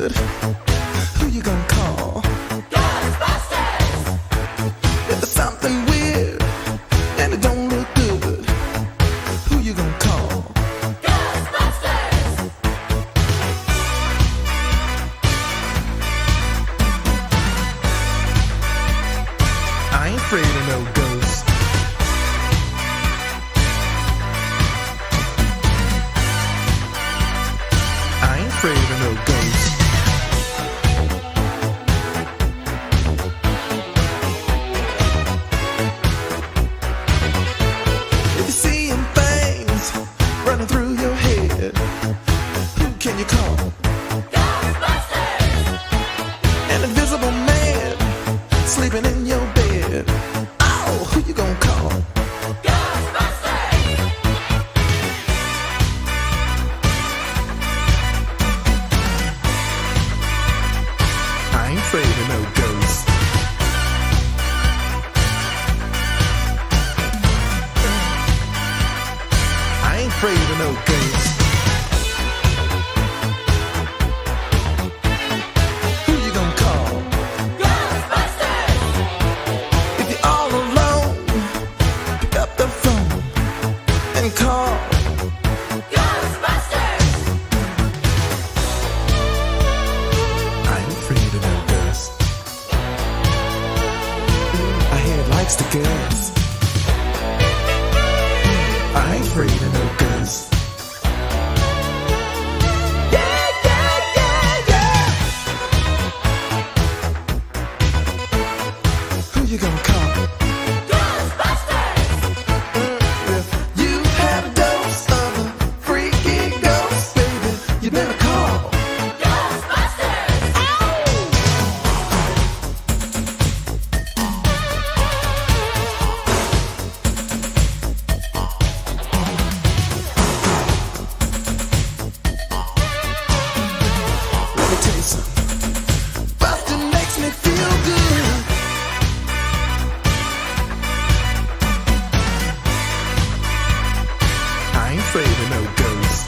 good. Who you gonna call? Ghostbusters! If there's something weird and it don't look good, who you gonna call? Ghostbusters! I ain't afraid of no ghosts. I ain't afraid of no ghosts. If you're seeing things running through your head, who can you call? Ghostbusters! An invisible man sleeping in your bed. Oh, who you gonna call? Ghostbusters! I ain't afraid of no ghosts. I ain't afraid of no ghosts. Who you gonna call? Ghostbusters! If you're all alone, pick up the phone and call Ghostbusters! I ain't afraid of no ghosts. My head likes the girls. I ain't afraid of no ghosts. Yeah, yeah, yeah, yeah. Who you gonna call? Ghostbusters! If you have a dose of a freaky ghost, baby, you better call Ghostbusters! Let me tell you something. Bustin' makes me feel good. I ain't afraid of no ghosts.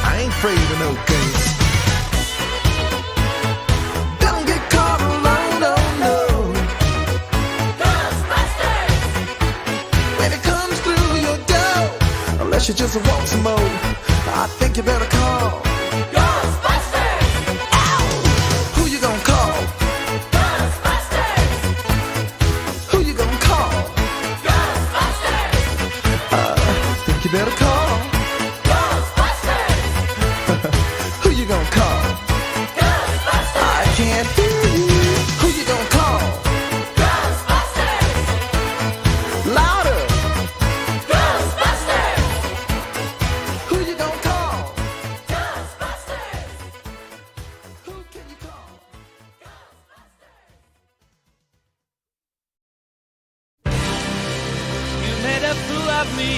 I ain't afraid of no ghosts. Don't get caught alone, no, no. Ghostbusters! When it comes through your door, unless you just want some more, I think you better call Ghostbusters! Ow! Who you gonna call? Ghostbusters! Who you gonna call? Ghostbusters! I think you better call Ghostbusters! Who you gonna call? Ghostbusters! I can't hear you. Who you gonna call? Ghostbusters! Louder! Ghostbusters! Who you gonna call? Ghostbusters! Who can you call? You made a fool of me,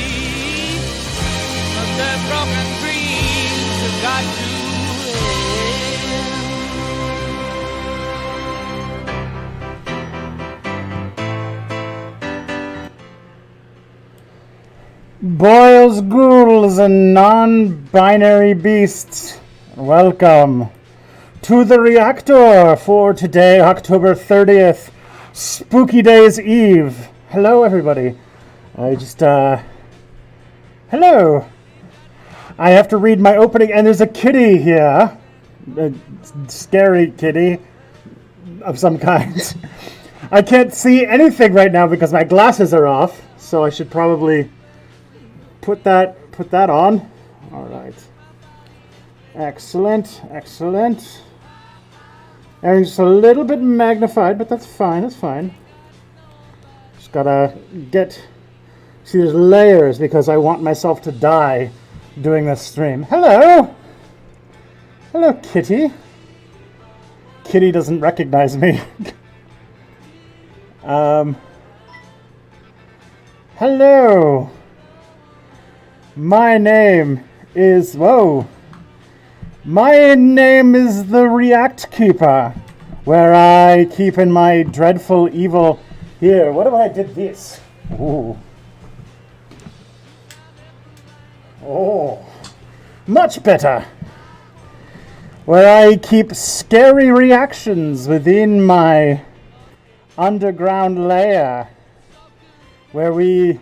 but the broken dreams have got to end. Boys, ghouls, and non-binary beasts, welcome to the Reactor for today, October 30th, Spooky Days Eve. Hello, everybody. Hello. I have to read my opening, and there's a kitty here. A scary kitty of some kind. I can't see anything right now because my glasses are off, so I should probably put that on. All right. Excellent. Everything's just a little bit magnified, but that's fine. Just gotta see, there's layers because I want myself to die doing this stream. Hello, kitty. Kitty doesn't recognize me. Hello. My name is the React Keeper, where I keep in my dreadful evil. Here, what if I did this? Ooh. Oh, much better. Where I keep scary reactions within my underground lair. Where me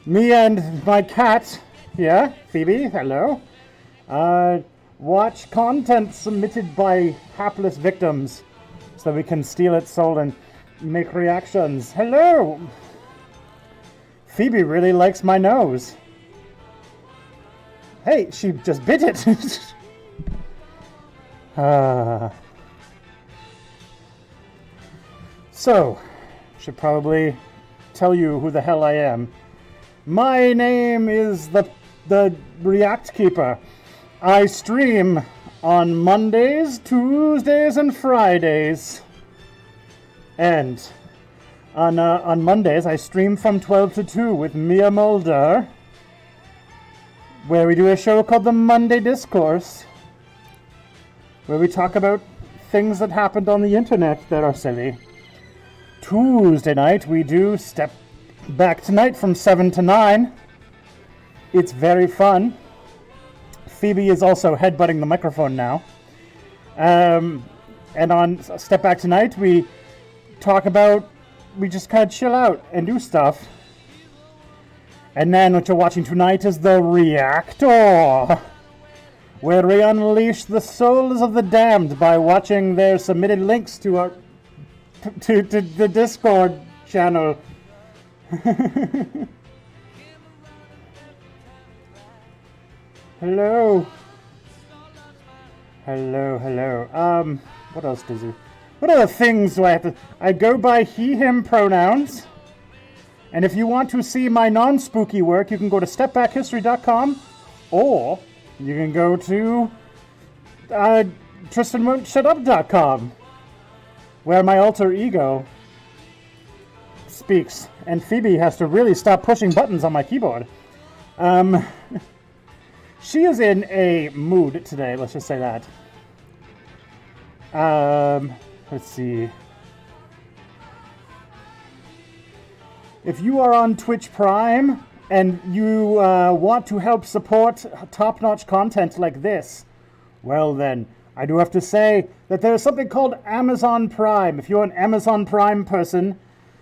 and my cat here, Phoebe, hello, watch content submitted by hapless victims so we can steal its soul and make reactions. Hello! Phoebe really likes my nose. Hey, she just bit it. So, should probably tell you who the hell I am. My name is the React Keeper. I stream on Mondays, Tuesdays, and Fridays. And on Mondays, I stream from 12 to 2 with Mia Mulder, where we do a show called The Monday Discourse, where we talk about things that happened on the internet that are silly. Tuesday night, we do Step Back Tonight from 7 to 9. It's very fun. Phoebe is also headbutting the microphone now. And on Step Back Tonight, we just kind of chill out and do stuff. And then what you're watching tonight is the Reactor, where we unleash the souls of the damned by watching their submitted links to our to the Discord channel. Hello. What else does it? What other things do I have to... I go by he, him pronouns. And if you want to see my non-spooky work, you can go to stepbackhistory.com, or you can go to tristanwon'tshutup.com, where my alter ego speaks. And Phoebe has to really stop pushing buttons on my keyboard. She is in a mood today, let's just say that. Let's see. If you are on Twitch Prime and you want to help support top-notch content like this, well then, I do have to say that there is something called Amazon Prime. If you're an Amazon Prime person,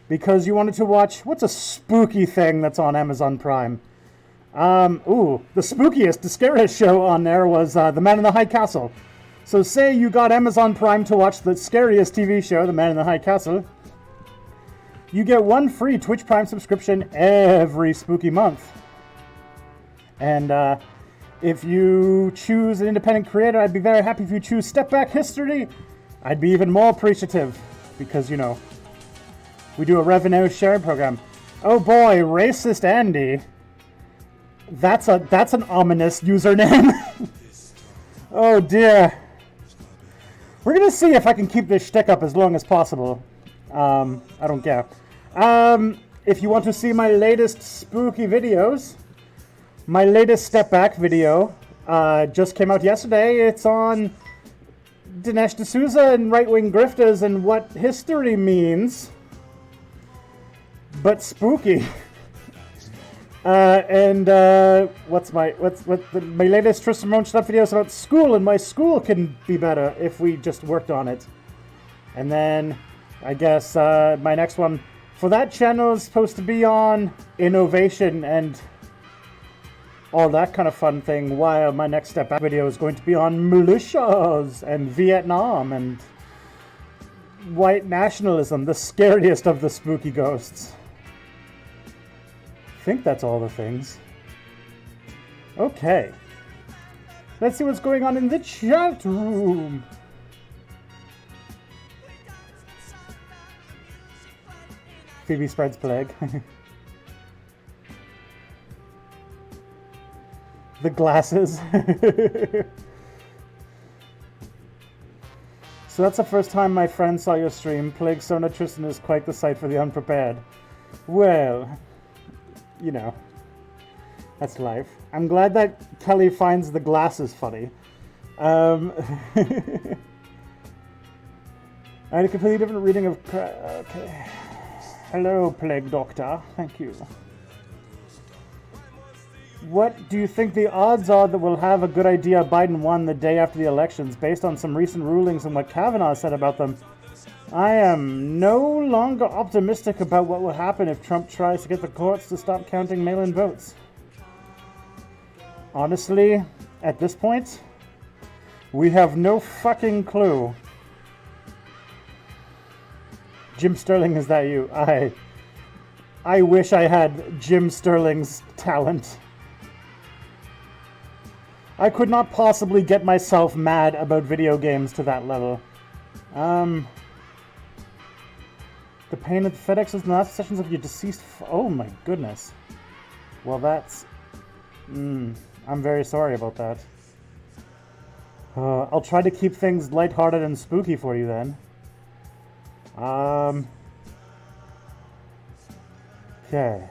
because you wanted to watch, what's a spooky thing that's on Amazon Prime? The spookiest, the scariest show on there was The Man in the High Castle. So say you got Amazon Prime to watch the scariest TV show, The Man in the High Castle. You get one free Twitch Prime subscription every spooky month. And if you choose an independent creator, I'd be very happy if you choose Step Back History. I'd be even more appreciative because, you know, we do a revenue sharing program. Oh boy, Racist Andy. That's an ominous username. Oh dear. We're gonna see if I can keep this shtick up as long as possible. I don't care. If you want to see my latest spooky videos, my latest Step Back video just came out yesterday. It's on Dinesh D'Souza and right-wing grifters and what history means, but spooky. What's my latest Tristan Roach stuff videos about school, and my school can be better if we just worked on it. And then I guess my next one for that channel is supposed to be on innovation and all that kind of fun thing, while my next Step Back video is going to be on militias and Vietnam and white nationalism, the scariest of the spooky ghosts. I think that's all the things. Okay. Let's see what's going on in the chat room. Phoebe spreads plague. The glasses. So that's the first time my friend saw your stream. Plague Sona Tristan is quite the sight for the unprepared. Well, you know, that's life. I'm glad that Kelly finds the glasses funny. I had a completely different reading of... Okay. Hello, Plague Doctor. Thank you. What do you think the odds are that we'll have a good idea Biden won the day after the elections based on some recent rulings and what Kavanaugh said about them? I am no longer optimistic about what will happen if Trump tries to get the courts to stop counting mail-in votes. Honestly, at this point, we have no fucking clue. Jim Sterling, is that you? I wish I had Jim Sterling's talent. I could not possibly get myself mad about video games to that level. The pain of the FedEx is in the last sessions of your deceased... oh my goodness. Well, that's... I'm very sorry about that. I'll try to keep things lighthearted and spooky for you then. Okay.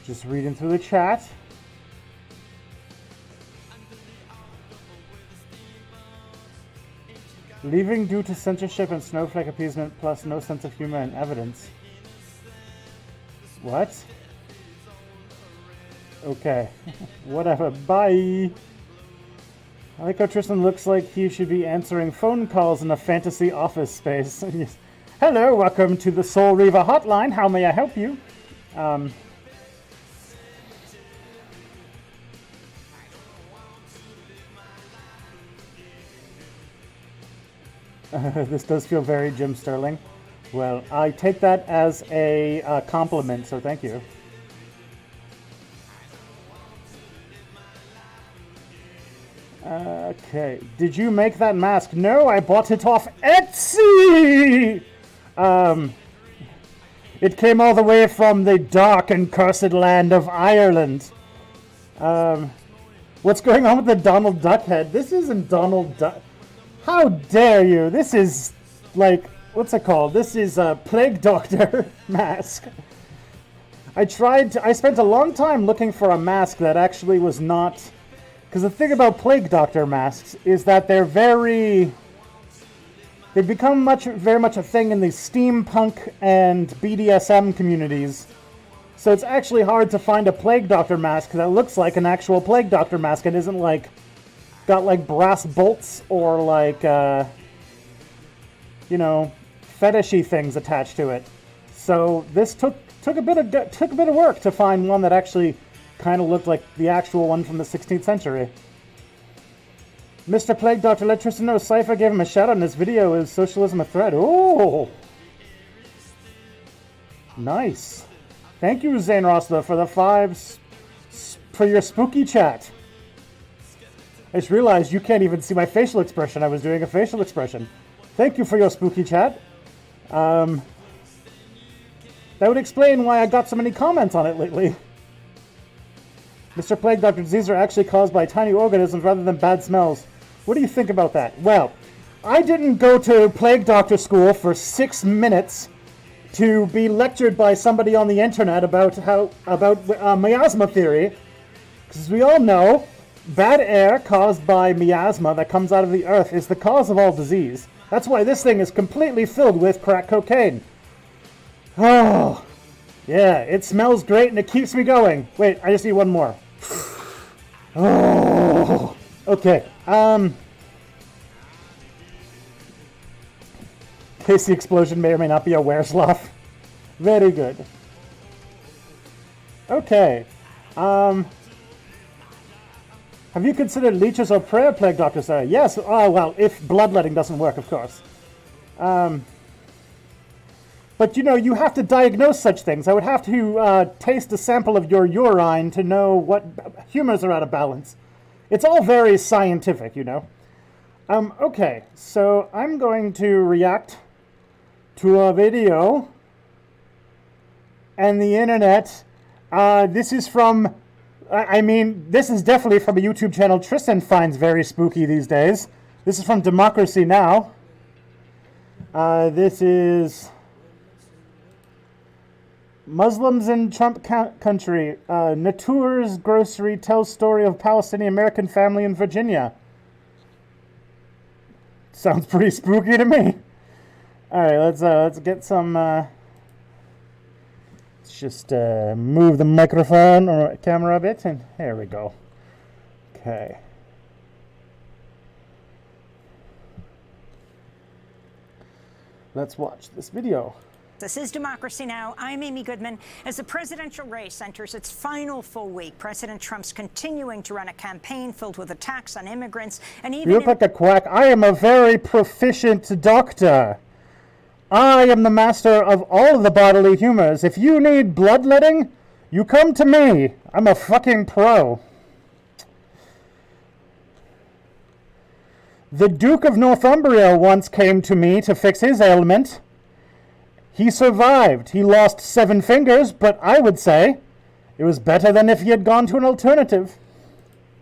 Just reading through the chat. Leaving due to censorship and snowflake appeasement plus no sense of humor and evidence. What? Okay. Whatever. Bye. I like how Tristan looks like he should be answering phone calls in a fantasy office space. Hello, welcome to the Soul Reaver hotline. How may I help you? This does feel very Jim Sterling. Well, I take that as a compliment, so thank you. Okay, did you make that mask? No, I bought it off Etsy! It came all the way from the dark and cursed land of Ireland. What's going on with the Donald Duck head? This isn't Donald Duck. How dare you? This is, like, what's it called? This is a Plague Doctor mask. I spent a long time looking for a mask that actually was not... Because the thing about Plague Doctor masks is that they've become very much a thing in the steampunk and BDSM communities. So it's actually hard to find a Plague Doctor mask that looks like an actual Plague Doctor mask and isn't like got like brass bolts or like fetishy things attached to it. So this took a bit of work to find one that actually kind of looked like the actual one from the 16th century. Mr. Plague Doctor, let Tristan know Cypher gave him a shout out in this video. Is socialism a threat? Oh, nice. Thank you, Zane Rosler, for the 5 for your spooky chat. I just realized you can't even see my facial expression. I was doing a facial expression. Thank you for your spooky chat. That would explain why I got so many comments on it lately. Mr. Plague Doctor, diseases are actually caused by tiny organisms rather than bad smells. What do you think about that? Well, I didn't go to Plague Doctor school for 6 minutes to be lectured by somebody on the internet about miasma theory. Because as we all know, bad air caused by miasma that comes out of the earth is the cause of all disease. That's why this thing is completely filled with crack cocaine. Oh, yeah, it smells great and it keeps me going. Wait, I just need one more. Oh, okay. Casey explosion may or may not be a Wereslaff. Very good. Okay. Have you considered leeches or prayer, Plague Doctor, sir? Yes. Oh, well, if bloodletting doesn't work, of course. But, you have to diagnose such things. I would have to taste a sample of your urine to know what humors are out of balance. It's all very scientific, Okay, so I'm going to react to a video and the internet. This is from... this is definitely from a YouTube channel Tristan finds very spooky these days. This is from Democracy Now! This is Muslims in Trump country. Natur's grocery tells story of Palestinian American family in Virginia. Sounds pretty spooky to me. All right, let's get some. Let's just move the microphone or camera a bit, and there we go. Okay. Let's watch this video. This is Democracy Now! I'm Amy Goodman. As the presidential race enters its final full week, President Trump's continuing to run a campaign filled with attacks on immigrants and even... You look like a quack. I am a very proficient doctor. I am the master of all of the bodily humors. If you need bloodletting, you come to me. I'm a fucking pro. The Duke of Northumbria once came to me to fix his ailment. He survived. He lost 7 fingers, but I would say it was better than if he had gone to an alternative.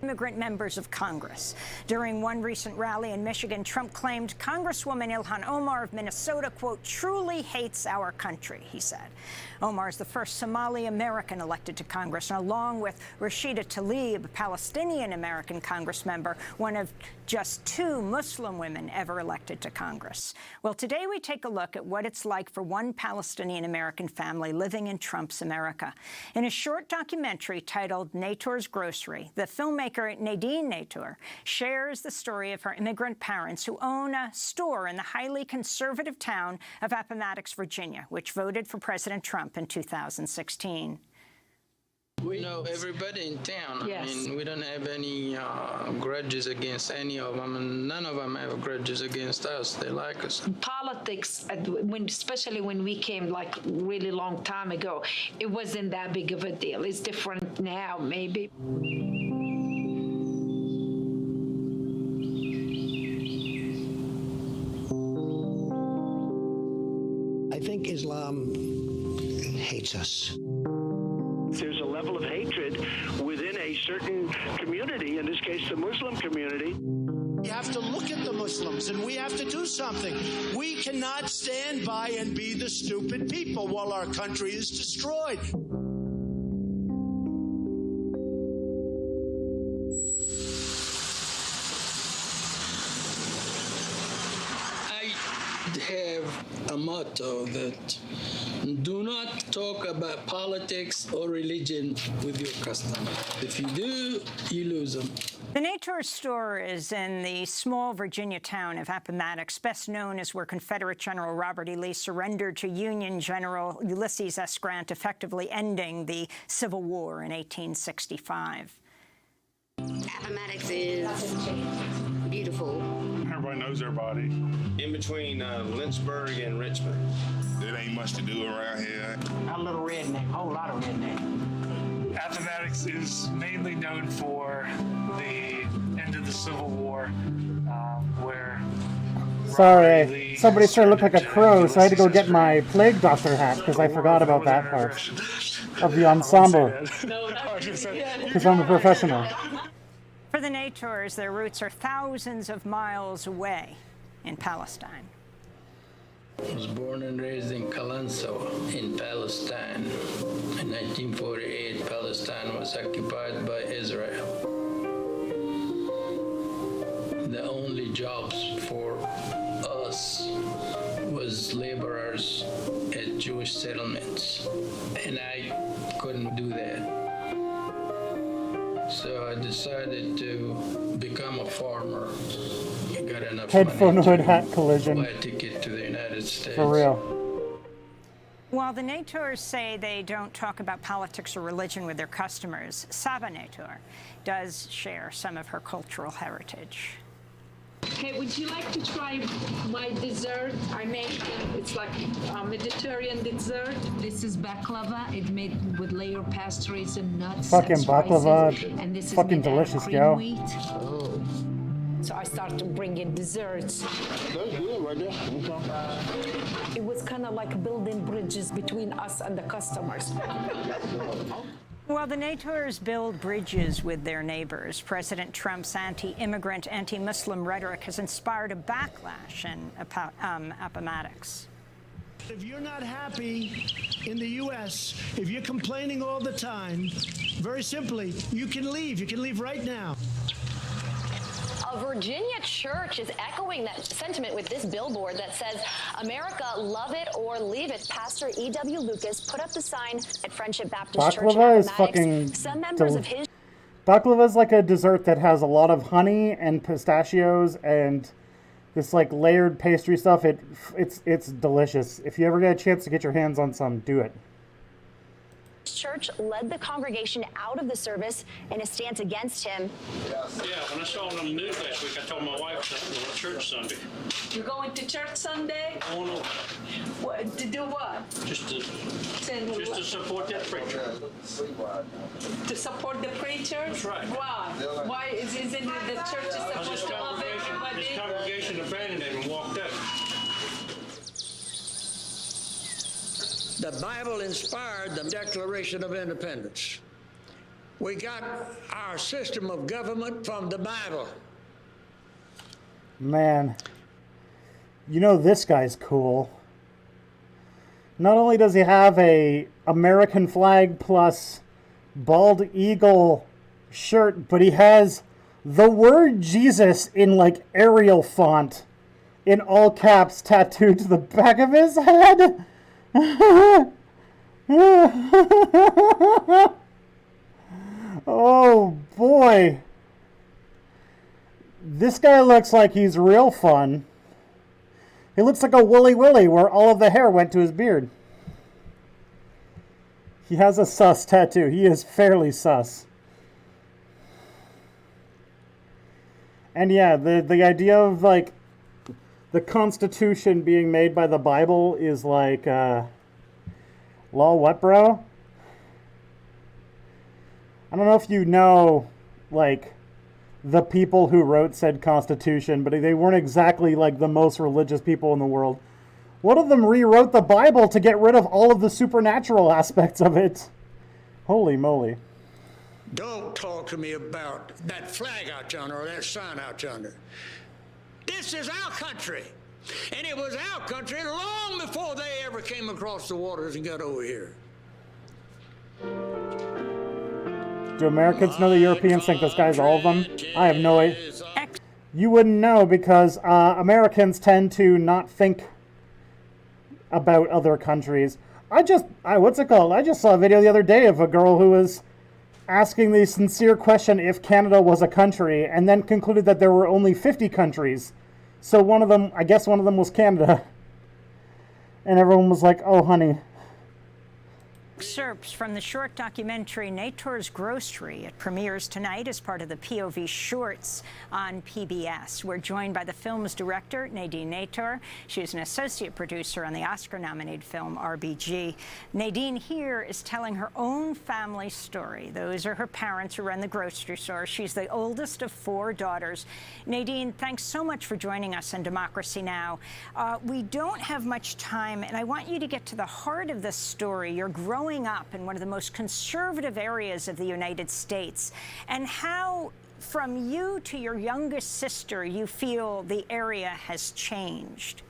Immigrant members of Congress. During one recent rally in Michigan, Trump claimed Congresswoman Ilhan Omar of Minnesota, quote, truly hates our country, he said. Omar is the first Somali-American elected to Congress, and along with Rashida Tlaib, a Palestinian-American Congress member, one of just 2 Muslim women ever elected to Congress. Well, today we take a look at what it's like for one Palestinian-American family living in Trump's America. In a short documentary titled Natur's Grocery, the filmmaker Nadine Natur shares the story of her immigrant parents who own a store in the highly conservative town of Appomattox, Virginia, which voted for President Trump in 2016. We know everybody in town. Yes. I mean, we don't have any grudges against any of them, and none of them have grudges against us. They like us. Politics, especially when we came like really long time ago, it wasn't that big of a deal. It's different now, maybe. I think Islam hates us. There's a level of hatred within a certain community, in this case, the Muslim community. We have to look at the Muslims and we have to do something. We cannot stand by and be the stupid people while our country is destroyed. Have a motto that do not talk about politics or religion with your customer. If you do, you lose them. The Natur store is in the small Virginia town of Appomattox, best known as where Confederate General Robert E. Lee surrendered to Union General Ulysses S. Grant, effectively ending the Civil War in 1865. Appomattox is beautiful. Everybody knows everybody. In between Lynchburg and Richmond. There ain't much to do around here. A little redneck, a whole lot of redneck. Appomattox is mainly known for the end of the Civil War, where... Sorry, somebody started to look like a crow, so I had to go get my plague doctor hat because I forgot about that part of the ensemble. Because I'm a professional. For the Naturs, their roots are thousands of miles away in Palestine. I was born and raised in Kalanso in Palestine. In 1948, Palestine was occupied by Israel. The only jobs for us was laborers at Jewish settlements, and I couldn't do that. So I decided to become a farmer. I got enough headphone money hood to hat collision. buy a ticket to the United States. For real. While the Naturs say they don't talk about politics or religion with their customers, Saba Natur does share some of her cultural heritage. Okay, would you like to try my dessert I made? It's like a Mediterranean dessert. This is baklava. It's made with layer pastries and nuts. Fucking and spices. baklava. And this Fucking is made delicious, out of cream yo. wheat. Oh. So I started to bring in desserts. That's good right there. It was kind of like building bridges between us and the customers. While the NATO's build bridges with their neighbors, President Trump's anti-immigrant, anti-Muslim rhetoric has inspired a backlash in Appomattox. If you're not happy in the U.S., if you're complaining all the time, very simply, you can leave. You can leave right now. A Virginia church is echoing that sentiment with this billboard that says, "America, love it or leave it." Pastor E.W. Lucas put up the sign at Friendship Baptist Church in Baklava is Appomattox. fucking Some members of his Baklava is like a dessert that has a lot of honey and pistachios and this like layered pastry stuff. It's delicious. If you ever get a chance to get your hands on some, do it. church led the congregation out of the service in a stance against him. Yeah, when I saw it on the news last week, I told my wife that I'm going to church Sunday. You're going to church Sunday? I don't know. What, to do what? Just to support that preacher. To support the preacher? That's right. Why? Why isn't it the church is supposed to love everybody? This congregation abandoned him and walked out. The Bible inspired the Declaration of Independence. We got our system of government from the Bible. Man, you know this guy's cool. Not only does he have a American flag plus bald eagle shirt, but he has the word Jesus in like Arial font in all caps tattooed to the back of his head. Oh boy. This guy looks like he's real fun. He looks like a Wooly Willy where all of the hair went to his beard. He has a sus tattoo. He is fairly sus. And yeah, the idea of like the Constitution being made by the Bible is like, law what, bro? I don't know if you know, like, the people who wrote said Constitution, but they weren't exactly like the most religious people in the world. One of them rewrote the Bible to get rid of all of the supernatural aspects of it. Holy moly. Don't talk to me about that flag out yonder or that sign out yonder. This is our country. And it was our country long before they ever came across the waters and got over here. Do Americans know the Europeans think this guy's all of them? I have no idea. You wouldn't know because Americans tend to not think about other countries. What's it called? I just saw a video the other day of a girl who was asking the sincere question if Canada was a country and then concluded that there were only 50 countries. So I guess one of them was Canada. And everyone was like, oh, honey. Excerpts from the short documentary Nator's Grocery. It premieres tonight as part of the POV Shorts on PBS. We're joined by the film's director, Nadine Nator. She's an associate producer on the Oscar-nominated film RBG. Nadine here is telling her own family story. Those are her parents who run the grocery store. She's the oldest of 4 daughters. Nadine, thanks so much for joining us on Democracy Now! We don't have much time, and I want you to get to the heart of this story. You're growing up in one of the most conservative areas of the United States, and how from you to your youngest sister you feel the area has changed.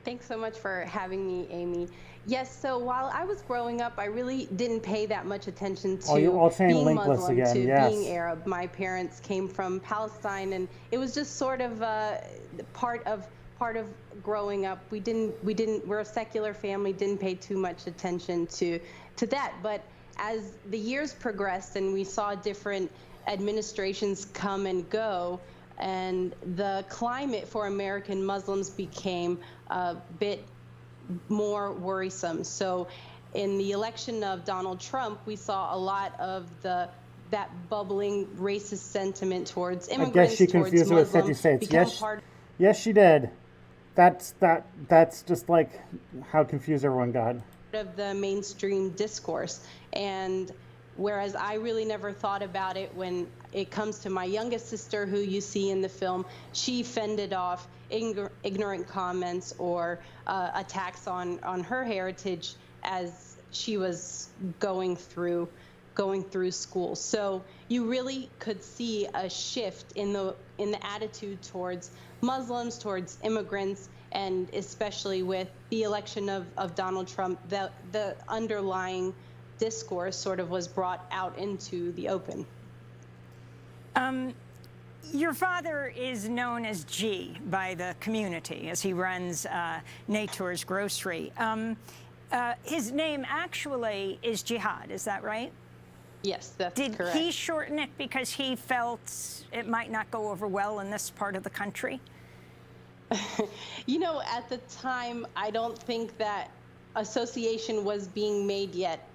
Thanks so much for having me, Amy. Yes, so while I was growing up, I really didn't pay that much attention to being Muslim, to being Arab. My parents came from Palestine, and it was just sort of part of growing up. We're a secular family, didn't pay too much attention to that. But as the years progressed and we saw different administrations come and go, and the climate for American Muslims became a bit more worrisome. So in the election of Donald Trump, we saw a lot of that bubbling racist sentiment towards immigrants, I guess she confused it with 50 states. Yes, she did. That's just like how confused everyone got. Of the mainstream discourse. And whereas I really never thought about it when it comes to my youngest sister, who you see in the film, she fended off ignorant comments or attacks on her heritage as she was going through school. So you really could see a shift in the attitude towards Muslims, towards immigrants, and especially with the election of Donald Trump, the underlying discourse sort of was brought out into the open. Your father is known as G by the community as he runs Natur's Grocery. His name actually is Jihad, is that right? Yes, that's correct. Did he shorten it because he felt it might not go over well in this part of the country? You know, at the time, I don't think that association was being made yet.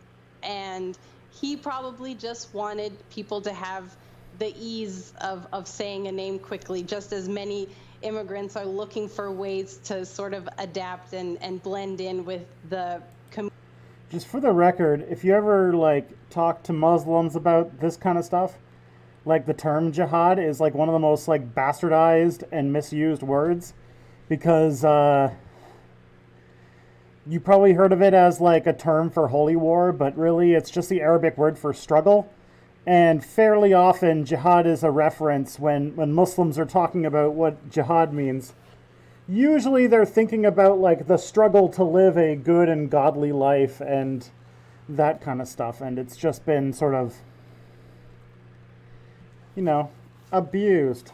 And he probably just wanted people to have the ease of saying a name quickly, just as many immigrants are looking for ways to sort of adapt and blend in with the community. Just for the record, if you ever like talk to Muslims about this kind of stuff, like the term jihad is like one of the most like bastardized and misused words, because you probably heard of it as like a term for holy war, but really it's just the Arabic word for struggle. And fairly often jihad is a reference when Muslims are talking about what jihad means. Usually they're thinking about like the struggle to live a good and godly life and that kind of stuff. And it's just been sort of, you know, abused.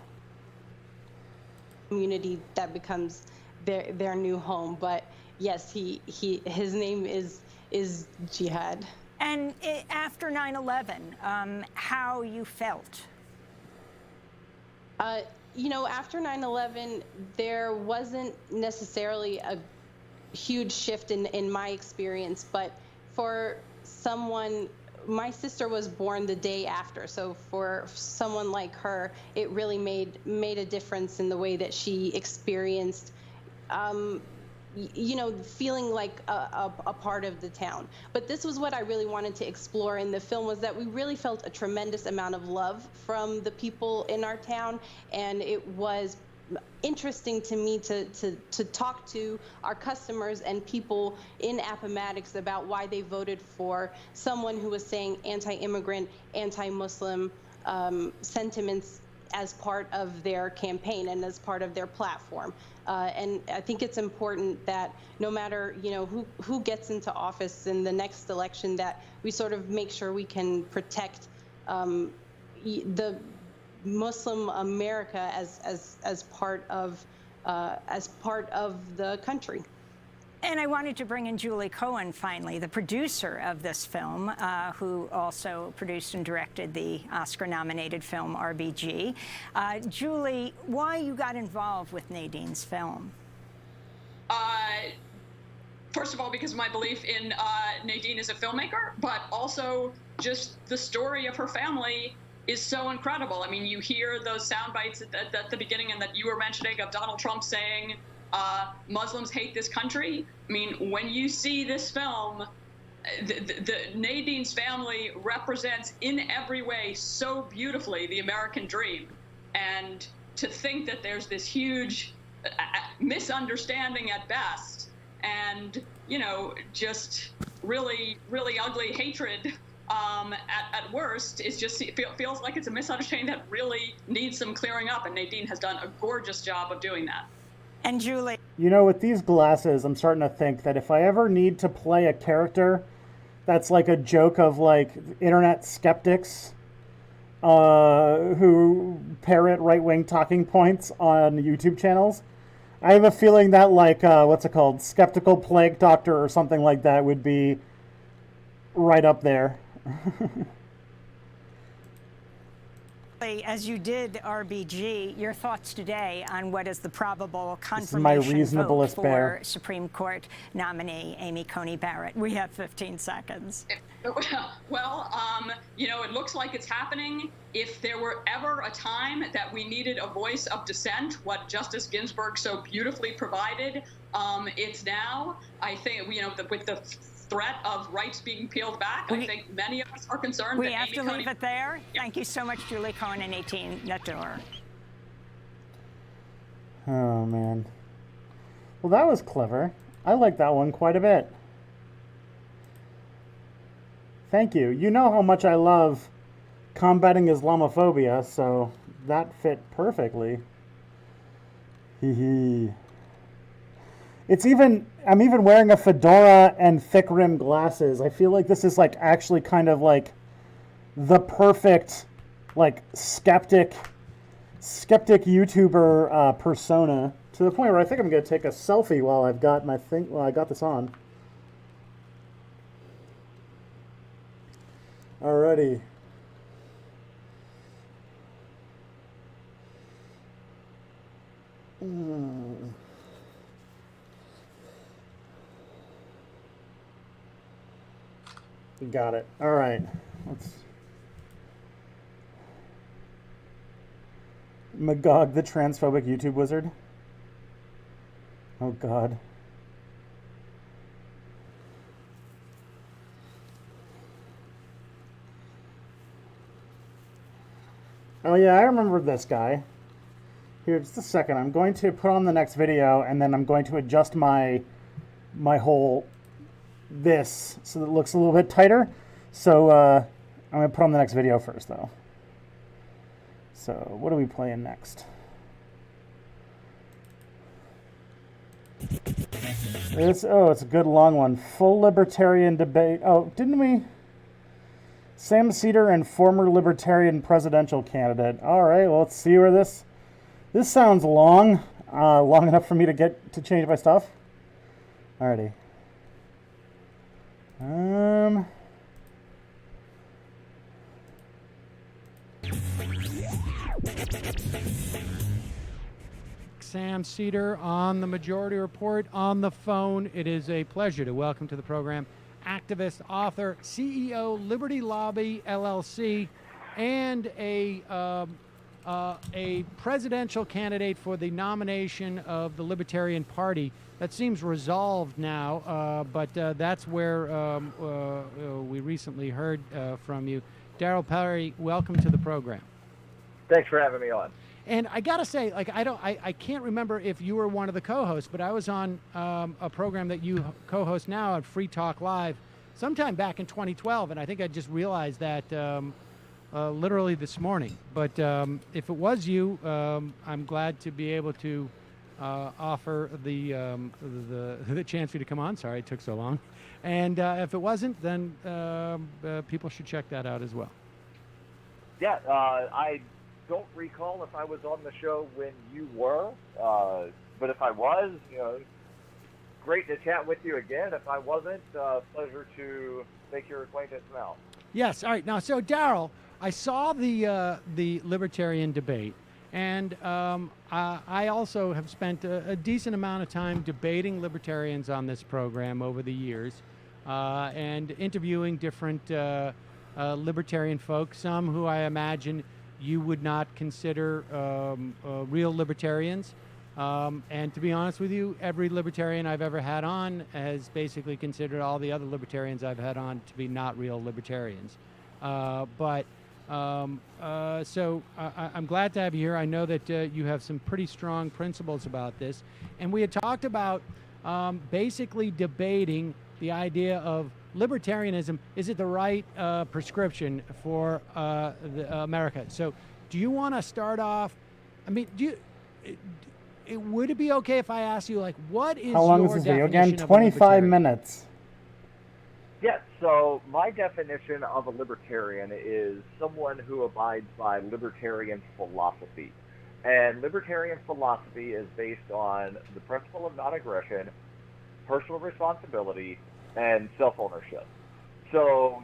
Community that becomes their new home. But yes, his name is Jihad. And after 9/11, how you felt? You know, after 9/11, there wasn't necessarily a huge shift in my experience, but for someone, my sister was born the day after, so for someone like her, it really made a difference in the way that she experienced you know, feeling like a part of the town. But this was what I really wanted to explore in the film, was that we really felt a tremendous amount of love from the people in our town, and it was interesting to me to talk to our customers and people in Appomattox about why they voted for someone who was saying anti-immigrant, anti-Muslim sentiments as part of their campaign and as part of their platform. And I think it's important that no matter, you know, who gets into office in the next election, that we sort of make sure we can protect the Muslim America as part of the country. And I wanted to bring in Julie Cohen, finally, the producer of this film, who also produced and directed the Oscar-nominated film RBG. Julie, why you got involved with Nadine's film? First of all, because of my belief in Nadine as a filmmaker, but also just the story of her family is so incredible. I mean, you hear those sound bites at the beginning and that you were mentioning of Donald Trump saying, Muslims hate this country. I mean, when you see this film, the Nadine's family represents in every way so beautifully the American dream. And to think that there's this huge misunderstanding at best and, you know, just really, really ugly hatred at worst, is just feels like it's a misunderstanding that really needs some clearing up. And Nadine has done a gorgeous job of doing that. And Julie. You know, with these glasses, I'm starting to think that if I ever need to play a character that's like a joke of like internet skeptics who parrot right-wing talking points on YouTube channels, I have a feeling that like, what's it called? Skeptical Plague Doctor or something like that would be right up there. As you did RBG, your thoughts today on what is the probable confirmation vote for Supreme Court nominee Amy Coney Barrett? We have 15 seconds. Well, you know, it looks like it's happening. If there were ever a time that we needed a voice of dissent, what Justice Ginsburg so beautifully provided, it's now. I think, you know, with the threat of rights being peeled back, I think many of us are concerned. We have to leave it there. Thank you so much, Julie Cohen and 18 Natur. Oh, man. Well, that was clever. I like that one quite a bit. Thank you. You know how much I love combating Islamophobia, so that fit perfectly. Hee hee. I'm even wearing a fedora and thick rimmed glasses. I feel like this is like actually kind of like the perfect like skeptic YouTuber persona, to the point where I think I'm going to take a selfie while I've got I got this on. Alrighty. Got it. All right. Magog, the transphobic YouTube wizard. Oh, God. Oh, yeah, I remember this guy. Here, just a second. I'm going to put on the next video, and then I'm going to adjust my whole this so that it looks a little bit tighter. So I'm going to put on the next video first, though. So what are we playing next? It's a good long one. Full libertarian debate. Oh, didn't we? Sam Cedar and former libertarian presidential candidate. All right, well, let's see where this sounds long. Long enough for me to get to change my stuff. Alrighty. Sam Cedar on the Majority Report on the phone. It is a pleasure to welcome to the program activist, author, CEO, Liberty Lobby LLC, and a presidential candidate for the nomination of the Libertarian Party. That seems resolved now, but that's where we recently heard from you. Darryl Perry, welcome to the program. Thanks for having me on. And I gotta say, like, I can't remember if you were one of the co-hosts, but I was on a program that you co-host now at Free Talk Live sometime back in 2012, and I think I just realized that literally this morning. But if it was you, I'm glad to be able to offer the chance for you to come on. Sorry it took so long. And if it wasn't, then people should check that out as well. Yeah, I don't recall if I was on the show when you were, but if I was, great to chat with you again. If I wasn't, pleasure to make your acquaintance now. Yes. All right. Now, so Darryl, I saw the libertarian debate, and I also have spent a decent amount of time debating libertarians on this program over the years, and interviewing different libertarian folks, some who I imagine you would not consider real libertarians. And to be honest with you, every libertarian I've ever had on has basically considered all the other libertarians I've had on to be not real libertarians. So I'm glad to have you here. I know that you have some pretty strong principles about this. And we had talked about basically debating the idea of libertarianism. Is it the right prescription for America? So do you want to start off? I mean, would it be okay if I ask you, like, what is How long your is this video definition again? of 25 minutes. Yeah, so my definition of a libertarian is someone who abides by libertarian philosophy. And libertarian philosophy is based on the principle of non-aggression, personal responsibility, and self-ownership. So,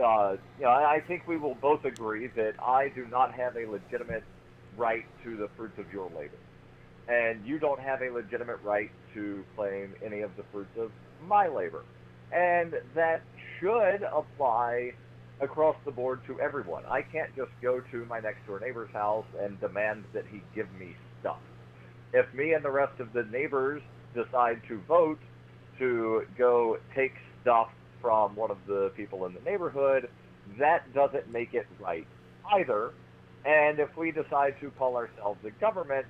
I think we will both agree that I do not have a legitimate right to the fruits of your labor. And you don't have a legitimate right to claim any of the fruits of my labor. And that should apply across the board to everyone. I can't just go to my next door neighbor's house and demand that he give me stuff. If me and the rest of the neighbors decide to vote to go take stuff from one of the people in the neighborhood, that doesn't make it right either. And if we decide to call ourselves a government,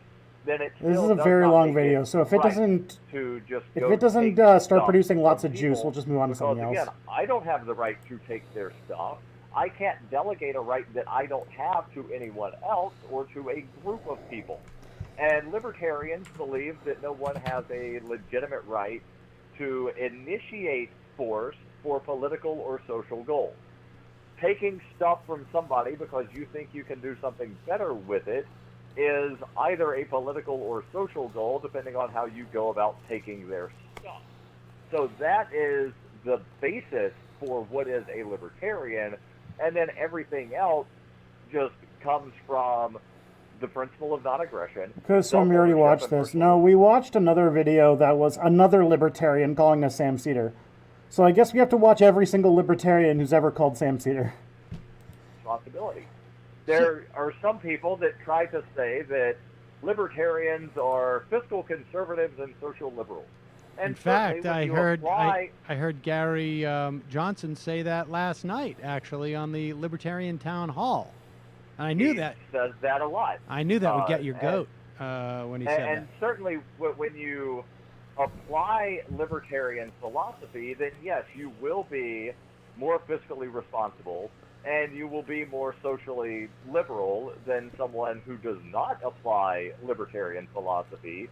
then it This still is a does very not long make video, it so if it right doesn't to just if go it doesn't take start stuff producing lots from of juice, people, we'll just move on to something because else. again, I don't have the right to take their stuff. I can't delegate a right that I don't have to anyone else or to a group of people. And libertarians believe that no one has a legitimate right to initiate force for political or social goals. Taking stuff from somebody because you think you can do something better with it is either a political or social goal, depending on how you go about taking their stuff. So that is the basis for what is a libertarian, and then everything else just comes from the principle of non-aggression. Because so we already watched this. No, we watched another video that was another libertarian calling us Sam Cedar. So I guess we have to watch every single libertarian who's ever called Sam Cedar. Responsibility. There are some people that try to say that libertarians are fiscal conservatives and social liberals. And in fact, I heard Gary Johnson say that last night, actually, on the Libertarian Town Hall. And I knew that. He says that a lot. I knew that would get your goat when he said that. And certainly when you apply libertarian philosophy, then yes, you will be more fiscally responsible and you will be more socially liberal than someone who does not apply libertarian philosophy.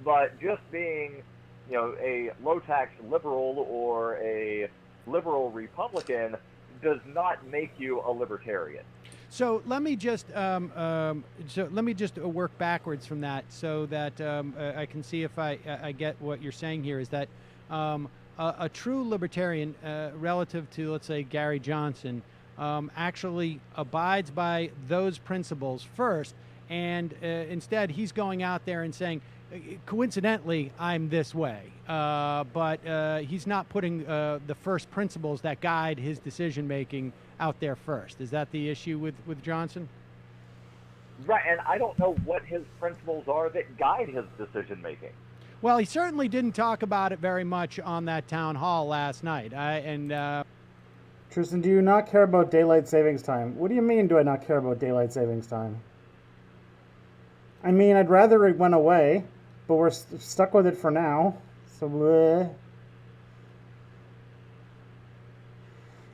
But just being, a low-tax liberal or a liberal Republican does not make you a libertarian. So let me just work backwards from that, so that I can see if I get what you're saying here. Is that a true libertarian, relative to, let's say, Gary Johnson, actually abides by those principles first, and instead he's going out there and saying, coincidentally, I'm this way, but he's not putting the first principles that guide his decision making out there first. Is that the issue with Johnson? Right, and I don't know what his principles are that guide his decision making. Well, he certainly didn't talk about it very much on that town hall last night. Tristan, do you not care about daylight savings time? What do you mean, do I not care about daylight savings time? I mean, I'd rather it went away, but we're stuck with it for now. So, bleh.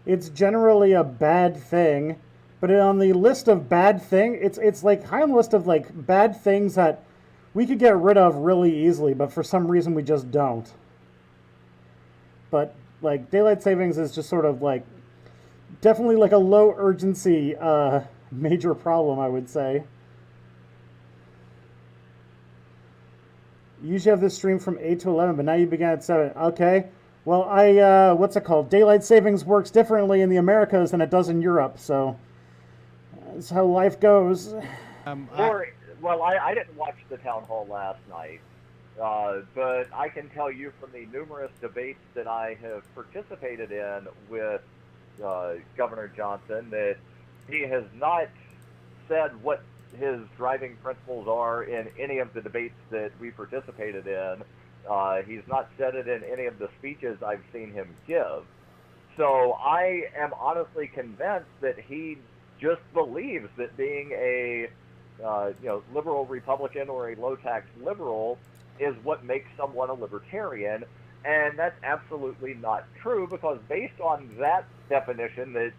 It's generally a bad thing, but on the list of bad things, it's like high on the list of like bad things that we could get rid of really easily, but for some reason we just don't. But like daylight savings is just sort of like definitely like a low urgency major problem, I would say. You usually have this stream from 8 to 11, but now you began at 7. Okay. Well, what's it called? Daylight savings works differently in the Americas than it does in Europe, so that's how life goes. I didn't watch the town hall last night, but I can tell you from the numerous debates that I have participated in with Governor Johnson that he has not said what his driving principles are in any of the debates that we participated in. He's not said it in any of the speeches I've seen him give. So I am honestly convinced that he just believes that being a liberal Republican or a low-tax liberal is what makes someone a libertarian, and that's absolutely not true, because based on that definition that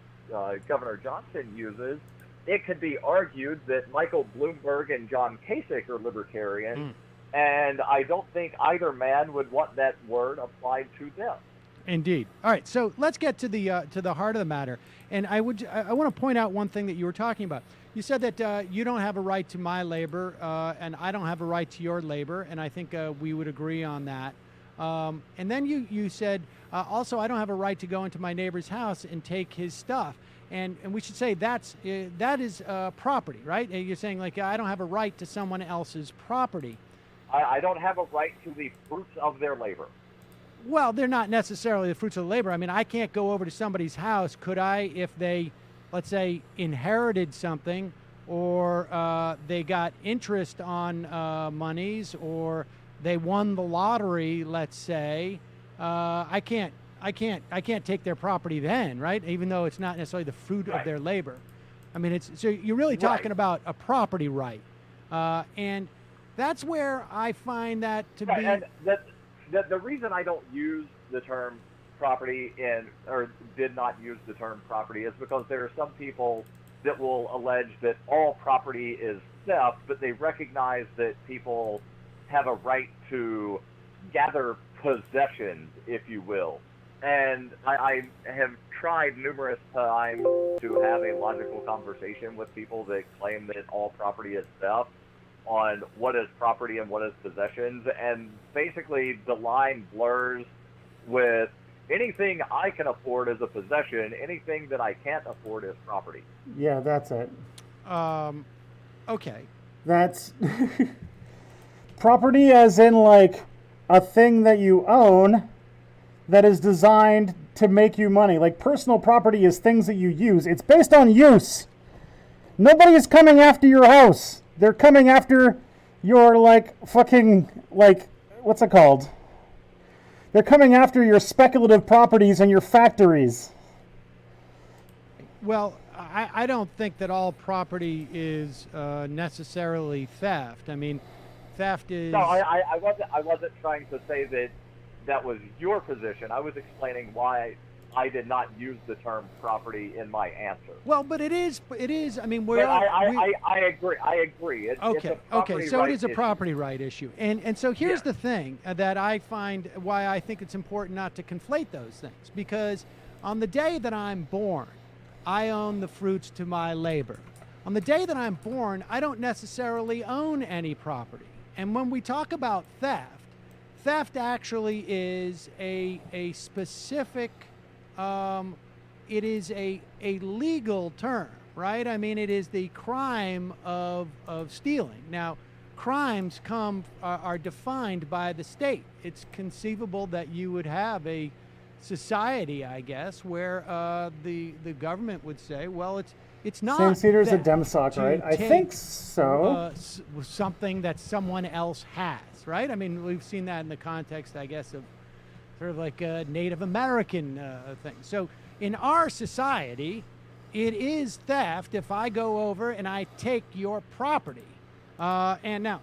Governor Johnson uses, it could be argued that Michael Bloomberg and John Kasich are libertarians, and I don't think either man would want that word applied to them. Indeed. All right, so let's get to the heart of the matter. And I want to point out one thing that you were talking about. You said that you don't have a right to my labor, and I don't have a right to your labor, and I think we would agree on that. And then you said, also, I don't have a right to go into my neighbor's house and take his stuff. And we should say that is property, right? You're saying, like, I don't have a right to someone else's property. I don't have a right to the fruits of their labor. Well, they're not necessarily the fruits of the labor. I mean, I can't go over to somebody's house, could I, if they, let's say, inherited something, or they got interest on monies, or they won the lottery, let's say. I can't take their property then, right? Even though it's not necessarily the fruit of their labor. I mean, so you're really talking about a property right. And That's where I find that to be. And the reason I don't use the term property or did not use the term property is because there are some people that will allege that all property is theft, but they recognize that people have a right to gather possessions, if you will. And I have tried numerous times to have a logical conversation with people that claim that all property is theft on what is property and what is possessions, and basically the line blurs with anything I can afford as a possession, anything that I can't afford is property. Yeah, that's it. Okay. That's property as in like a thing that you own that is designed to make you money. Like personal property is things that you use. It's based on use. Nobody is coming after your house. They're coming after your like fucking like what's it called? They're coming after your speculative properties and your factories. Well, I don't think that all property is necessarily theft. I mean, theft is. No, I wasn't trying to say that was your position. I was explaining why I did not use the term property in my answer. Well, but it is. I mean, I agree. Okay. So it is a property right issue, and so here's the thing that I find why I think it's important not to conflate those things, because on the day that I'm born, I own the fruits to my labor. On the day that I'm born, I don't necessarily own any property. And when we talk about theft actually is a specific. It is a legal term, right? I mean, it is the crime of stealing. Now, crimes are defined by the state. It's conceivable that you would have a society, I guess, where the government would say, well, it's not. St. Peter's a Demsoc, right? I think so. Something that someone else has, right? I mean, we've seen that in the context, I guess, of sort of like a Native American thing. So in our society, it is theft if I go over and I take your property. And now,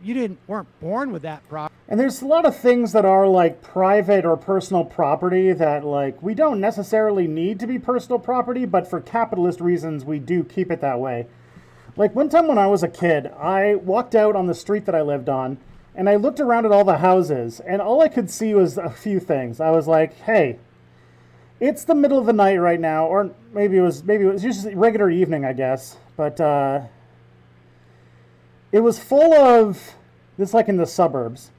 you weren't born with that property. And there's a lot of things that are like private or personal property that like we don't necessarily need to be personal property, but for capitalist reasons, we do keep it that way. Like one time when I was a kid, I walked out on the street that I lived on, and I looked around at all the houses, and all I could see was a few things. I was like, hey, it's the middle of the night right now, or maybe it was just a regular evening, I guess. But it was full of, this is like in the suburbs,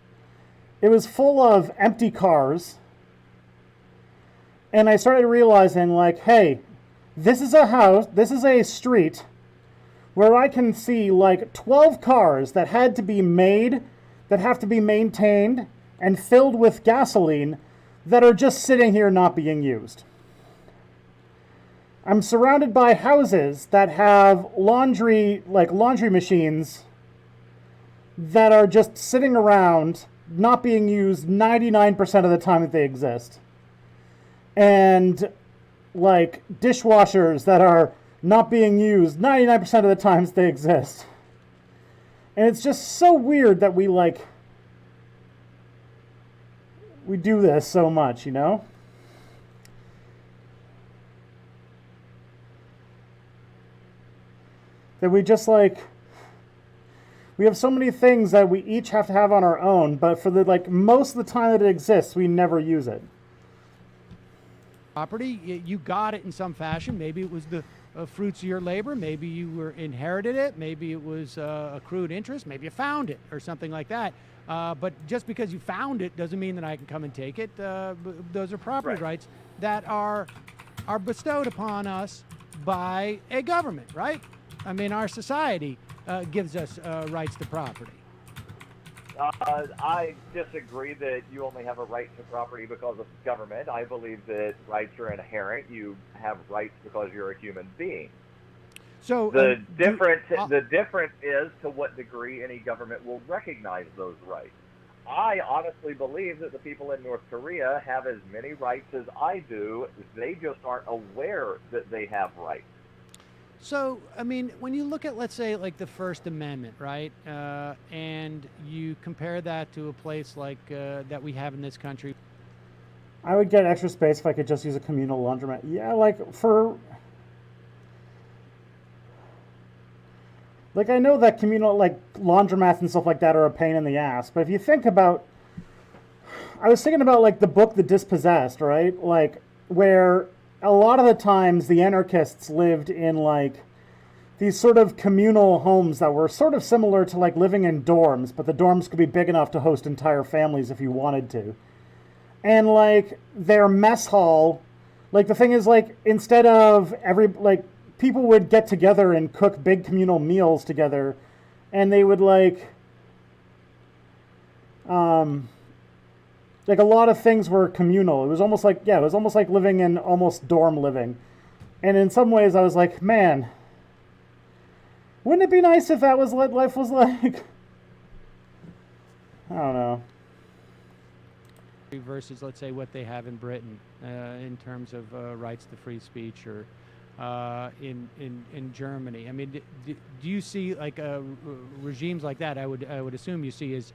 it was full of empty cars. And I started realizing like, hey, this is a house, this is a street where I can see like 12 cars that had to be made, that have to be maintained and filled with gasoline that are just sitting here not being used. I'm surrounded by houses that have laundry machines that are just sitting around not being used 99% of the time that they exist. And like dishwashers that are not being used 99% of the times they exist. And it's just so weird that we do this so much, you know? That we just we have so many things that we each have to have on our own, but for the most of the time that it exists, we never use it. Property, you got it in some fashion. Maybe it was the fruits of your labor. Maybe you inherited it. Maybe it was accrued interest. Maybe you found it or something like that. But just because you found it doesn't mean that I can come and take it. Those are property rights that are bestowed upon us by a government, right? I mean, our society gives us rights to property. I disagree that you only have a right to property because of government. I believe that rights are inherent. You have rights because you're a human being. So the difference is to what degree any government will recognize those rights. I honestly believe that the people in North Korea have as many rights as I do. They just aren't aware that they have rights. So, I mean, when you look at, let's say, like the First Amendment, right, and you compare that to a place like that we have in this country. I would get extra space if I could just use a communal laundromat. Yeah, like for... Like, I know that communal, like, laundromats and stuff like that are a pain in the ass, but if you think about... I was thinking about, like, the book The Dispossessed, right? Like, where a lot of the times the anarchists lived in, like, these sort of communal homes that were sort of similar to, like, living in dorms, but the dorms could be big enough to host entire families if you wanted to. And, like, their mess hall, like, the thing is, like, instead of people would get together and cook big communal meals together, and they would, like a lot of things were communal. It was almost like, it was almost like living in almost dorm living. And in some ways I was like, man, wouldn't it be nice if that was what life was like? I don't know. Versus, let's say, what they have in Britain in terms of rights to free speech, or in Germany. I mean, do you see like regimes like that? I would assume you see as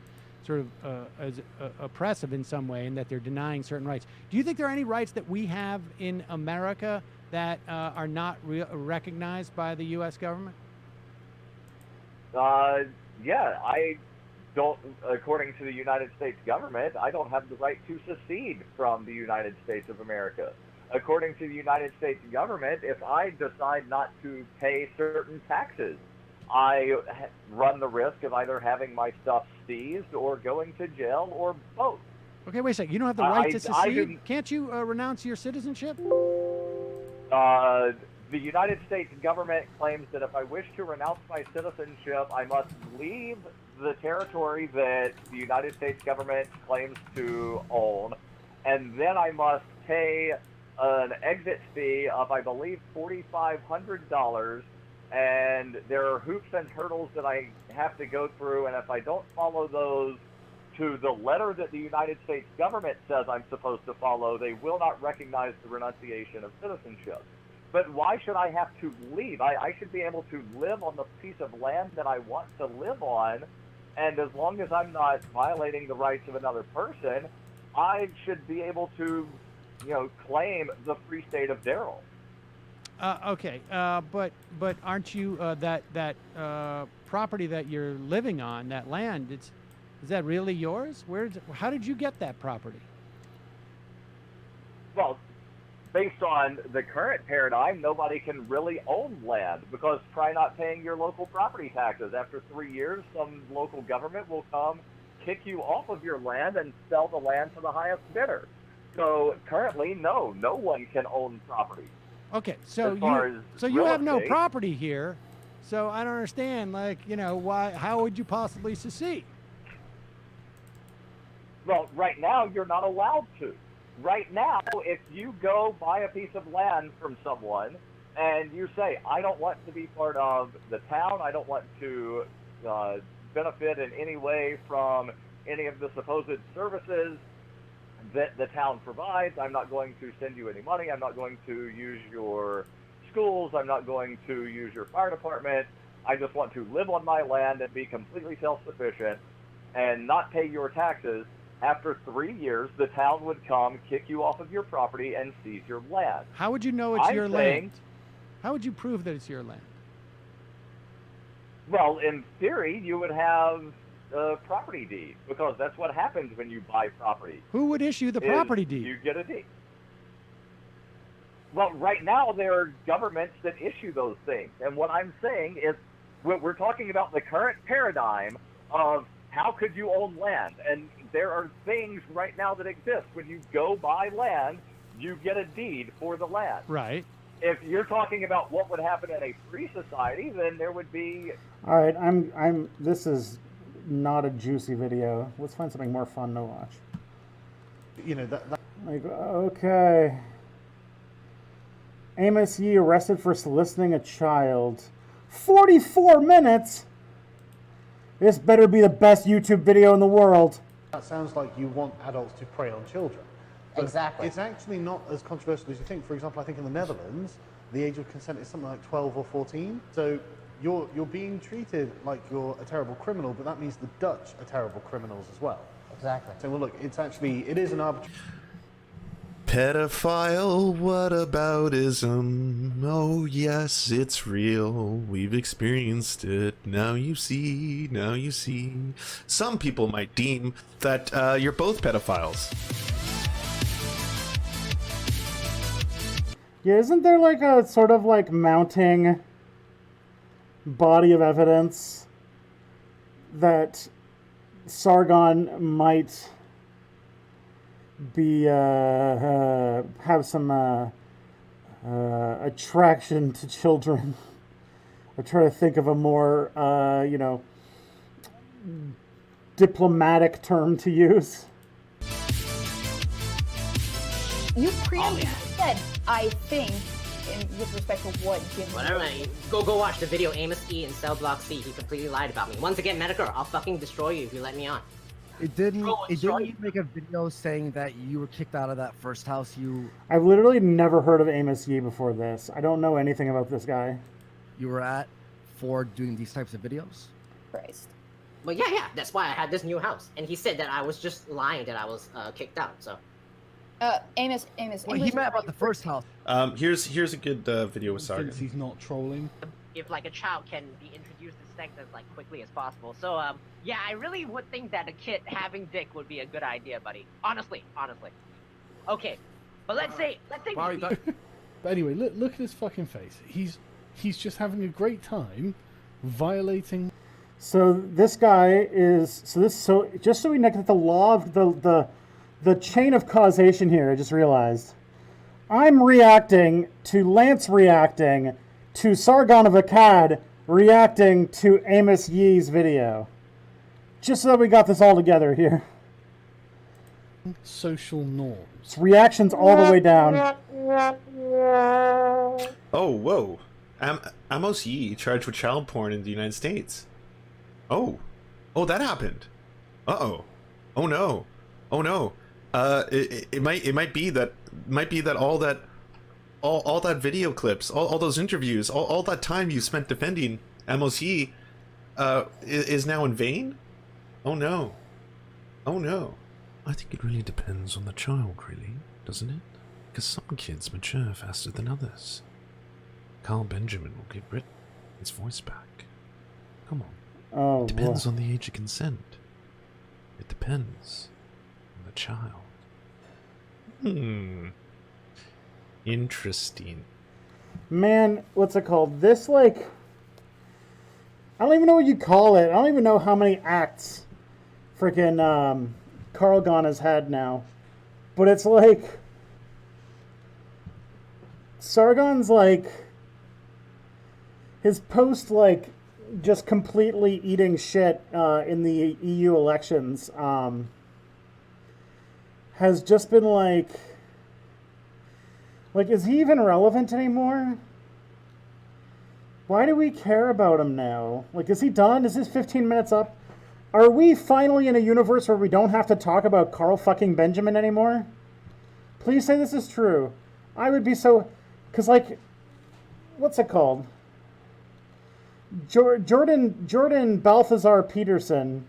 sort of as oppressive in some way, and that they're denying certain rights. Do you think there are any rights that we have in America that are not recognized by the U.S. government? Yeah, I don't, according to the United States government, I don't have the right to secede from the United States of America. According to the United States government, if I decide not to pay certain taxes, I run the risk of either having my stuff seized or going to jail, or both. Okay, wait a second. You don't have the right to secede? Can't you renounce your citizenship? The United States government claims that if I wish to renounce my citizenship, I must leave the territory that the United States government claims to own, and then I must pay an exit fee of, I believe, $4,500, and there are hoops and hurdles that I have to go through, and if I don't follow those to the letter that the United States government says I'm supposed to follow, they will not recognize the renunciation of citizenship. But why should I have to leave? I should be able to live on the piece of land that I want to live on, and as long as I'm not violating the rights of another person, I should be able to, claim the free state of Darrell. Okay, but aren't you that property that you're living on, that land? Is that really yours? How did you get that property? Well, based on the current paradigm, nobody can really own land, because try not paying your local property taxes. After 3 years, some local government will come, kick you off of your land, and sell the land to the highest bidder. So currently, no one can own property. Okay, so you have no property here. So I don't understand, why? How would you possibly secede? Well, right now you're not allowed to. Right now, if you go buy a piece of land from someone and you say, I don't want to be part of the town, I don't want to benefit in any way from any of the supposed services that the town provides, I'm not going to send you any money, I'm not going to use your schools, I'm not going to use your fire department, I just want to live on my land and be completely self-sufficient and not pay your taxes. After 3 years, the town would come, kick you off of your property, and seize your land. How would you know it's your land? How would you prove that it's your land? Well, in theory, you would have a property deed, because that's what happens when you buy property. Who would issue the property deed? You get a deed. Well, right now, there are governments that issue those things. And what I'm saying is, we're talking about the current paradigm of how could you own land? And there are things right now that exist. When you go buy land, you get a deed for the land. Right. If you're talking about what would happen in a free society, then there would be... All right, this is not a juicy video. Let's find something more fun to watch. Okay. Amos Yee arrested for soliciting a child. 44 minutes? This better be the best YouTube video in the world. That sounds like you want adults to prey on children. But exactly. It's actually not as controversial as you think. For example, I think in the Netherlands, the age of consent is something like 12 or 14. So you're being treated like you're a terrible criminal, but that means the Dutch are terrible criminals as well. Exactly. So well, look, it is an arbitrary. Pedophile whataboutism. Oh yes, it's real. We've experienced it. Now you see, now you see. Some people might deem that you're both pedophiles. Yeah, isn't there like a sort of like mounting body of evidence that Sargon might be have some attraction to children? I try to think of a more diplomatic term to use. You previously said, I think, with respect to what gives. Whatever, man. Go watch the video Amos E in Cell Block C. He completely lied about me. Once again, Medicare, I'll fucking destroy you if you let me on. It didn't make a video saying that you were kicked out of that first house I've literally never heard of Amos Yee before this. I don't know anything about this guy. You were at for doing these types of videos? Christ. Well, yeah, that's why I had this new house. And he said that I was just lying that I was kicked out, so. Amos. Well, he meant about the first house. Here's a good video with Sargon. He's not trolling. If like a child can be introduced to sex as like quickly as possible. So yeah, I really would think that a kid having dick would be a good idea, buddy. Honestly. Okay, but let's say. But anyway, look at his fucking face. He's just having a great time violating. So this guy is just so we know that the law of the chain of causation here. I just realized I'm reacting to Lance reacting to Sargon of Akkad reacting to Amos Yee's video. Just so that we got this all together here. Social norms. It's reactions all the way down. Oh, whoa. Amos Yee charged with child porn in the United States. Oh, that happened. Uh-oh. Oh no. It might be that all that video clips, all those interviews, all that time you spent defending Amos Yee is now in vain? Oh no. I think it really depends on the child, really, doesn't it? Because some kids mature faster than others. Carl Benjamin will give Britain his voice back. Come on. Oh, it depends on the age of consent. It depends on the child. Interesting. Man, what's it called? This, like, I don't even know what you call it. I don't even know how many acts freaking Carl Gon has had now. But it's like, Sargon's like, his post, like, just completely eating shit in the EU elections has just been like, is he even relevant anymore? Why do we care about him now? Like, is he done? Is his 15 minutes up? Are we finally in a universe where we don't have to talk about Carl fucking Benjamin anymore? Please say this is true. I would be so... Because, like, what's it called? Jordan Balthazar Peterson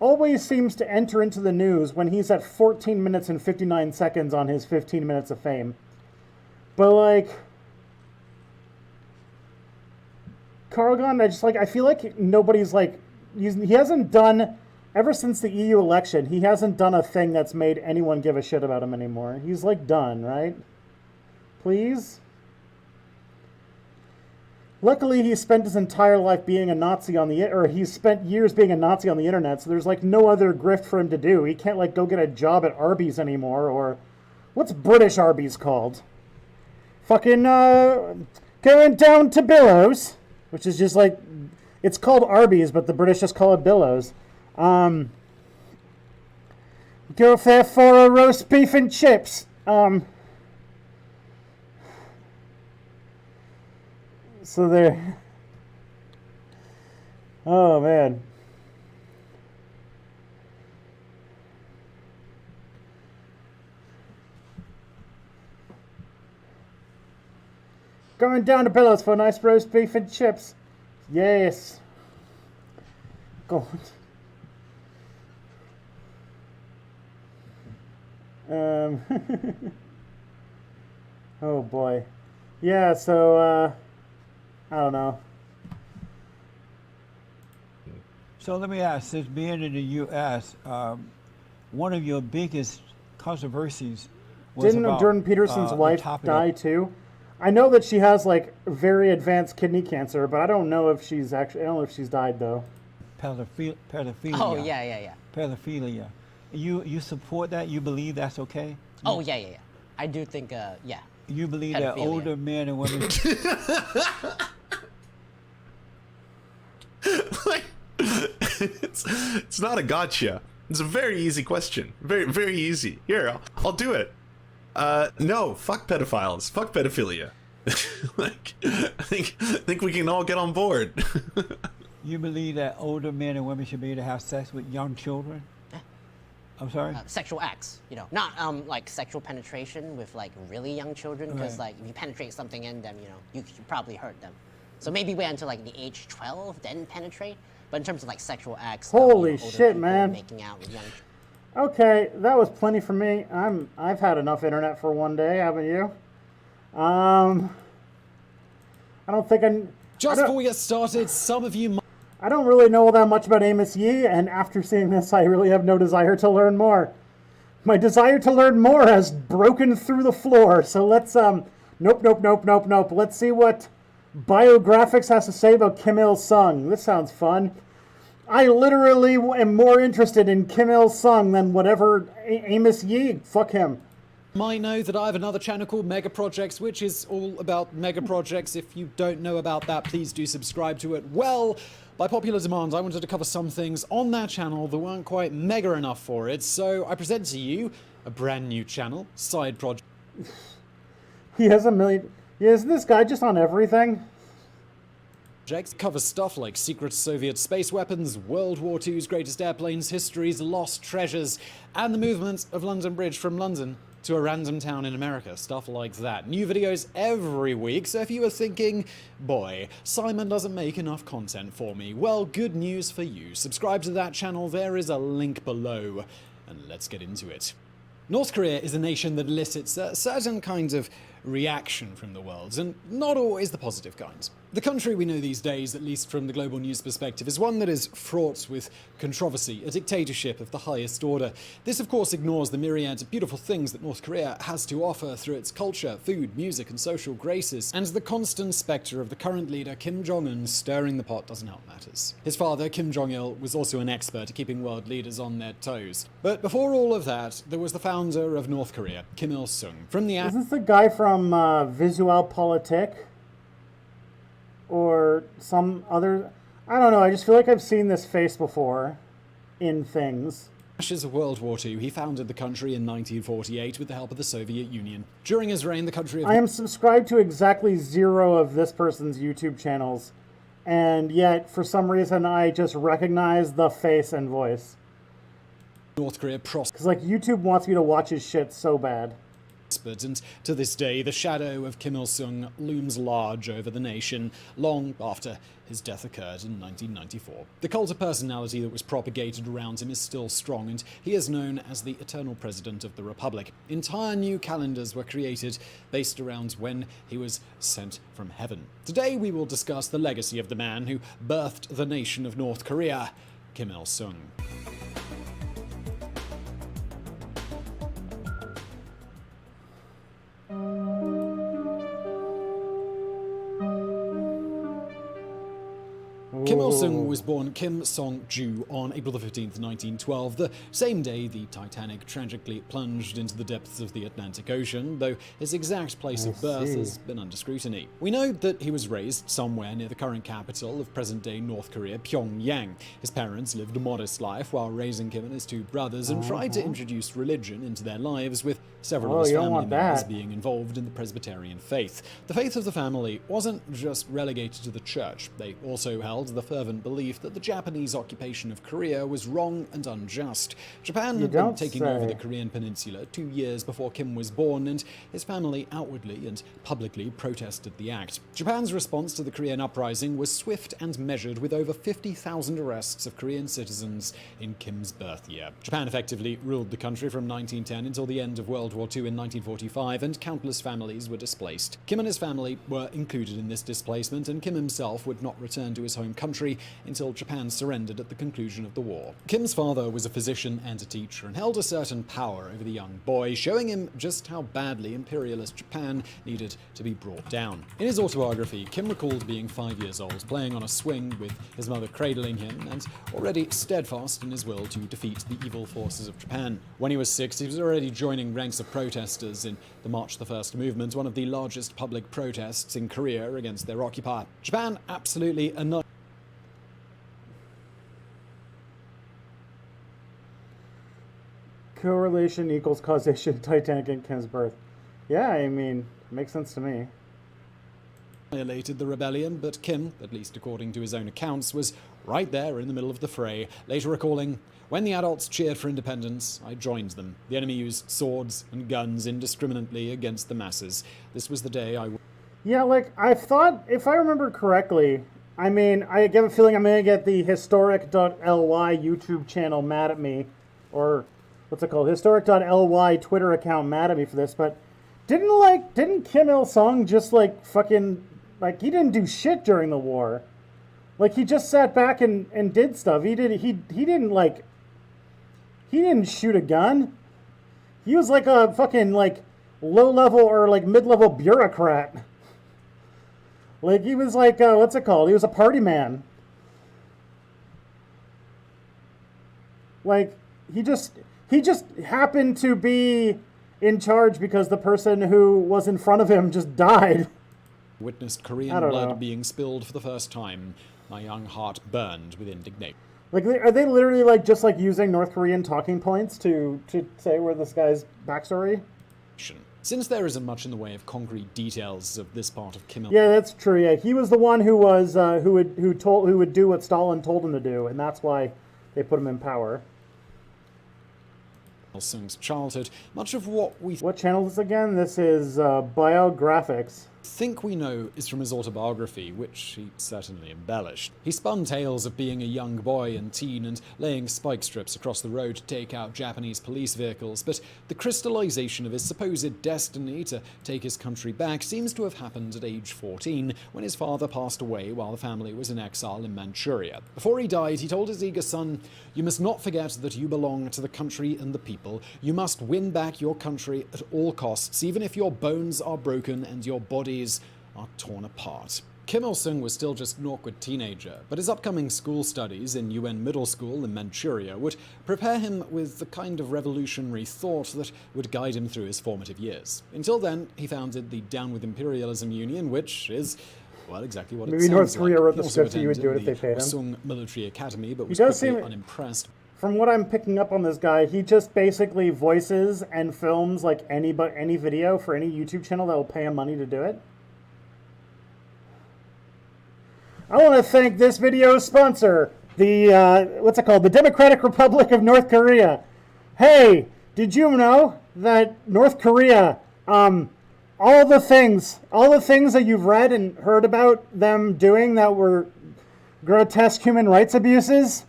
always seems to enter into the news when he's at 14 minutes and 59 seconds on his 15 minutes of fame. But, like, Carl Gon, I feel like nobody's, like, he hasn't done, ever since the EU election, he hasn't done a thing that's made anyone give a shit about him anymore. He's, like, done, right? Please? Luckily, he spent his entire life being a Nazi he spent years being a Nazi on the internet, so there's, like, no other grift for him to do. He can't, like, go get a job at Arby's anymore, or, what's British Arby's called? Fucking, going down to Billows, which is just, like, it's called Arby's, but the British just call it Billows. Go there for a roast beef and chips. So there. Oh, man. Going down to Pillows for a nice roast beef and chips. Yes. Go on. Oh boy. Yeah, so, I don't know. So let me ask, since being in the U.S., one of your biggest controversies was Didn't about, Jordan Peterson's wife die too? I know that she has like very advanced kidney cancer, but I don't know if she's died though. Pedophilia. Oh yeah. Pedophilia. You support that? You believe that's okay? Oh yeah. I do think yeah. You believe Pedophilia. that older men and women. It's not a gotcha. It's a very easy question. Very, very easy. Here, I'll do it. No, fuck pedophiles. Fuck pedophilia. Like, I think we can all get on board. You believe that older men and women should be able to have sex with young children? I'm sorry? Sexual acts, not like sexual penetration with like really young children, because Right. like if you penetrate something in them, you could probably hurt them. So maybe wait until like the age 12, then penetrate. But in terms of like sexual acts, Holy older shit, people man. making out with young. Okay, that was plenty for me. I've had enough internet for one day, haven't you? I don't think Just before we get started, some of you. I don't really know all that much about Amos Yee, and after seeing this, I really have no desire to learn more. My desire to learn more has broken through the floor. So let's nope. Let's see what Biographics has to say about Kim Il-sung. This sounds fun. I literally am more interested in Kim Il-sung than whatever Amos Yee. Fuck him. Might know that I have another channel called Mega Projects, which is all about mega projects. If you don't know about that, please do subscribe to it. Well, by popular demand, I wanted to cover some things on that channel that weren't quite mega enough for it, so I present to you a brand new channel, Side Project. He has a million. Yeah, isn't this guy just on everything? Projects cover stuff like secret Soviet space weapons, World War II's greatest airplanes, histories, lost treasures, and the movement of London Bridge from London to a random town in America, stuff like that. New videos every week, so if you were thinking, boy, Simon doesn't make enough content for me, well, good news for you. Subscribe to that channel, there is a link below, and let's get into it. North Korea is a nation that elicits certain kinds of reaction from the world, and not always the positive kinds. The country we know these days, at least from the global news perspective, is one that is fraught with controversy, a dictatorship of the highest order. This, of course, ignores the myriad of beautiful things that North Korea has to offer through its culture, food, music, and social graces, and the constant spectre of the current leader, Kim Jong-un, stirring the pot doesn't help matters. His father, Kim Jong-il, was also an expert at keeping world leaders on their toes. But before all of that, there was the founder of North Korea, Kim Il-sung. From the Is this the guy from Visualpolitik? Or some other... I don't know, I just feel like I've seen this face before in things. Ashes of World War II, he founded the country in 1948 with the help of the Soviet Union. During his reign, the country... I am subscribed to exactly 0 of this person's YouTube channels, and yet, for some reason, I just recognize the face and voice. North Korea Because, like, YouTube wants me to watch his shit so bad. And to this day, the shadow of Kim Il-sung looms large over the nation, long after his death occurred in 1994. The cult of personality that was propagated around him is still strong, and he is known as the eternal president of the Republic. Entire new calendars were created based around when he was sent from heaven. Today, we will discuss the legacy of the man who birthed the nation of North Korea, Kim Il-sung. Kim Il-sung was born Kim Song-ju on April 15th, 1912, the same day the Titanic tragically plunged into the depths of the Atlantic Ocean, though his exact place of birth has been under scrutiny. We know that he was raised somewhere near the current capital of present-day North Korea, Pyongyang. His parents lived a modest life while raising him and his 2 brothers and tried to introduce religion into their lives, with several of his family members being involved in the Presbyterian faith. The faith of the family wasn't just relegated to the church. They also held the fervent belief that the Japanese occupation of Korea was wrong and unjust. Japan You had been don't taking over say. the Korean peninsula 2 years before Kim was born, and his family outwardly and publicly protested the act. Japan's response to the Korean uprising was swift and measured, with over 50,000 arrests of Korean citizens in Kim's birth year. Japan effectively ruled the country from 1910 until the end of World War II in 1945, and countless families were displaced. Kim and his family were included in this displacement, and Kim himself would not return to his home country until Japan surrendered at the conclusion of the war. Kim's father was a physician and a teacher, and held a certain power over the young boy, showing him just how badly imperialist Japan needed to be brought down. In his autobiography, Kim recalled being 5 years old, playing on a swing with his mother cradling him, and already steadfast in his will to defeat the evil forces of Japan. When he was 6, he was already joining ranks of protesters in the March the 1st movement, one of the largest public protests in Korea against their occupier. Japan absolutely annihilated. Correlation equals causation. Titanic and Kim's birth. Yeah, I mean, makes sense to me. Annihilated the rebellion, but Kim, at least according to his own accounts, was right there in the middle of the fray, later recalling, "When the adults cheered for independence, I joined them. The enemy used swords and guns indiscriminately against the masses. This was the day I..." Yeah, like, I thought, if I remember correctly, I mean, I get a feeling I'm going to get the historic.ly YouTube channel mad at me, or what's it called, historic.ly Twitter account mad at me for this, but didn't Kim Il-sung just, like, fucking, like, he didn't do shit during the war. Like, he just sat back and did stuff. He didn't, like, he didn't shoot a gun. He was like a fucking, like, low-level or, like, mid-level bureaucrat. Like, he was like, what's it called? He was a party man. Like, he just happened to be in charge because the person who was in front of him just died. Witnessed Korean blood being spilled for the first time. My young heart burned with indignation. Like, are they literally, like, just, like, using North Korean talking points to say where this guy's backstory? Since there isn't much in the way of concrete details of this part of Kim Il... Yeah, that's true. Yeah, he was the one who was who would do what Stalin told him to do, and that's why they put him in power. Il-sung's childhood, much of what we... What channel is this again? This is Biographics. Think we know is from his autobiography, which he certainly embellished. He spun tales of being a young boy and teen and laying spike strips across the road to take out Japanese police vehicles, but the crystallization of his supposed destiny to take his country back seems to have happened at age 14, when his father passed away while the family was in exile in Manchuria. Before he died, he told his eager son, "You must not forget that you belong to the country and the people. You must win back your country at all costs, even if your bones are broken and your bodies are torn apart." Kim Il-sung was still just an awkward teenager, but his upcoming school studies in UN Middle School in Manchuria would prepare him with the kind of revolutionary thought that would guide him through his formative years. Until then, he founded the Down with Imperialism Union, which is, well, exactly what it Maybe sounds North Korea like. wrote He the also script so you would do it attended if they paid him. the Hwasong Military Academy, but was does quickly seem- unimpressed. From what I'm picking up on this guy, he just basically voices and films like any video for any YouTube channel that will pay him money to do it. I want to thank this video's sponsor, the, what's it called? The Democratic Republic of North Korea. Hey, did you know that North Korea, all the things that you've read and heard about them doing that were grotesque human rights abuses?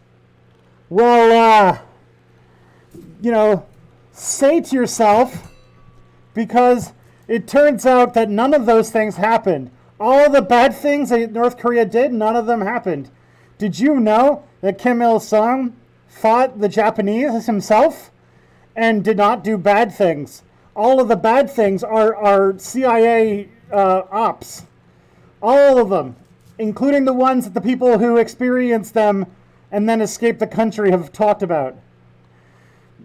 Well, you know, say to yourself, because it turns out that none of those things happened. All the bad things that North Korea did, none of them happened. Did you know that Kim Il-sung fought the Japanese himself and did not do bad things? All of the bad things are CIA ops. All of them, including the ones that the people who experienced them and then escaped the country have talked about.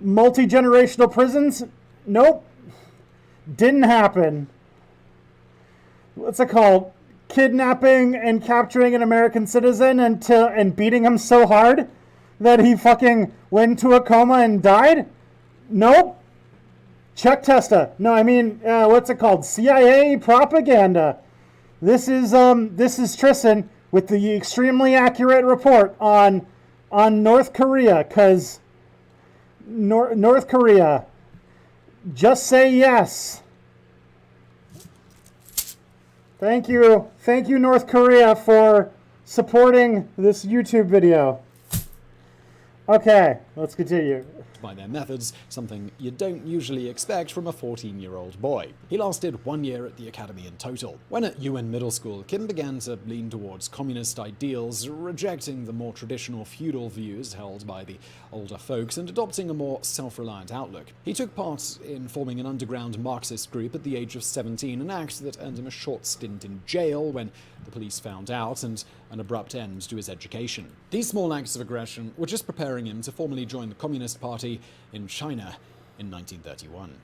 Multi-generational prisons? Nope. Didn't happen. What's it called? Kidnapping and capturing an American citizen and beating him so hard that he fucking went into a coma and died? Nope. Chuck Testa. No, I mean, what's it called? CIA propaganda. This is Tristan. with the extremely accurate report on North Korea, because North Korea, just say yes. Thank you, North Korea, for supporting this YouTube video. Okay, let's continue. By their methods, something you don't usually expect from a 14-year-old boy. He lasted 1 year at the academy in total. When at UN middle school, Kim began to lean towards communist ideals, rejecting the more traditional feudal views held by the older folks and adopting a more self-reliant outlook. He took part in forming an underground Marxist group at the age of 17, an act that earned him a short stint in jail when the police found out, and an abrupt end to his education. These small acts of aggression were just preparing him to formally join the Communist Party in China in 1931.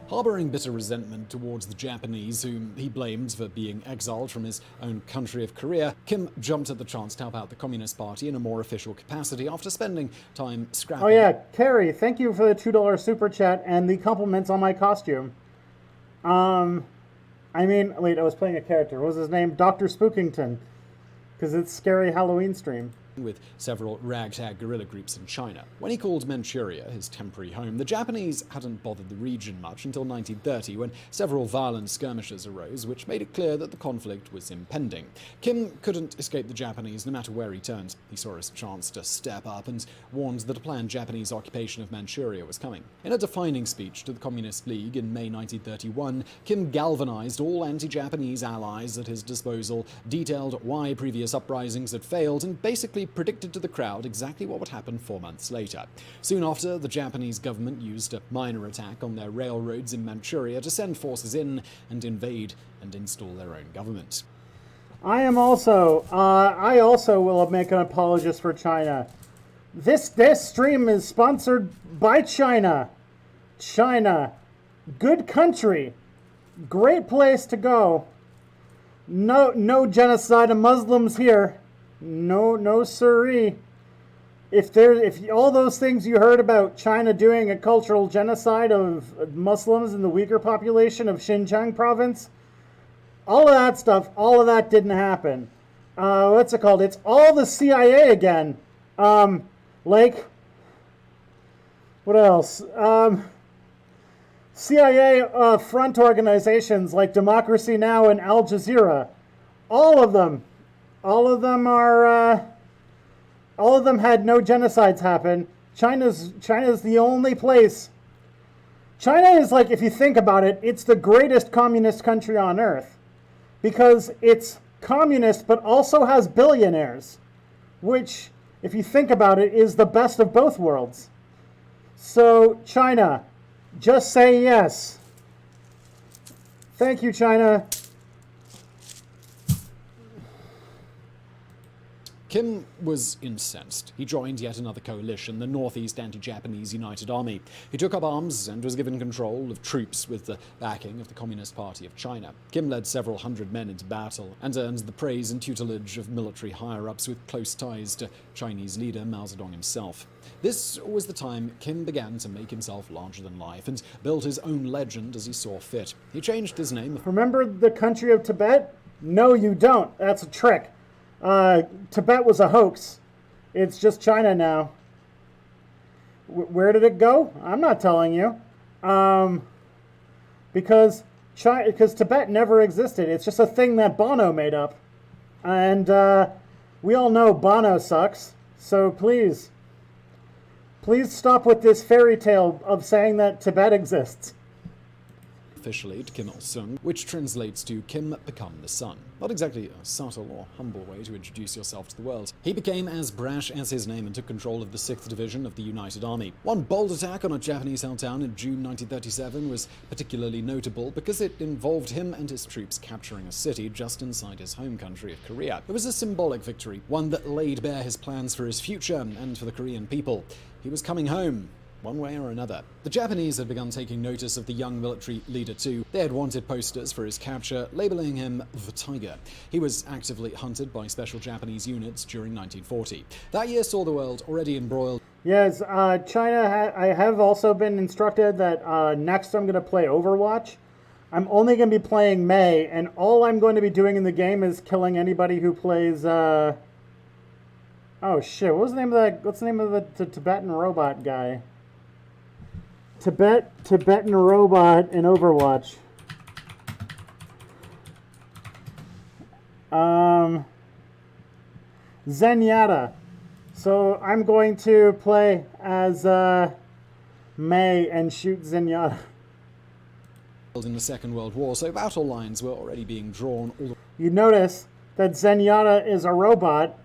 Harboring bitter resentment towards the Japanese, whom he blamed for being exiled from his own country of Korea, Kim jumped at the chance to help out the Communist Party in a more official capacity after spending time scrapping. Oh yeah, Carrie, thank you for the $2 super chat and the compliments on my costume. I mean, wait, I was playing a character. What was his name? Dr. Spookington, because it's scary Halloween stream. With several ragtag guerrilla groups in China. When he called Manchuria his temporary home, the Japanese hadn't bothered the region much until 1930, when several violent skirmishes arose, which made it clear that the conflict was impending. Kim couldn't escape the Japanese no matter where he turned. He saw his chance to step up and warned that a planned Japanese occupation of Manchuria was coming. In a defining speech to the Communist League in May 1931, Kim galvanized all anti-Japanese allies at his disposal, detailed why previous uprisings had failed, and basically predicted to the crowd exactly what would happen 4 months later. Soon after, the Japanese government used a minor attack on their railroads in Manchuria to send forces in and invade and install their own government. I also will make an apologist for China. This stream is sponsored by China. China, good country, great place to go. No genocide of Muslims here. No siree. If all those things you heard about China doing a cultural genocide of Muslims in the weaker population of Xinjiang province, all of that stuff, all of that didn't happen. What's it called? It's all the CIA again. Like, what else? CIA front organizations like Democracy Now! And Al Jazeera. All of them had no genocides happen. China's the only place. China is, like, if you think about it, it's the greatest communist country on earth because it's communist but also has billionaires, which, if you think about it, is the best of both worlds. So, China, just say yes. Thank you, China. Kim was incensed. He joined yet another coalition, the Northeast Anti-Japanese United Army. He took up arms and was given control of troops with the backing of the Communist Party of China. Kim led several hundred men into battle and earned the praise and tutelage of military higher-ups with close ties to Chinese leader Mao Zedong himself. This was the time Kim began to make himself larger than life and build his own legend as he saw fit. He changed his name. Remember the country of Tibet? No, you don't. That's a trick. Tibet was a hoax. It's just China now. Where did it go? I'm not telling you. Because Tibet never existed. It's just a thing that Bono made up. And we all know Bono sucks. So please stop with this fairy tale of saying that Tibet exists. Officially to Kim Il-sung, which translates to Kim Become the Sun. Not exactly a subtle or humble way to introduce yourself to the world. He became as brash as his name and took control of the 6th Division of the United Army. One bold attack on a Japanese-held town in June 1937 was particularly notable because it involved him and his troops capturing a city just inside his home country of Korea. It was a symbolic victory, one that laid bare his plans for his future and for the Korean people. He was coming home, one way or another. The Japanese had begun taking notice of the young military leader too. They had wanted posters for his capture, labeling him the Tiger. He was actively hunted by special Japanese units during 1940. That year saw the world already embroiled. Yes, China, I have also been instructed that next I'm going to play Overwatch. I'm only going to be playing Mei, and all I'm going to be doing in the game is killing anybody who plays, oh shit, what's the name of the Tibetan robot guy? Tibetan robot in Overwatch. Zenyatta. So I'm going to play as Mei and shoot Zenyatta. In the Second World War, so battle lines were already being drawn all the You notice that Zenyatta is a robot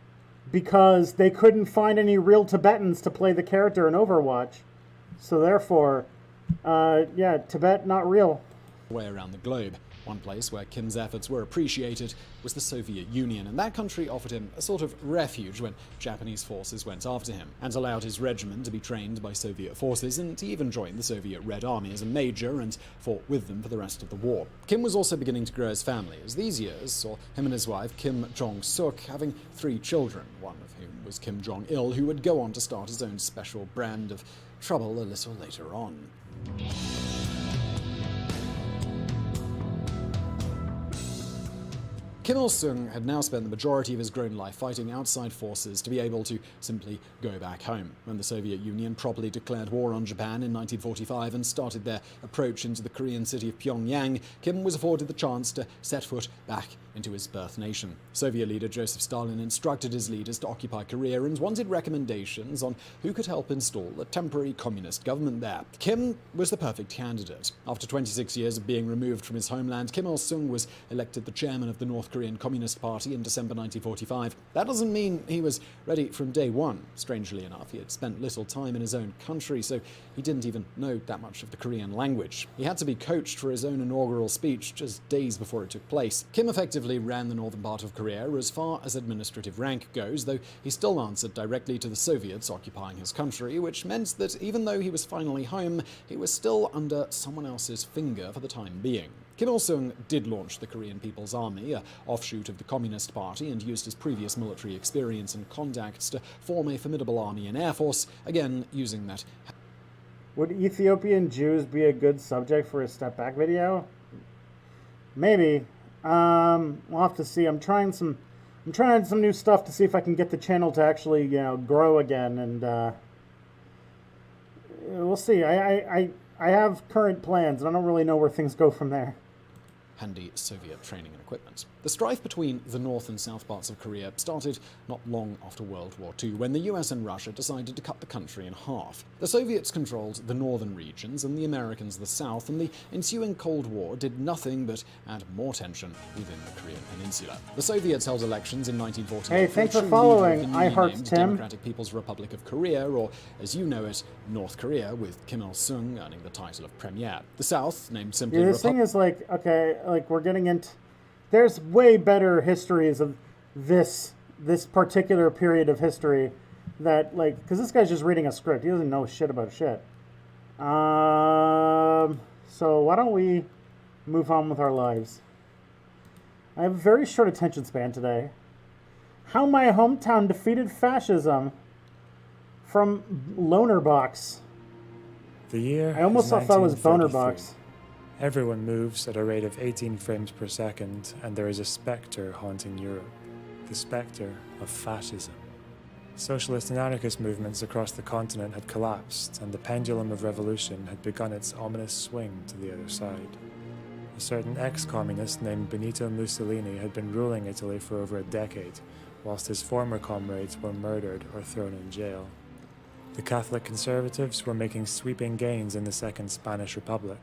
because they couldn't find any real Tibetans to play the character in Overwatch. So therefore, yeah, Tibet not real. way around the globe. One place where Kim's efforts were appreciated was the Soviet Union, and that country offered him a sort of refuge when Japanese forces went after him, and allowed his regiment to be trained by Soviet forces, and he even joined the Soviet Red Army as a major and fought with them for the rest of the war. Kim was also beginning to grow his family, as these years saw him and his wife, Kim Jong-suk, having 3 children, one of whom was Kim Jong-il, who would go on to start his own special brand of trouble a little later on. Kim Il-sung had now spent the majority of his grown life fighting outside forces to be able to simply go back home. When the Soviet Union properly declared war on Japan in 1945 and started their approach into the Korean city of Pyongyang, Kim was afforded the chance to set foot back into his birth nation. Soviet leader Joseph Stalin instructed his leaders to occupy Korea and wanted recommendations on who could help install a temporary communist government there. Kim was the perfect candidate. After 26 years of being removed from his homeland, Kim Il-sung was elected the chairman of the North Korean Communist Party in December 1945. That doesn't mean he was ready from day one. Strangely enough, he had spent little time in his own country, so he didn't even know that much of the Korean language. He had to be coached for his own inaugural speech just days before it took place. Kim effectively ran the northern part of Korea as far as administrative rank goes, though he still answered directly to the Soviets occupying his country, which meant that even though he was finally home, he was still under someone else's finger for the time being. Kim Il-sung did launch the Korean People's Army, an offshoot of the Communist Party, and used his previous military experience and contacts to form a formidable army and air force, again using that. Would Ethiopian Jews be a good subject for a step back video? Maybe. We'll have to see. I'm trying some new stuff to see if I can get the channel to actually, grow again, and we'll see. I have current plans, and I don't really know where things go from there. Handy Soviet training and equipment. The strife between the north and south parts of Korea started not long after World War II, when the US and Russia decided to cut the country in half. The Soviets controlled the northern regions and the Americans the south, and the ensuing Cold War did nothing but add more tension within the Korean peninsula. The Soviets held elections in 1948. Hey, thanks for following. I heart Tim. Democratic People's Republic of Korea, or as you know it, North Korea, with Kim Il-sung earning the title of Premier. The South, named simply this thing is we're getting into. There's way better histories of this particular period of history that, because this guy's just reading a script. He doesn't know shit about shit. So why don't we move on with our lives? I have a very short attention span today. How my hometown defeated fascism from Lonerbox. The year I almost thought that was Bonerbox. Everyone moves at a rate of 18 frames per second, and there is a spectre haunting Europe. The spectre of fascism. Socialist and anarchist movements across the continent had collapsed, and the pendulum of revolution had begun its ominous swing to the other side. A certain ex-communist named Benito Mussolini had been ruling Italy for over a decade, whilst his former comrades were murdered or thrown in jail. The Catholic conservatives were making sweeping gains in the Second Spanish Republic.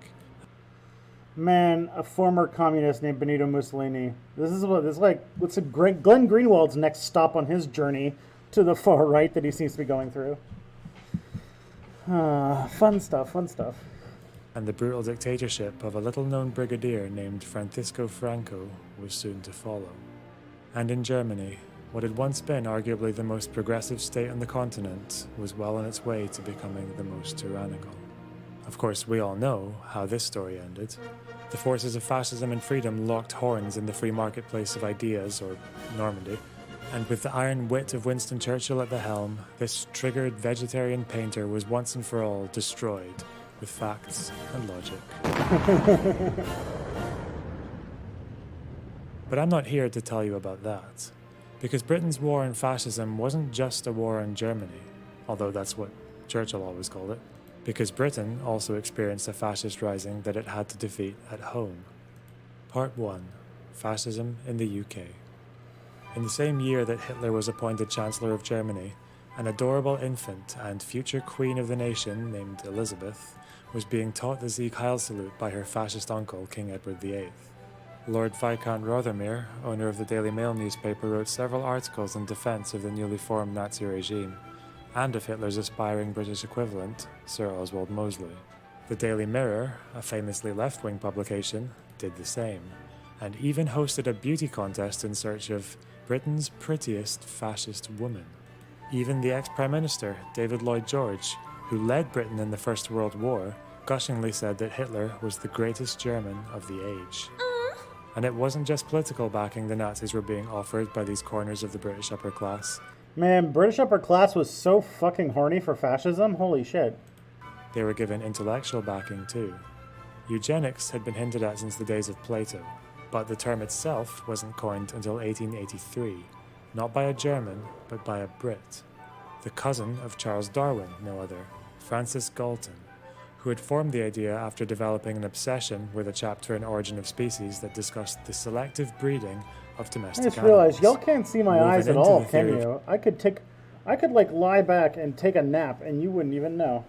Man, a former communist named Benito Mussolini. What's Glenn Greenwald's next stop on his journey to the far right that he seems to be going through. Fun stuff. And the brutal dictatorship of a little-known brigadier named Francisco Franco was soon to follow. And in Germany, what had once been arguably the most progressive state on the continent was well on its way to becoming the most tyrannical. Of course, we all know how this story ended. The forces of fascism and freedom locked horns in the free marketplace of ideas, or Normandy, And with the iron wit of Winston Churchill at the helm, this triggered vegetarian painter was once and for all destroyed with facts and logic. But I'm not here to tell you about that, because Britain's war on fascism wasn't just a war on Germany, although that's what Churchill always called it, because Britain also experienced a fascist rising that it had to defeat at home. Part 1. Fascism in the UK. In the same year that Hitler was appointed Chancellor of Germany, an adorable infant and future Queen of the nation named Elizabeth was being taught the Sieg Heil salute by her fascist uncle, King Edward VIII. Lord Viscount Rothermere, owner of the Daily Mail newspaper, wrote several articles in defence of the newly formed Nazi regime, and of Hitler's aspiring British equivalent, Sir Oswald Mosley. The Daily Mirror, a famously left-wing publication, did the same, and even hosted a beauty contest in search of Britain's prettiest fascist woman. Even the ex-Prime Minister, David Lloyd George, who led Britain in the First World War, gushingly said that Hitler was the greatest German of the age. And it wasn't just political backing the Nazis were being offered by these corners of the British upper class. Man, British upper class was so fucking horny for fascism, holy shit. They were given intellectual backing too. Eugenics had been hinted at since the days of Plato, but the term itself wasn't coined until 1883, not by a German, but by a Brit. The cousin of Charles Darwin, no other, Francis Galton, who had formed the idea after developing an obsession with a chapter in Origin of Species that discussed the selective breeding of domestic I just animals. realized y'all can't see my eyes at into all, the can theory you? I could like lie back and take a nap and you wouldn't even know.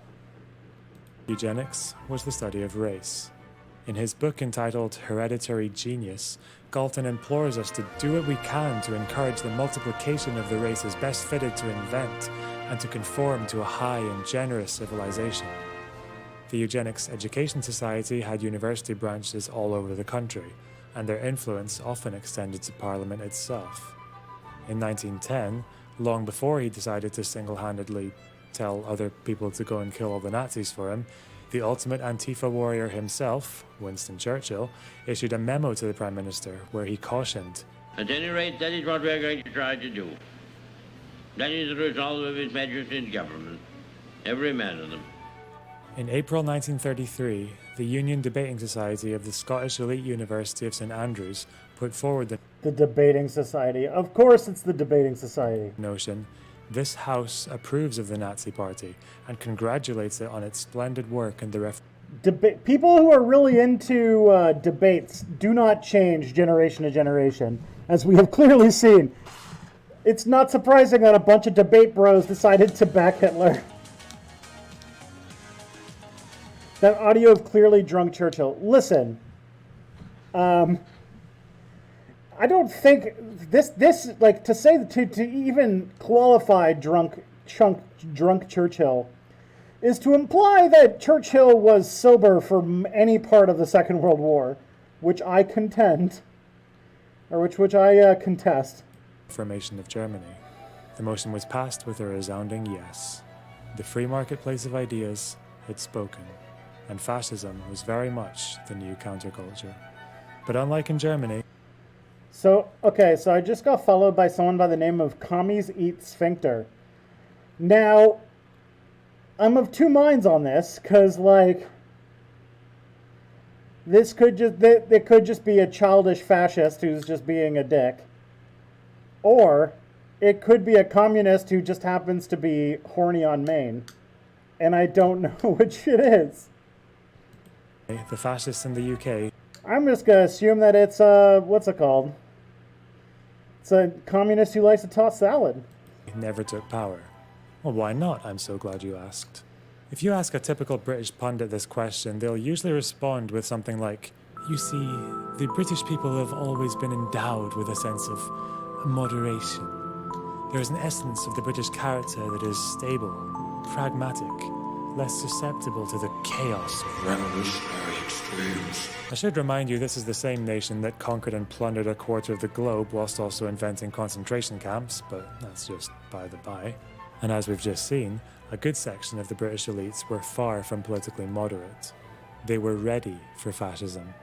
Eugenics was the study of race. In his book entitled Hereditary Genius, Galton implores us to do what we can to encourage the multiplication of the races best fitted to invent and to conform to a high and generous civilization. The Eugenics Education Society had university branches all over the country, and their influence often extended to Parliament itself. In 1910, long before he decided to single-handedly tell other people to go and kill all the Nazis for him, the ultimate Antifa warrior himself, Winston Churchill, issued a memo to the Prime Minister where he cautioned, "At any rate, that is what we are going to try to do. That is the resolve of His Majesty's government, every man of them." In April 1933, the Union Debating Society of the Scottish Elite University of St Andrews put forward the Debating Society. Of course it's the Debating Society. Notion, this House approves of the Nazi Party and congratulates it on its splendid work in the People who are really into debates do not change generation to generation, as we have clearly seen. It's not surprising that a bunch of debate bros decided to back Hitler. That audio of clearly drunk Churchill. Listen, I don't think this like to say to even qualify drunk Churchill is to imply that Churchill was sober for any part of the Second World War, which I contend, or which I contest. Formation of Germany. The motion was passed with a resounding yes. The free marketplace of ideas had spoken, and fascism was very much the new counterculture. But unlike in Germany... So I just got followed by someone by the name of Commies Eat Sphincter. Now, I'm of two minds on this, because, like, it could just be a childish fascist who's just being a dick. Or it could be a communist who just happens to be horny on Maine. And I don't know which it is. The fascists in the UK... I'm just going to assume that it's, what's it called? It's a communist who likes to toss salad. Never took power. Well, why not? I'm so glad you asked. If you ask a typical British pundit this question, they'll usually respond with something like, "You see, the British people have always been endowed with a sense of moderation. There is an essence of the British character that is stable, pragmatic, less susceptible to the chaos of revolutionary extremes." I should remind you this is the same nation that conquered and plundered a quarter of the globe whilst also inventing concentration camps, but that's just by the by. And as we've just seen, a good section of the British elites were far from politically moderate. They were ready for fascism.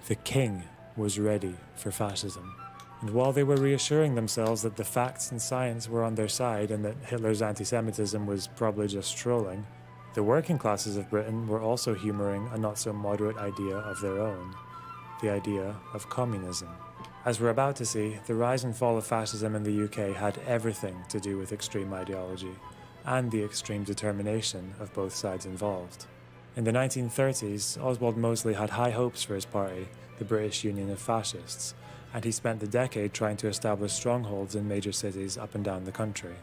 The king was ready for fascism. And while they were reassuring themselves that the facts and science were on their side and that Hitler's anti-Semitism was probably just trolling, the working classes of Britain were also humouring a not-so-moderate idea of their own, the idea of communism. As we're about to see, the rise and fall of fascism in the UK had everything to do with extreme ideology, and the extreme determination of both sides involved. In the 1930s, Oswald Mosley had high hopes for his party, the British Union of Fascists, and he spent the decade trying to establish strongholds in major cities up and down the country.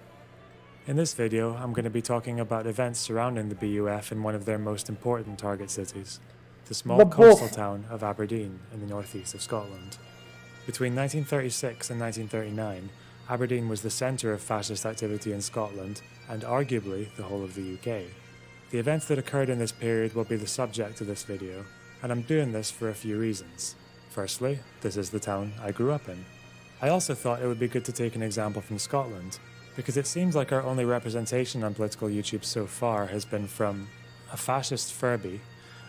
In this video, I'm going to be talking about events surrounding the BUF in one of their most important target cities, the small coastal town of Aberdeen in the northeast of Scotland. Between 1936 and 1939, Aberdeen was the centre of fascist activity in Scotland and arguably the whole of the UK. The events that occurred in this period will be the subject of this video, and I'm doing this for a few reasons. Firstly, this is the town I grew up in. I also thought it would be good to take an example from Scotland, because it seems like our only representation on political YouTube so far has been from a fascist Furby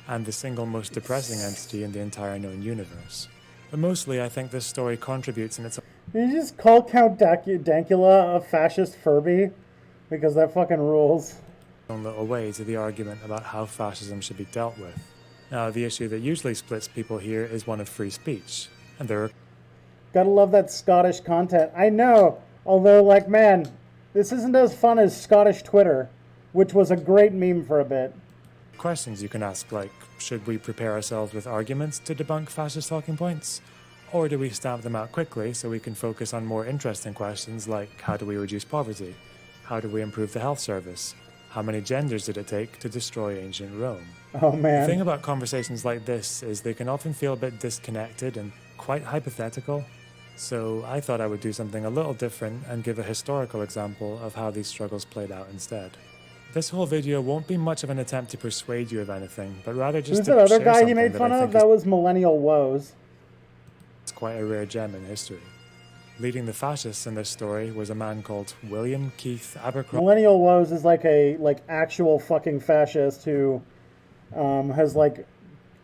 and the single most depressing entity in the entire known universe. But mostly I think this story contributes in its own... Did you just call Count Dankula a fascist Furby? Because that fucking rules. ...own little way to the argument about how fascism should be dealt with. Now, the issue that usually splits people here is one of free speech, and there are... Gotta love that Scottish content. I know, although, like, man, this isn't as fun as Scottish Twitter, which was a great meme for a bit. Questions you can ask, like, should we prepare ourselves with arguments to debunk fascist talking points? Or do we stamp them out quickly so we can focus on more interesting questions like, how do we reduce poverty? How do we improve the health service? How many genders did it take to destroy ancient Rome? Oh man. The thing about conversations like this is they can often feel a bit disconnected and quite hypothetical. So I thought I would do something a little different and give a historical example of how these struggles played out instead. This whole video won't be much of an attempt to persuade you of anything, but rather just Who's to that other share guy he something made that fun I of? think That was Millennial Woes. It's quite a rare gem in history. Leading the fascists in this story was a man called William Keith Abercrombie. Millennial Woes is like a actual fucking fascist who has like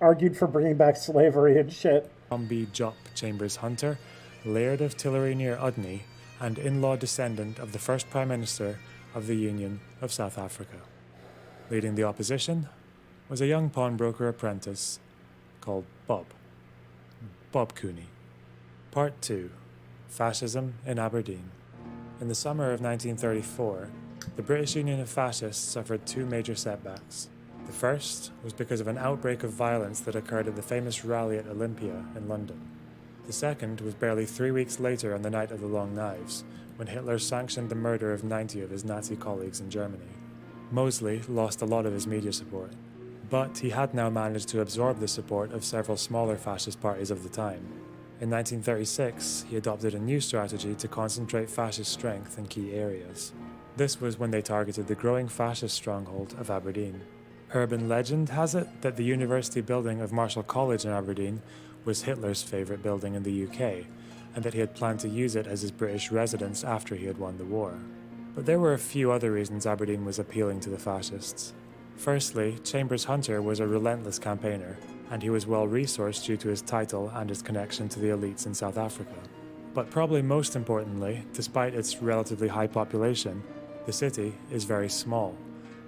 argued for bringing back slavery and shit. Jopp Chambers Hunter, Laird of Tillery near Udney, and in-law descendant of the first Prime Minister of the Union of South Africa. Leading the opposition was a young pawnbroker apprentice called Bob Cooney. Part 2. Fascism in Aberdeen. In the summer of 1934, the British Union of Fascists suffered two major setbacks. The first was because of an outbreak of violence that occurred at the famous rally at Olympia in London. The second was barely 3 weeks later on the night of the Long Knives, when Hitler sanctioned the murder of 90 of his Nazi colleagues in Germany. Mosley lost a lot of his media support, but he had now managed to absorb the support of several smaller fascist parties of the time. In 1936, he adopted a new strategy to concentrate fascist strength in key areas. This was when they targeted the growing fascist stronghold of Aberdeen. Urban legend has it that the university building of Marischal College in Aberdeen was Hitler's favourite building in the UK, and that he had planned to use it as his British residence after he had won the war. But there were a few other reasons Aberdeen was appealing to the fascists. Firstly, Chambers Hunter was a relentless campaigner, and he was well resourced due to his title and his connection to the elites in South Africa. But probably most importantly, despite its relatively high population, the city is very small,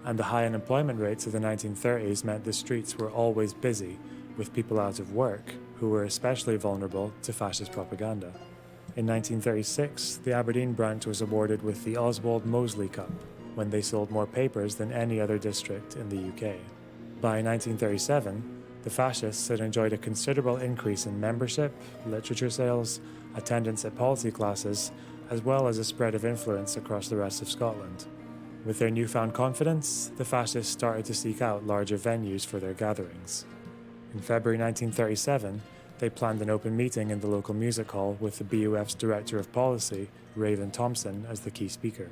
and the high unemployment rates of the 1930s meant the streets were always busy, with people out of work, who were especially vulnerable to fascist propaganda. In 1936, the Aberdeen branch was awarded with the Oswald Mosley Cup, when they sold more papers than any other district in the UK. By 1937, the fascists had enjoyed a considerable increase in membership, literature sales, attendance at policy classes, as well as a spread of influence across the rest of Scotland. With their newfound confidence, the fascists started to seek out larger venues for their gatherings. In February 1937, they planned an open meeting in the local music hall with the BUF's Director of Policy, Raven Thompson, as the key speaker.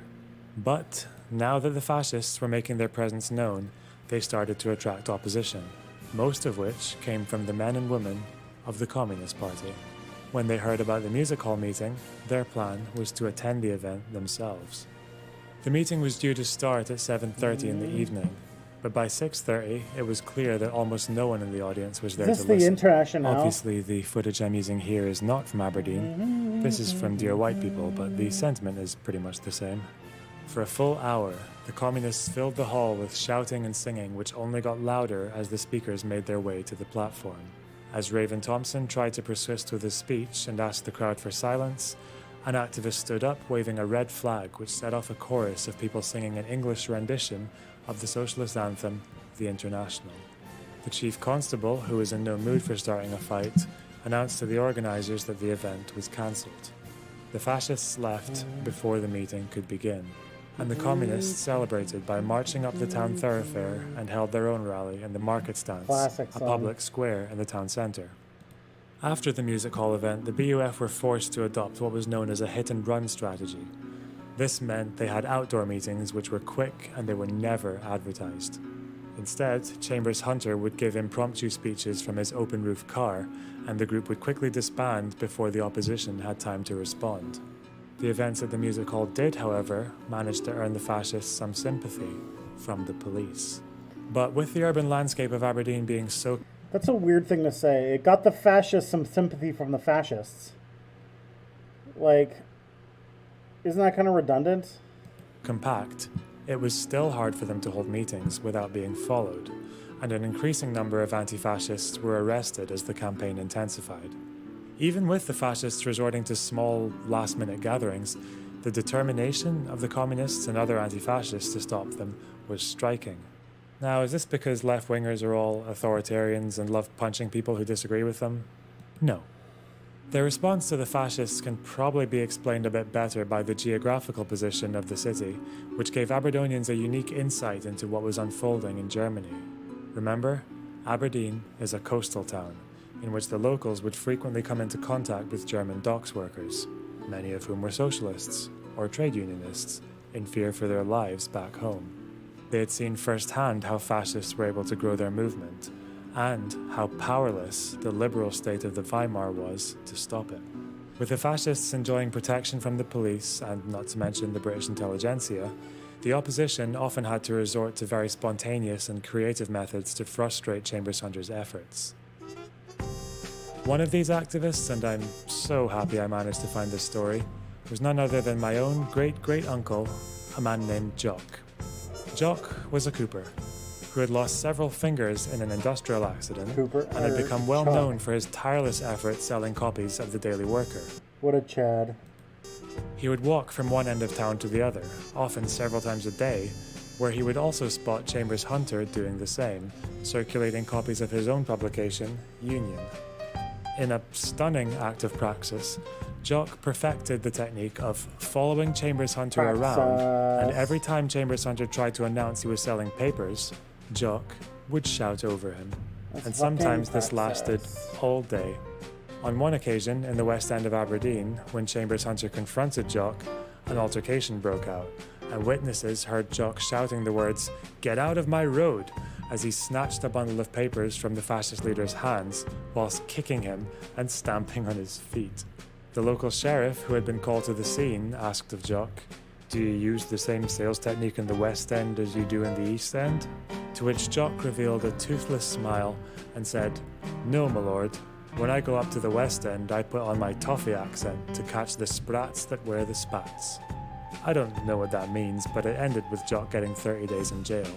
But now that the fascists were making their presence known, they started to attract opposition, most of which came from the men and women of the Communist Party. When they heard about the music hall meeting, their plan was to attend the event themselves. The meeting was due to start at 7:30 in the evening, But by 6:30, it was clear that almost no one in the audience was there Is to this the listen. International? Obviously, the footage I'm using here is not from Aberdeen. This is from Dear White People, but the sentiment is pretty much the same. For a full hour, the communists filled the hall with shouting and singing, which only got louder as the speakers made their way to the platform. As Raven Thompson tried to persist with his speech and asked the crowd for silence, an activist stood up waving a red flag which set off a chorus of people singing an English rendition of the socialist anthem, The International. The chief constable, who was in no mood for starting a fight, announced to the organisers that the event was cancelled. The fascists left before the meeting could begin, and the communists celebrated by marching up the town thoroughfare and held their own rally in the market stance, Classic a song. public square in the town centre. After the music hall event, the BUF were forced to adopt what was known as a hit-and-run strategy. This meant they had outdoor meetings which were quick and they were never advertised. Instead, Chambers Hunter would give impromptu speeches from his open-roof car, and the group would quickly disband before the opposition had time to respond. The events at the music hall did, however, manage to earn the fascists some sympathy from the police. But with the urban landscape of Aberdeen being so... That's a weird thing to say. It got the fascists some sympathy from the fascists. Like, isn't that kind of redundant? compact, it was still hard for them to hold meetings without being followed, and an increasing number of anti-fascists were arrested as the campaign intensified. Even with the fascists resorting to small, last-minute gatherings, the determination of the communists and other anti-fascists to stop them was striking. Now, is this because left-wingers are all authoritarians and love punching people who disagree with them? No. Their response to the fascists can probably be explained a bit better by the geographical position of the city, which gave Aberdonians a unique insight into what was unfolding in Germany. Remember, Aberdeen is a coastal town, in which the locals would frequently come into contact with German docks workers, many of whom were socialists or trade unionists, in fear for their lives back home. They had seen firsthand how fascists were able to grow their movement, and how powerless the liberal state of the Weimar was to stop it. With the fascists enjoying protection from the police, and not to mention the British intelligentsia, the opposition often had to resort to very spontaneous and creative methods to frustrate Chambers Hunter's efforts. One of these activists, and I'm so happy I managed to find this story, was none other than my own great-great-uncle, a man named Jock. Jock was a cooper, who had lost several fingers in an industrial accident and had become well known for his tireless efforts selling copies of the Daily Worker. What a Chad. He would walk from one end of town to the other, often several times a day, where he would also spot Chambers Hunter doing the same, circulating copies of his own publication, Union. In a stunning act of praxis, Jock perfected the technique of following Chambers Hunter around, and every time Chambers Hunter tried to announce he was selling papers, Jock would shout over him. And sometimes this lasted all day. On one occasion, in the west end of Aberdeen, when Chambers Hunter confronted Jock, an altercation broke out, and witnesses heard Jock shouting the words, "Get out of my road!" as he snatched a bundle of papers from the fascist leader's hands, whilst kicking him and stamping on his feet. The local sheriff, who had been called to the scene, asked of Jock, "Do you use the same sales technique in the West End as you do in the East End?" To which Jock revealed a toothless smile and said, "No, my lord. When I go up to the West End, I put on my toffee accent to catch the sprats that wear the spats." I don't know what that means, but it ended with Jock getting 30 days in jail.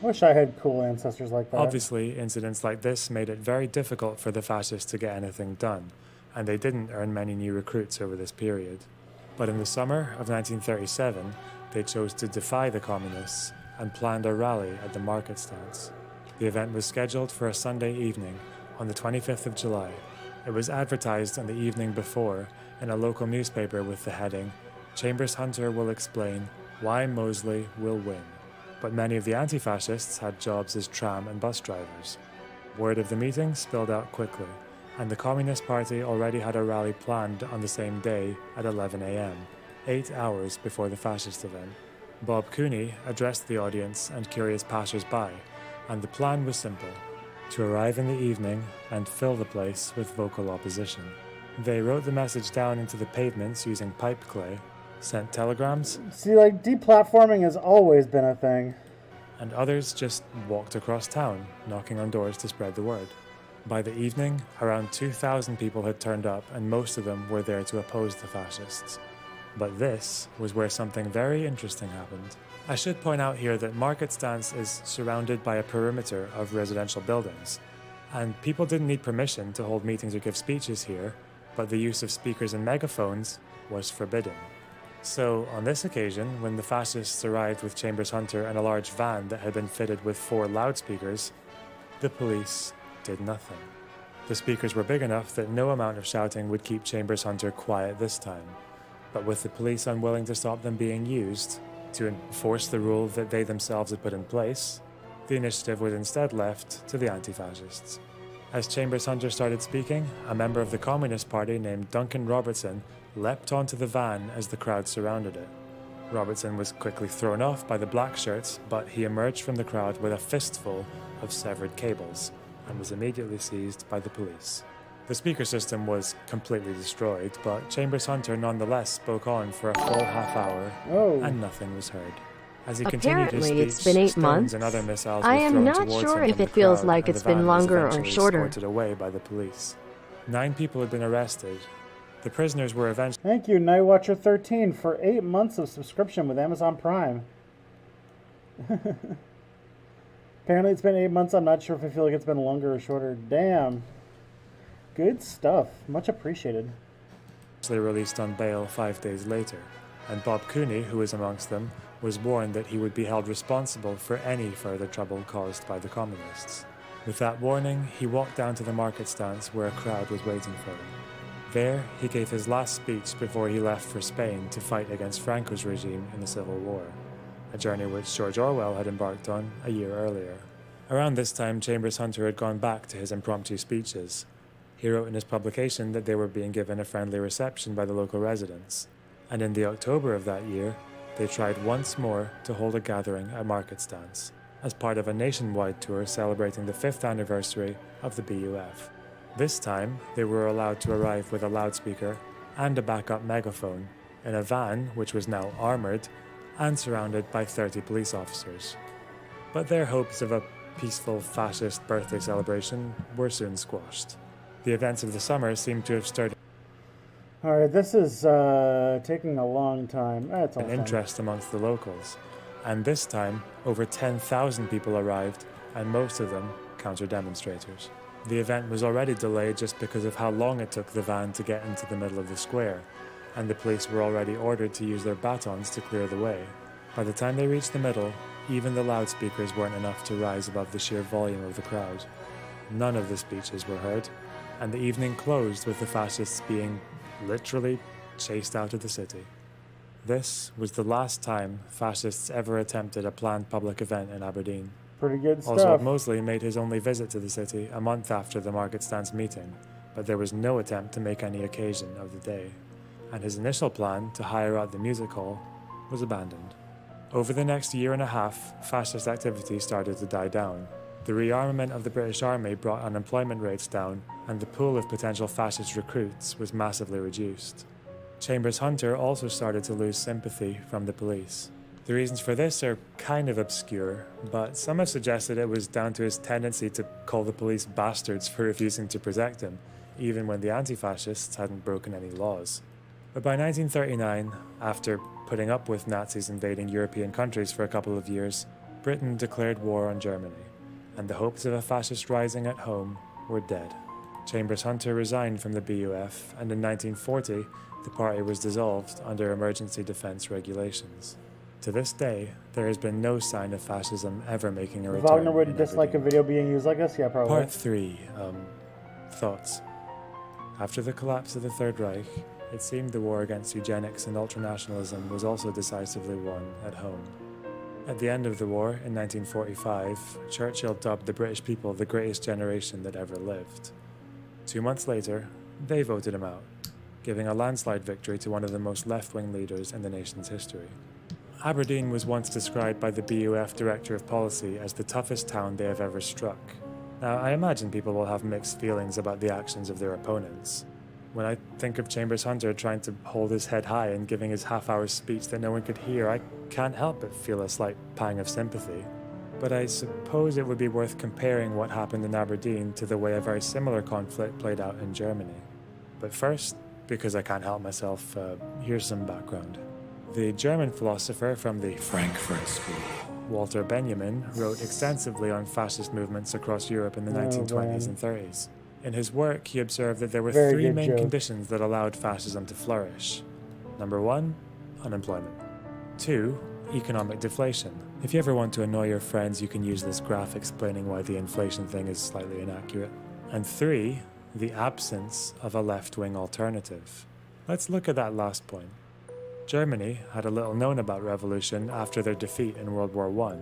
Wish I had cool ancestors like that. Obviously, incidents like this made it very difficult for the fascists to get anything done, and they didn't earn many new recruits over this period. But in the summer of 1937, they chose to defy the communists and planned a rally at the market stance. The event was scheduled for a Sunday evening on the 25th of July. It was advertised on the evening before in a local newspaper with the heading, "Chambers Hunter will explain why Mosley will win." But many of the anti-fascists had jobs as tram and bus drivers. Word of the meeting spilled out quickly, and the Communist Party already had a rally planned on the same day at 11 a.m., 8 hours before the fascist event. Bob Cooney addressed the audience and curious passers-by, and the plan was simple: to arrive in the evening and fill the place with vocal opposition. They wrote the message down into the pavements using pipe clay, sent telegrams. See, like, deplatforming has always been a thing. And others just walked across town, knocking on doors to spread the word. By the evening, around 2,000 people had turned up, and most of them were there to oppose the fascists. But this was where something very interesting happened. I should point out here that Market Stance is surrounded by a perimeter of residential buildings, and people didn't need permission to hold meetings or give speeches here, but the use of speakers and megaphones was forbidden. So, on this occasion, when the fascists arrived with Chambers Hunter and a large van that had been fitted with 4 loudspeakers, the police did nothing. The speakers were big enough that no amount of shouting would keep Chambers Hunter quiet this time. But with the police unwilling to stop them being used to enforce the rule that they themselves had put in place, the initiative was instead left to the anti-fascists. As Chambers Hunter started speaking, a member of the Communist Party named Duncan Robertson leapt onto the van as the crowd surrounded it. Robertson was quickly thrown off by the Black Shirts, but he emerged from the crowd with a fistful of severed cables and was immediately seized by the police. The speaker system was completely destroyed, but Chambers Hunter nonetheless spoke on for a full half hour, and nothing was heard. As he continued his speech, it's been 8 stones months. and other missiles I were am thrown not towards sure him if from it the feels crowd, like and it's the van been was longer or eventually shorter. escorted away by the police. 9 people had been arrested. The prisoners were eventually... Thank you, Nightwatcher 13, for 8 months of subscription with Amazon Prime. Apparently it's been 8 months. I'm not sure if I feel like it's been longer or shorter. Damn. Good stuff. Much appreciated. released on bail 5 days later, and Bob Cooney, who was amongst them, was warned that he would be held responsible for any further trouble caused by the communists. With that warning, he walked down to the market stance where a crowd was waiting for him. There, he gave his last speech before he left for Spain to fight against Franco's regime in the Civil War, a journey which George Orwell had embarked on a year earlier. Around this time, Chambers Hunter had gone back to his impromptu speeches. He wrote in his publication that they were being given a friendly reception by the local residents, and in the October of that year, they tried once more to hold a gathering at Market Stance, as part of a nationwide tour celebrating the 5th anniversary of the BUF. This time, they were allowed to arrive with a loudspeaker and a backup megaphone in a van which was now armoured and surrounded by 30 police officers. But their hopes of a peaceful fascist birthday celebration were soon squashed. The events of the summer seemed to have stirred Alright, this is taking a long time. That's all an fine. interest amongst the locals, and this time over 10,000 people arrived, and most of them counter-demonstrators. The event was already delayed just because of how long it took the van to get into the middle of the square, and the police were already ordered to use their batons to clear the way. By the time they reached the middle, even the loudspeakers weren't enough to rise above the sheer volume of the crowd. None of the speeches were heard, and the evening closed with the fascists being literally chased out of the city. This was the last time fascists ever attempted a planned public event in Aberdeen. Pretty good stuff. Oswald Mosley made his only visit to the city a month after the Market Stance meeting, but there was no attempt to make any occasion of the day, and his initial plan to hire out the music hall was abandoned. Over the next year and a half, fascist activity started to die down. The rearmament of the British Army brought unemployment rates down, and the pool of potential fascist recruits was massively reduced. Chambers Hunter also started to lose sympathy from the police. The reasons for this are kind of obscure, but some have suggested it was down to his tendency to call the police bastards for refusing to protect him, even when the anti-fascists hadn't broken any laws. But by 1939, after putting up with Nazis invading European countries for a couple of years, Britain declared war on Germany, and the hopes of a fascist rising at home were dead. Chambers Hunter resigned from the BUF, and in 1940, the party was dissolved under emergency defense regulations. To this day, there has been no sign of fascism ever making a return. Wagner would dislike a video being used like this? Yeah, probably. Part 3. Thoughts. After the collapse of the Third Reich, it seemed the war against eugenics and ultranationalism was also decisively won at home. At the end of the war, in 1945, Churchill dubbed the British people the greatest generation that ever lived. 2 months later, they voted him out, giving a landslide victory to one of the most left-wing leaders in the nation's history. Aberdeen was once described by the BUF Director of Policy as the toughest town they have ever struck. Now, I imagine people will have mixed feelings about the actions of their opponents, When I think of Chambers Hunter trying to hold his head high and giving his half-hour speech that no one could hear, I can't help but feel a slight pang of sympathy. But I suppose it would be worth comparing what happened in Aberdeen to the way a very similar conflict played out in Germany. But first, because I can't help myself, here's some background. The German philosopher from the Frankfurt School, Walter Benjamin, wrote extensively on fascist movements across Europe in the 1920s and 30s. In his work, he observed that there were three main conditions that allowed fascism to flourish. Number 1, unemployment. 2, economic deflation. If you ever want to annoy your friends, you can use this graph explaining why the inflation thing is slightly inaccurate. And 3, the absence of a left-wing alternative. Let's look at that last point. Germany had a little known about revolution after their defeat in World War I.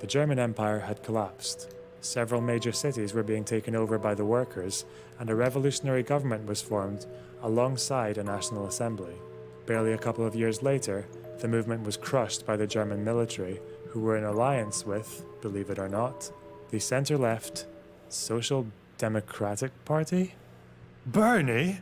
The German Empire had collapsed. Several major cities were being taken over by the workers, and a revolutionary government was formed alongside a national assembly. Barely a couple of years later, the movement was crushed by the German military, who were in alliance with, believe it or not, the centre-left Social Democratic Party? Bernie?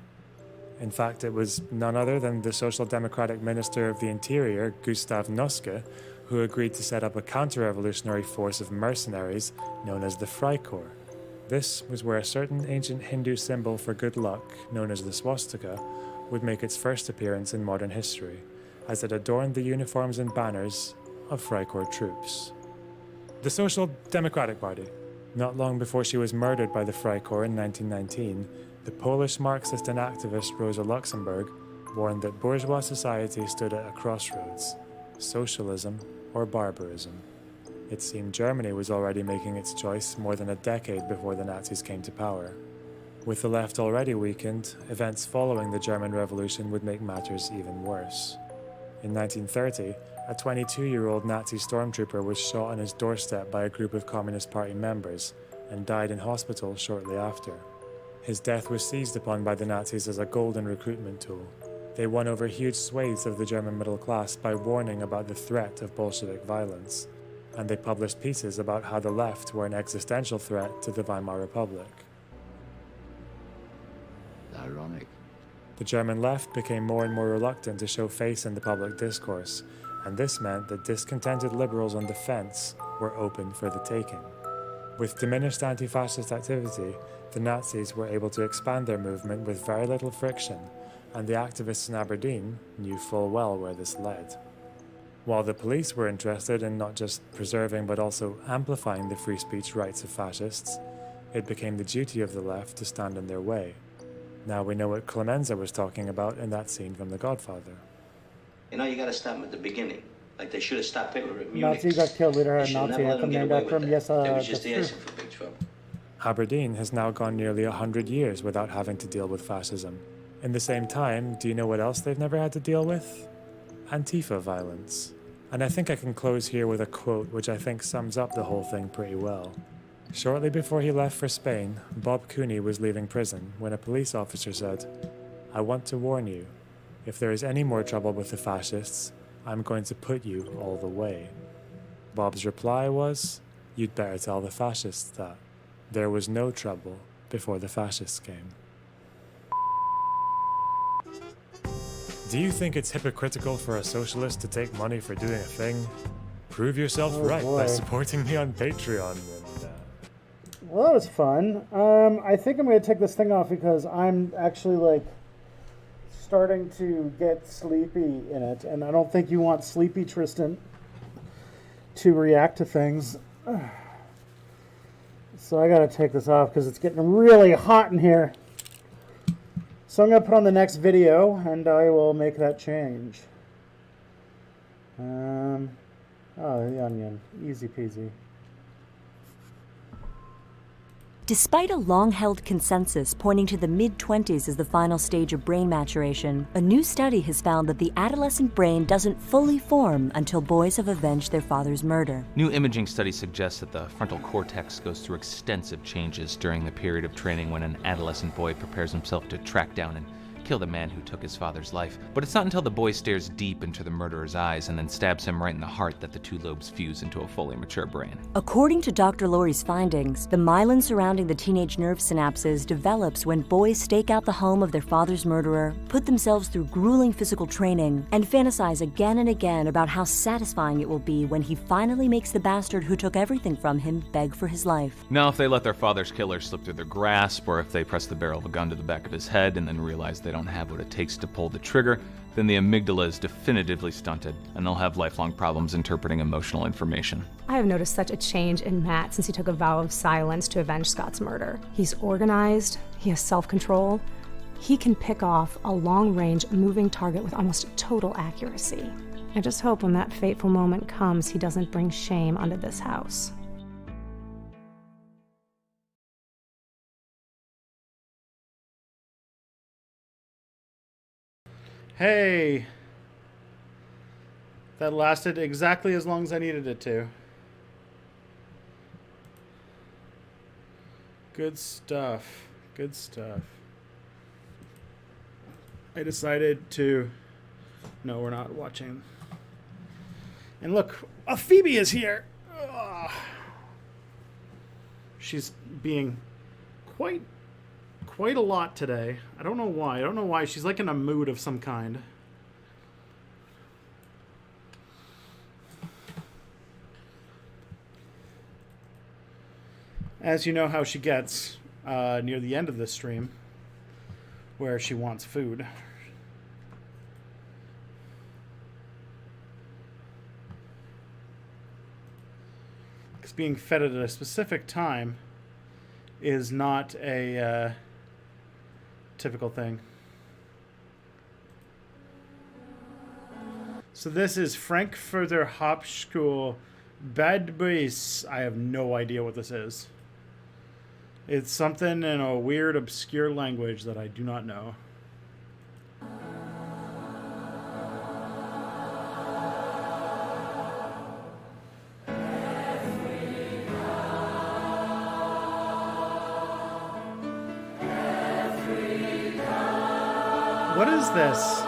In fact, it was none other than the Social Democratic Minister of the Interior, Gustav Noske, who agreed to set up a counter-revolutionary force of mercenaries known as the Freikorps. This was where a certain ancient Hindu symbol for good luck, known as the swastika, would make its first appearance in modern history, as it adorned the uniforms and banners of Freikorps troops. The Social Democratic Party. Not long before she was murdered by the Freikorps in 1919, the Polish Marxist and activist Rosa Luxemburg warned that bourgeois society stood at a crossroads: socialism or barbarism. It seemed Germany was already making its choice more than a decade before the Nazis came to power. With the left already weakened, events following the German Revolution would make matters even worse. In 1930, a 22-year-old Nazi stormtrooper was shot on his doorstep by a group of Communist Party members and died in hospital shortly after. His death was seized upon by the Nazis as a golden recruitment tool. They won over huge swathes of the German middle class by warning about the threat of Bolshevik violence, and they published pieces about how the left were an existential threat to the Weimar Republic. Ironic. The German left became more and more reluctant to show face in the public discourse, and this meant that discontented liberals on the fence were open for the taking. With diminished anti-fascist activity, the Nazis were able to expand their movement with very little friction, and the activists in Aberdeen knew full well where this led. While the police were interested in not just preserving but also amplifying the free speech rights of fascists, it became the duty of the left to stand in their way. Now we know what Clemenza was talking about in that scene from The Godfather. You know, you gotta stop them at the beginning. Like they should have stopped Hitler at Munich. Nazi got killed, leader They had should have Nazi never let him anthem get named away after him. with Yes, that. They was just that's asking true. for big trouble. Aberdeen has now gone nearly 100 years without having to deal with fascism. In the same time, do you know what else they've never had to deal with? Antifa violence. And I think I can close here with a quote which I think sums up the whole thing pretty well. Shortly before he left for Spain, Bob Cooney was leaving prison when a police officer said, "I want to warn you, if there is any more trouble with the fascists, I'm going to put you all the way." Bob's reply was, "You'd better tell the fascists that. There was no trouble before the fascists came." Do you think it's hypocritical for a socialist to take money for doing a thing? Prove yourself right by supporting me on Patreon. Well, that was fun. I think I'm going to take this thing off because I'm actually starting to get sleepy in it, and I don't think you want sleepy Tristan to react to things. So I got to take this off because it's getting really hot in here. So I'm going to put on the next video, and I will make that change. Oh, the onion. Easy peasy. Despite a long-held consensus pointing to the mid-20s as the final stage of brain maturation, a new study has found that the adolescent brain doesn't fully form until boys have avenged their father's murder. New imaging studies suggest that the frontal cortex goes through extensive changes during the period of training when an adolescent boy prepares himself to track down and kill the man who took his father's life. But it's not until the boy stares deep into the murderer's eyes and then stabs him right in the heart that the two lobes fuse into a fully mature brain. According to Dr. Laurie's findings, the myelin surrounding the teenage nerve synapses develops when boys stake out the home of their father's murderer, put themselves through grueling physical training, and fantasize again and again about how satisfying it will be when he finally makes the bastard who took everything from him beg for his life. Now, if they let their father's killer slip through their grasp, or if they press the barrel of a gun to the back of his head and then realize they don't have what it takes to pull the trigger, then the amygdala is definitively stunted, and they'll have lifelong problems interpreting emotional information. I have noticed such a change in Matt since he took a vow of silence to avenge Scott's murder. He's organized, he has self-control, he can pick off a long-range moving target with almost total accuracy. I just hope when that fateful moment comes, he doesn't bring shame onto this house. Hey! That lasted exactly as long as I needed it to. Good stuff. Good stuff. I decided to... No, we're not watching. And look, Phoebe is here! Ugh. She's being quite a lot today. I don't know why. I don't know why. She's like in a mood of some kind. As you know how she gets near the end of this stream, where she wants food. Because being fed at a specific time is not a typical thing. So this is Frankfurter Hauptschule Bad Boys. I have no idea what this is. It's something in a weird, obscure language that I do not know. What is this?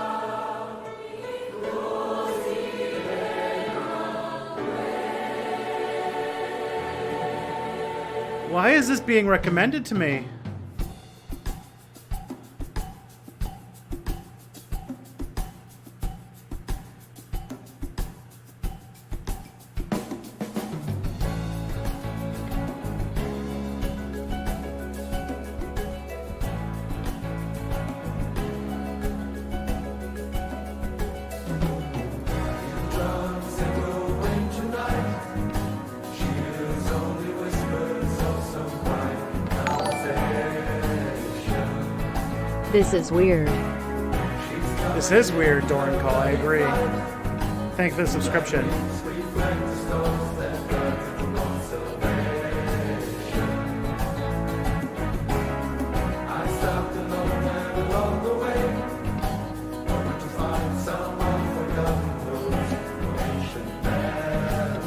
Why is this being recommended to me? This is weird. This is weird, Doran Call. I agree. Thank you for the subscription.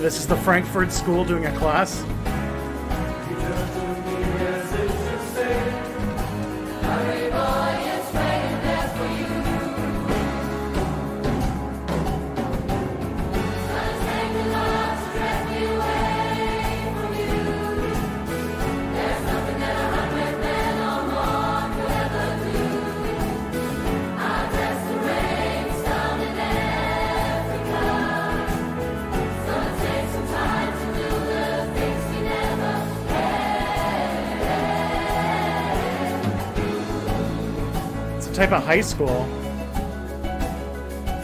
This is the Frankfurt School doing a class. Type of high school.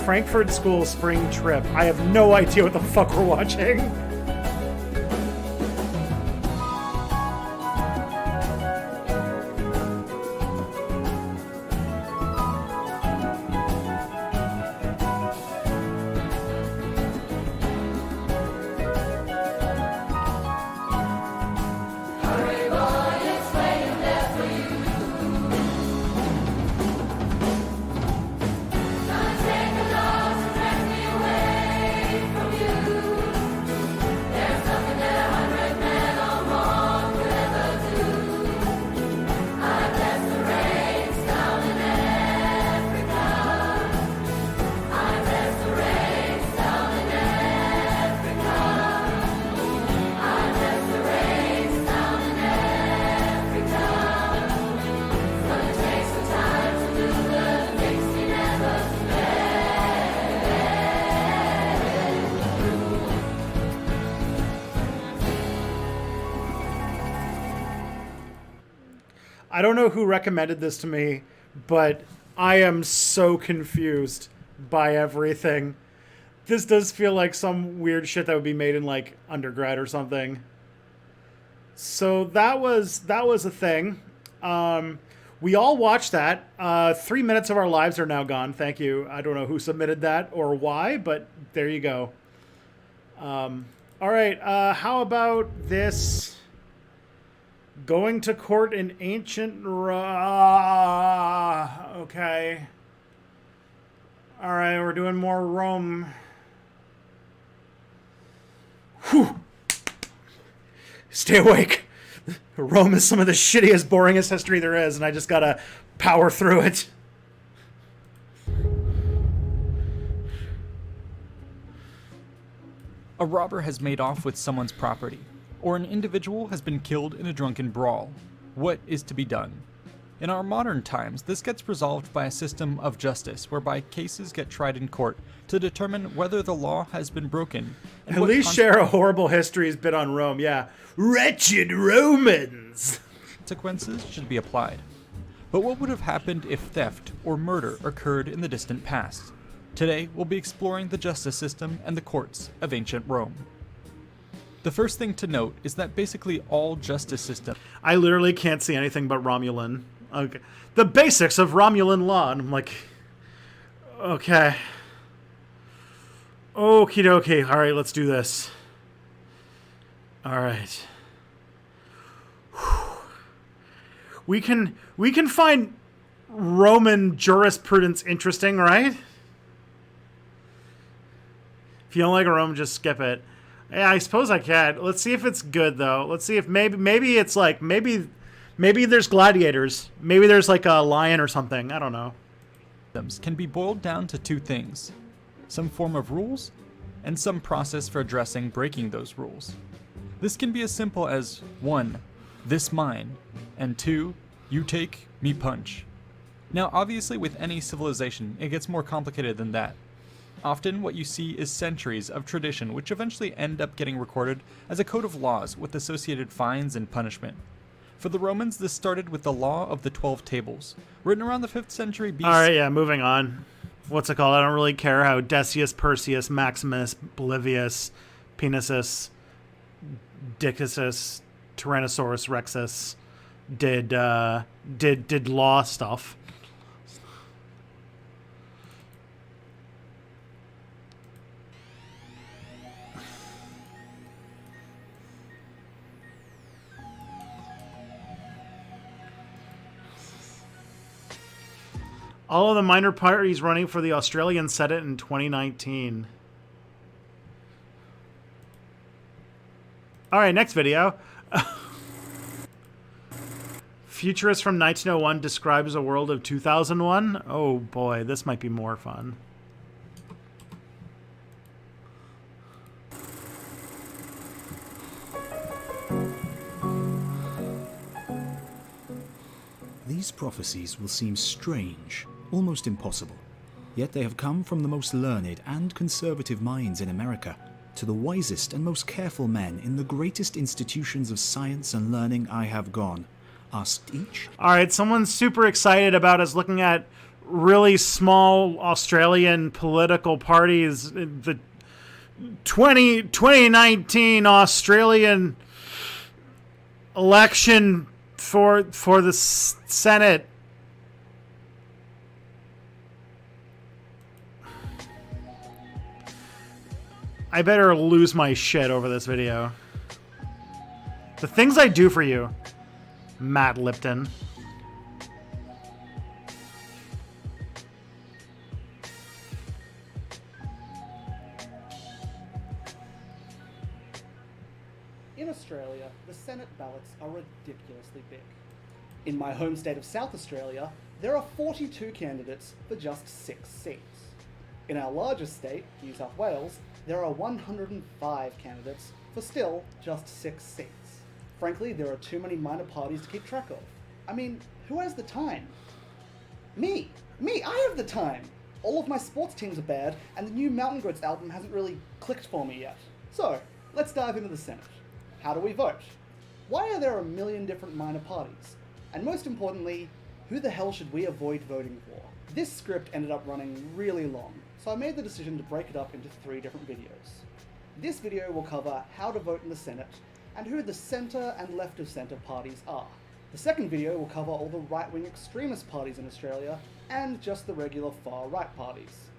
Frankfurt School spring trip. I have no idea what the fuck we're watching. I don't know who recommended this to me, but I am so confused by everything. This does feel like some weird shit that would be made in like undergrad or something. So that was a thing. We all watched that. 3 minutes of our lives are now gone. Thank you. I don't know who submitted that or why, but there you go. All right. How about this? Going to court in ancient okay. All right, we're doing more Rome. Whew. Stay awake. Rome is some of the shittiest, boringest history there is, and I just gotta power through it. A robber has made off with someone's property, or an individual has been killed in a drunken brawl. What is to be done? In our modern times, this gets resolved by a system of justice, whereby cases get tried in court to determine whether the law has been broken. And At least share a horrible history's bit on Rome, yeah. Wretched Romans! Consequences should be applied. But what would have happened if theft or murder occurred in the distant past? Today, we'll be exploring the justice system and the courts of ancient Rome. The first thing to note is that basically all justice systems... I literally can't see anything but Romulan. Okay. The basics of Romulan law. And I'm like, okay. Okie dokie. All right, let's do this. All right. We can find Roman jurisprudence interesting, right? If you don't like Rome, just skip it. Yeah, I suppose I can. Let's see if it's good though. Let's see if maybe it's like maybe there's gladiators. Maybe there's like a lion or something. I don't know. Can be boiled down to two things: some form of rules and some process for addressing breaking those rules. This can be as simple as 1, this mine, and 2, you take, me punch. Now obviously with any civilization it gets more complicated than that. Often what you see is centuries of tradition which eventually end up getting recorded as a code of laws with associated fines and punishment. For the Romans, this started with the Law of the 12 Tables, written around the 5th century BC. Alright, yeah, moving on. What's it called? I don't really care how Decius, Perseus, Maximus, Bolivius, Penisus, Diccasus, Tyrannosaurus Rexus did law stuff. All of the minor parties running for the Australian Senate in 2019. All right, next video. Futurist from 1901 describes a world of 2001. Oh boy, this might be more fun. These prophecies will seem strange, almost impossible. Yet they have come from the most learned and conservative minds in America, to the wisest and most careful men in the greatest institutions of science and learning I have gone. Asked each. Alright, someone's super excited about us looking at really small Australian political parties. The 2019 Australian election for the Senate. I better lose my shit over this video. The things I do for you, Matt Lipton. In Australia, the Senate ballots are ridiculously big. In my home state of South Australia, there are 42 candidates for just 6 seats. In our largest state, New South Wales, there are 105 candidates for still just 6 seats. Frankly, there are too many minor parties to keep track of. I mean, who has the time? Me! I have the time! All of my sports teams are bad, and the new Mountain Goats album hasn't really clicked for me yet. So, let's dive into the Senate. How do we vote? Why are there a million different minor parties? And most importantly, who the hell should we avoid voting for? This script ended up running really long, so I made the decision to break it up into 3 different videos. This video will cover how to vote in the Senate, and who the centre and left of centre parties are. The second video will cover all the right-wing extremist parties in Australia, and just the regular far-right parties.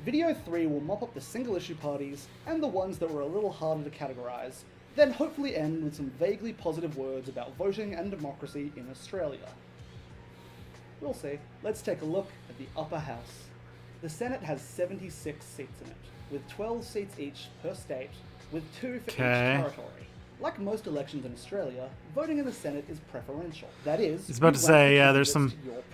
Video 3 will mop up the single-issue parties, and the ones that were a little harder to categorise, then hopefully end with some vaguely positive words about voting and democracy in Australia. We'll see. Let's take a look at the upper house. The Senate has 76 seats in it, with 12 seats each per state, with 2 for each territory. Like most elections in Australia, voting in the Senate is preferential. That is, I was about to say, yeah, there's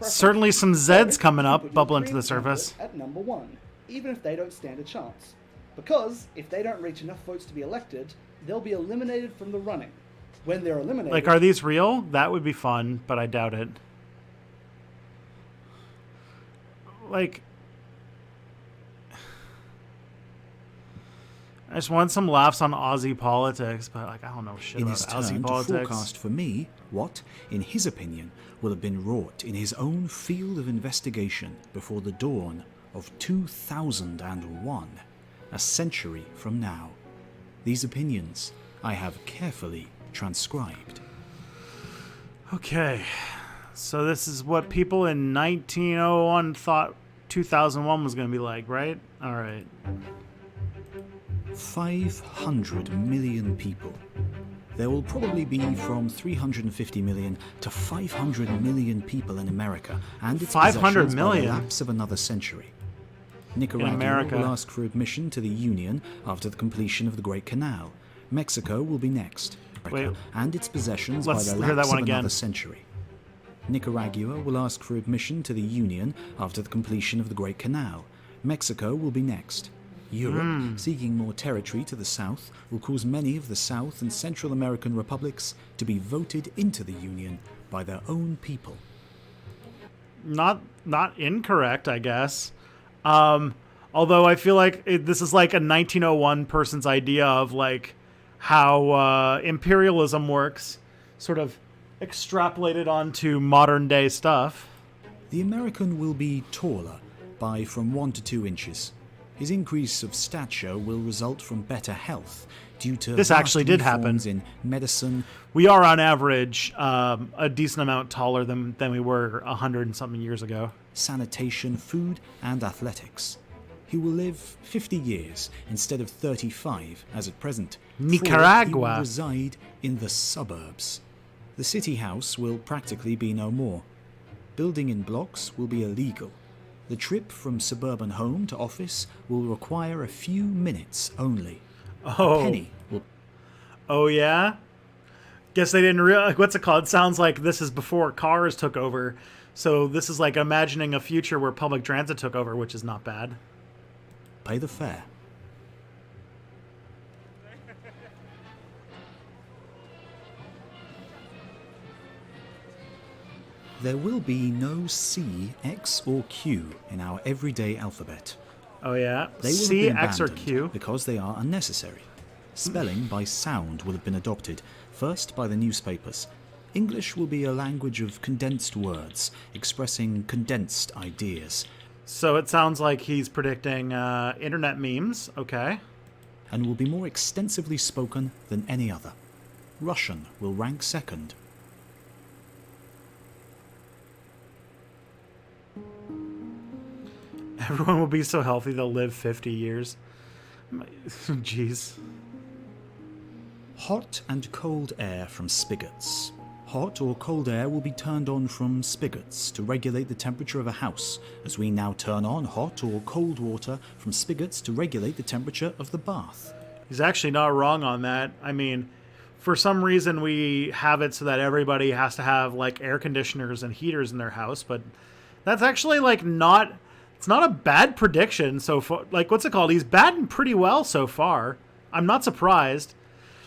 certainly some Zeds coming up, bubbling to the surface. At number 1, even if they don't stand a chance. Because if they don't reach enough votes to be elected, they'll be eliminated from the running. When they're eliminated... Like, are these real? That would be fun, but I doubt it. Like... I just want some laughs on Aussie politics, but like I don't know shit in about his Aussie turn politics. To forecast for me what, in his opinion, will have been wrought in his own field of investigation before the dawn of 2001, a century from now. These opinions I have carefully transcribed. Okay, so this is what people in 1901 thought 2001 was going to be like, right? All right. 500 million people. There will probably be from 350 million to 500 million people in America, and its 500 possessions million? by the lapse of another century. Nicaragua will ask for admission to the Union after the completion of the Great Canal. Mexico will be next, and its possessions by the lapse of another century. Nicaragua will ask for admission to the Union after the completion of the Great Canal. Mexico will be next. Europe, seeking more territory to the south, will cause many of the South and Central American republics to be voted into the Union by their own people. Not incorrect, I guess. Although I feel like this is like a 1901 person's idea of like how imperialism works, sort of extrapolated onto modern day stuff. The American will be taller by from 1 to 2 inches. His increase of stature will result from better health due to this actually did happen in medicine. We are on average a decent amount taller than we were 100 and something years ago. Sanitation, food, and athletics. He will live 50 years instead of 35 as at present. Nicaragua. He will reside in the suburbs. The city house will practically be no more. Building in blocks will be illegal. The trip from suburban home to office will require a few minutes only. Oh. A penny will... Oh, yeah? Guess they didn't realize... What's it called? It sounds like this is before cars took over. So this is like imagining a future where public transit took over, which is not bad. Pay the fare. There will be no C, X, or Q in our everyday alphabet. Oh yeah? They will C, have been X, or abandoned Q? because they are unnecessary. Spelling by sound will have been adopted, first by the newspapers. English will be a language of condensed words, expressing condensed ideas. So it sounds like he's predicting internet memes, okay. And will be more extensively spoken than any other. Russian will rank second. Everyone will be so healthy they'll live 50 years. Jeez. Hot and cold air from spigots. Hot or cold air will be turned on from spigots to regulate the temperature of a house, as we now turn on hot or cold water from spigots to regulate the temperature of the bath. He's actually not wrong on that. I mean, for some reason we have it so that everybody has to have like air conditioners and heaters in their house, but that's actually like not... It's not a bad prediction so far. Like, what's it called? He's batting pretty well so far. I'm not surprised.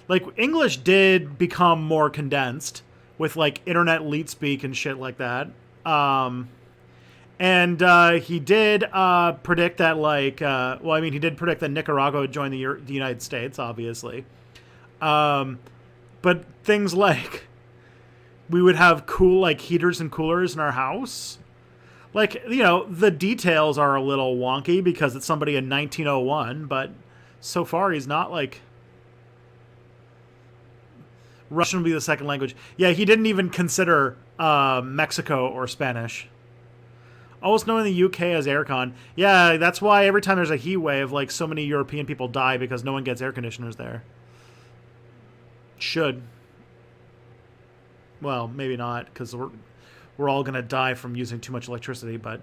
Like, English did become more condensed with, like, internet leet speak and shit like that. And he did predict that, like... well, I mean, he did predict that Nicaragua would join the United States, obviously. But things like... we would have cool, like, heaters and coolers in our house. Like, you know, the details are a little wonky because it's somebody in 1901, but so far he's not, like... Russian would be the second language. Yeah, he didn't even consider Mexico or Spanish. Almost knowing the UK has aircon. Yeah, that's why every time there's a heat wave, like, so many European people die because no one gets air conditioners there. Should. Well, maybe not, because we're all going to die from using too much electricity, but...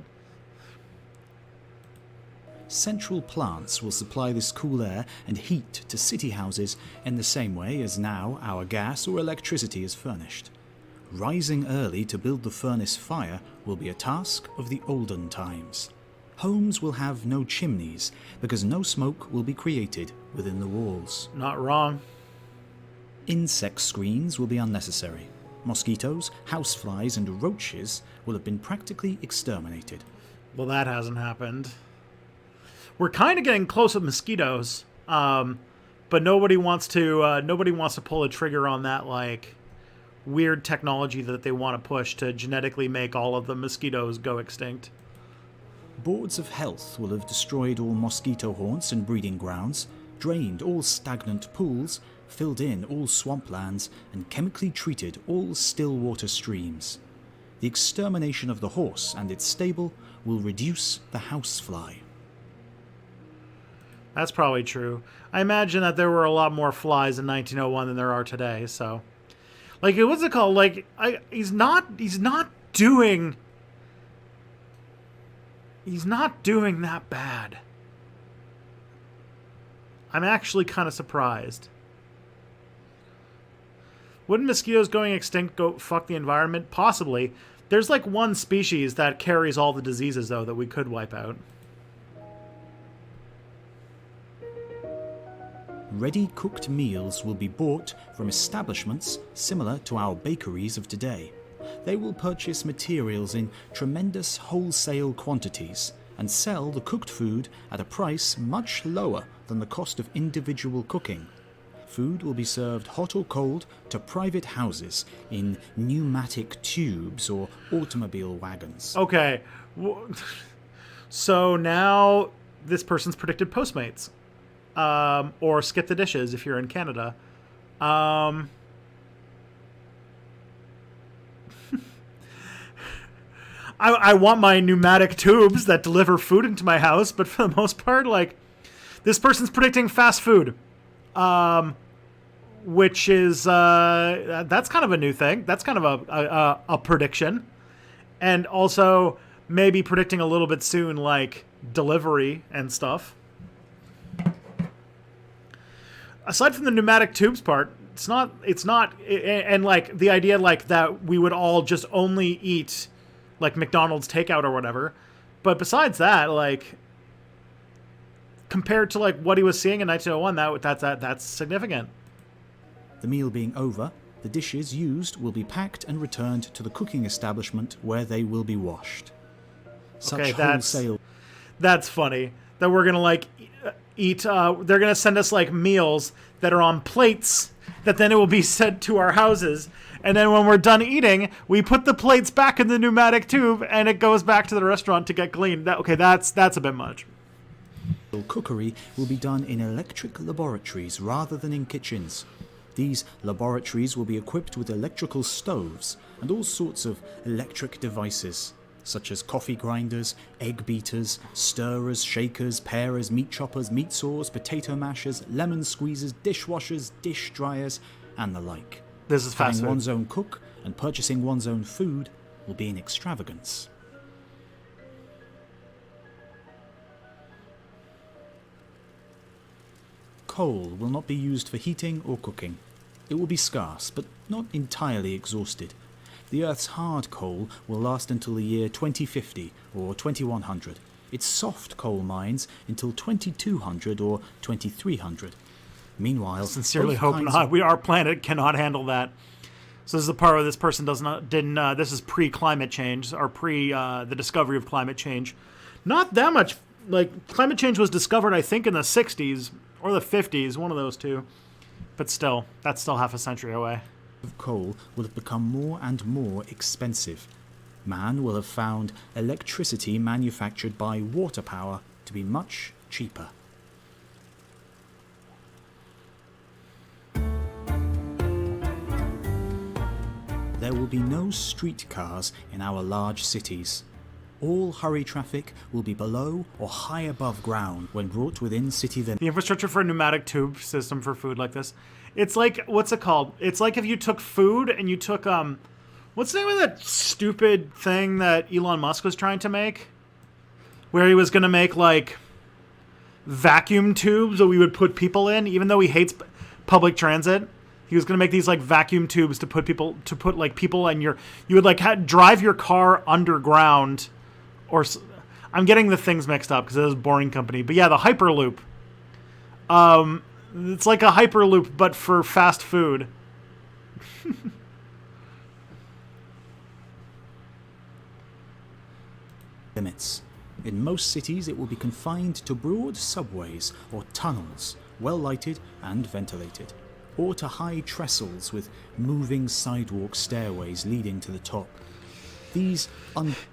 Central plants will supply this cool air and heat to city houses in the same way as now our gas or electricity is furnished. Rising early to build the furnace fire will be a task of the olden times. Homes will have no chimneys because no smoke will be created within the walls. Not wrong. Insect screens will be unnecessary. Mosquitoes, houseflies, and roaches will have been practically exterminated. Well, that hasn't happened. We're kind of getting close with mosquitoes, but nobody wants to pull a trigger on that, like, weird technology that they want to push to genetically make all of the mosquitoes go extinct. Boards of health will have destroyed all mosquito haunts and breeding grounds, drained all stagnant pools, filled in all swamplands, and chemically treated all still water streams. The extermination of the horse and its stable will reduce the housefly. That's probably true. I imagine that there were a lot more flies in 1901 than there are today, so... Like, what's it called? Like, he's not doing that bad. I'm actually kind of surprised. Wouldn't mosquitoes going extinct go fuck the environment? Possibly. There's like one species that carries all the diseases, though, that we could wipe out. Ready-cooked meals will be bought from establishments similar to our bakeries of today. They will purchase materials in tremendous wholesale quantities and sell the cooked food at a price much lower than the cost of individual cooking. Food will be served hot or cold to private houses in pneumatic tubes or automobile wagons. Okay. So now this person's predicted Postmates. Or skip the dishes if you're in Canada. I want my pneumatic tubes that deliver food into my house, but for the most part, like, this person's predicting fast food. Which is, that's kind of a new thing. That's kind of a prediction. And also maybe predicting a little bit soon, like, delivery and stuff. Aside from the pneumatic tubes part, it's not, and like the idea like that we would all just only eat like McDonald's takeout or whatever. But besides that, like, compared to like what he was seeing in 1901, that's significant. The meal being over, the dishes used will be packed and returned to the cooking establishment where they will be washed. Okay, that's funny. That we're gonna like eat, they're gonna send us like meals that are on plates that then it will be sent to our houses, and then when we're done eating we put the plates back in the pneumatic tube and it goes back to the restaurant to get cleaned. That's a bit much. Cookery will be done in electric laboratories rather than in kitchens. These laboratories will be equipped with electrical stoves and all sorts of electric devices, such as coffee grinders, egg beaters, stirrers, shakers, pairers, meat choppers, meat saws, potato mashers, lemon squeezers, dishwashers, dish dryers, and the like. This is fast food. Having one's own cook and purchasing one's own food will be an extravagance. Coal will not be used for heating or cooking. It will be scarce, but not entirely exhausted. The Earth's hard coal will last until the year 2050 or 2100. Its soft coal mines until 2200 or 2300. Meanwhile, sincerely hope not. Our planet cannot handle that. So this is the part where this person this is pre-climate change, or the discovery of climate change. Not that much, like, climate change was discovered, I think, in the 60s or the 50s, one of those two. But still, that's still half a century away. of coal will have become more and more expensive. Man will have found electricity manufactured by water power to be much cheaper. There will be no streetcars in our large cities. All hurry traffic will be below or high above ground when brought within city limits. The infrastructure for a pneumatic tube system for food like this. It's like, what's it called? It's like if you took food and you took, what's the name of that stupid thing that Elon Musk was trying to make? Where he was going to make, like, vacuum tubes that we would put people in, even though he hates public transit. He was going to make these, like, vacuum tubes to put people, people in your, you would, like, drive your car underground, or, I'm getting the things mixed up because it is a boring company. But yeah, the Hyperloop. It's like a Hyperloop, but for fast food. Limits. In most cities, it will be confined to broad subways or tunnels, well lighted and ventilated, or to high trestles with moving sidewalk stairways leading to the top. These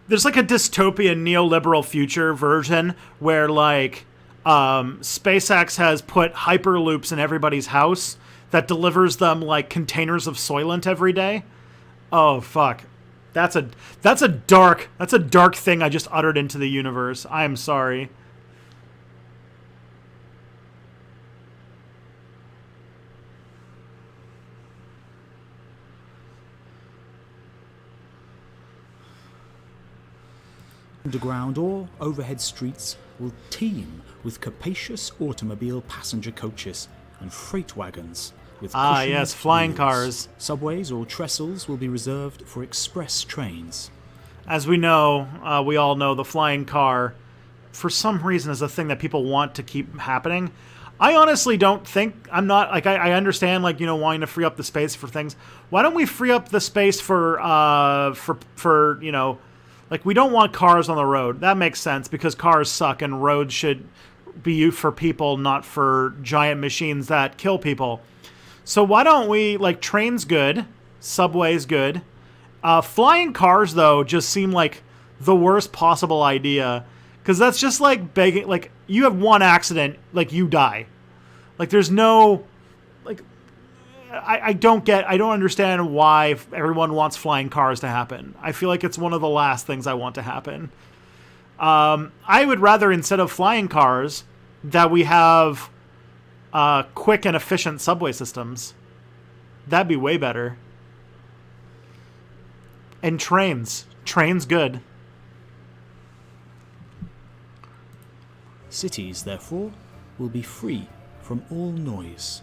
There's like a dystopian neoliberal future version where, like, SpaceX has put hyperloops in everybody's house that delivers them like containers of Soylent every day. Oh fuck. That's a dark thing I just uttered into the universe. I am sorry. Underground or overhead streets will teem with capacious automobile passenger coaches and freight wagons with cushioned flying wheels. cars. Subways or trestles will be reserved for express trains. As we know, we all know the flying car, for some reason, is a thing that people want to keep happening. I honestly don't think, I'm not, like, I understand, like, you know, wanting to free up the space for things. Why don't we free up the space for you know, like, we don't want cars on the road. That makes sense because cars suck and roads should be used for people, not for giant machines that kill people. So why don't we, like, trains good, subways good. Flying cars, though, just seem like the worst possible idea because that's just like begging, like, you have one accident, like, you die. Like, there's no, like, I don't understand why everyone wants flying cars to happen. I feel like it's one of the last things I want to happen. I would rather, instead of flying cars, that we have quick and efficient subway systems. That'd be way better. And trains. Trains good. Cities, therefore, will be free from all noise.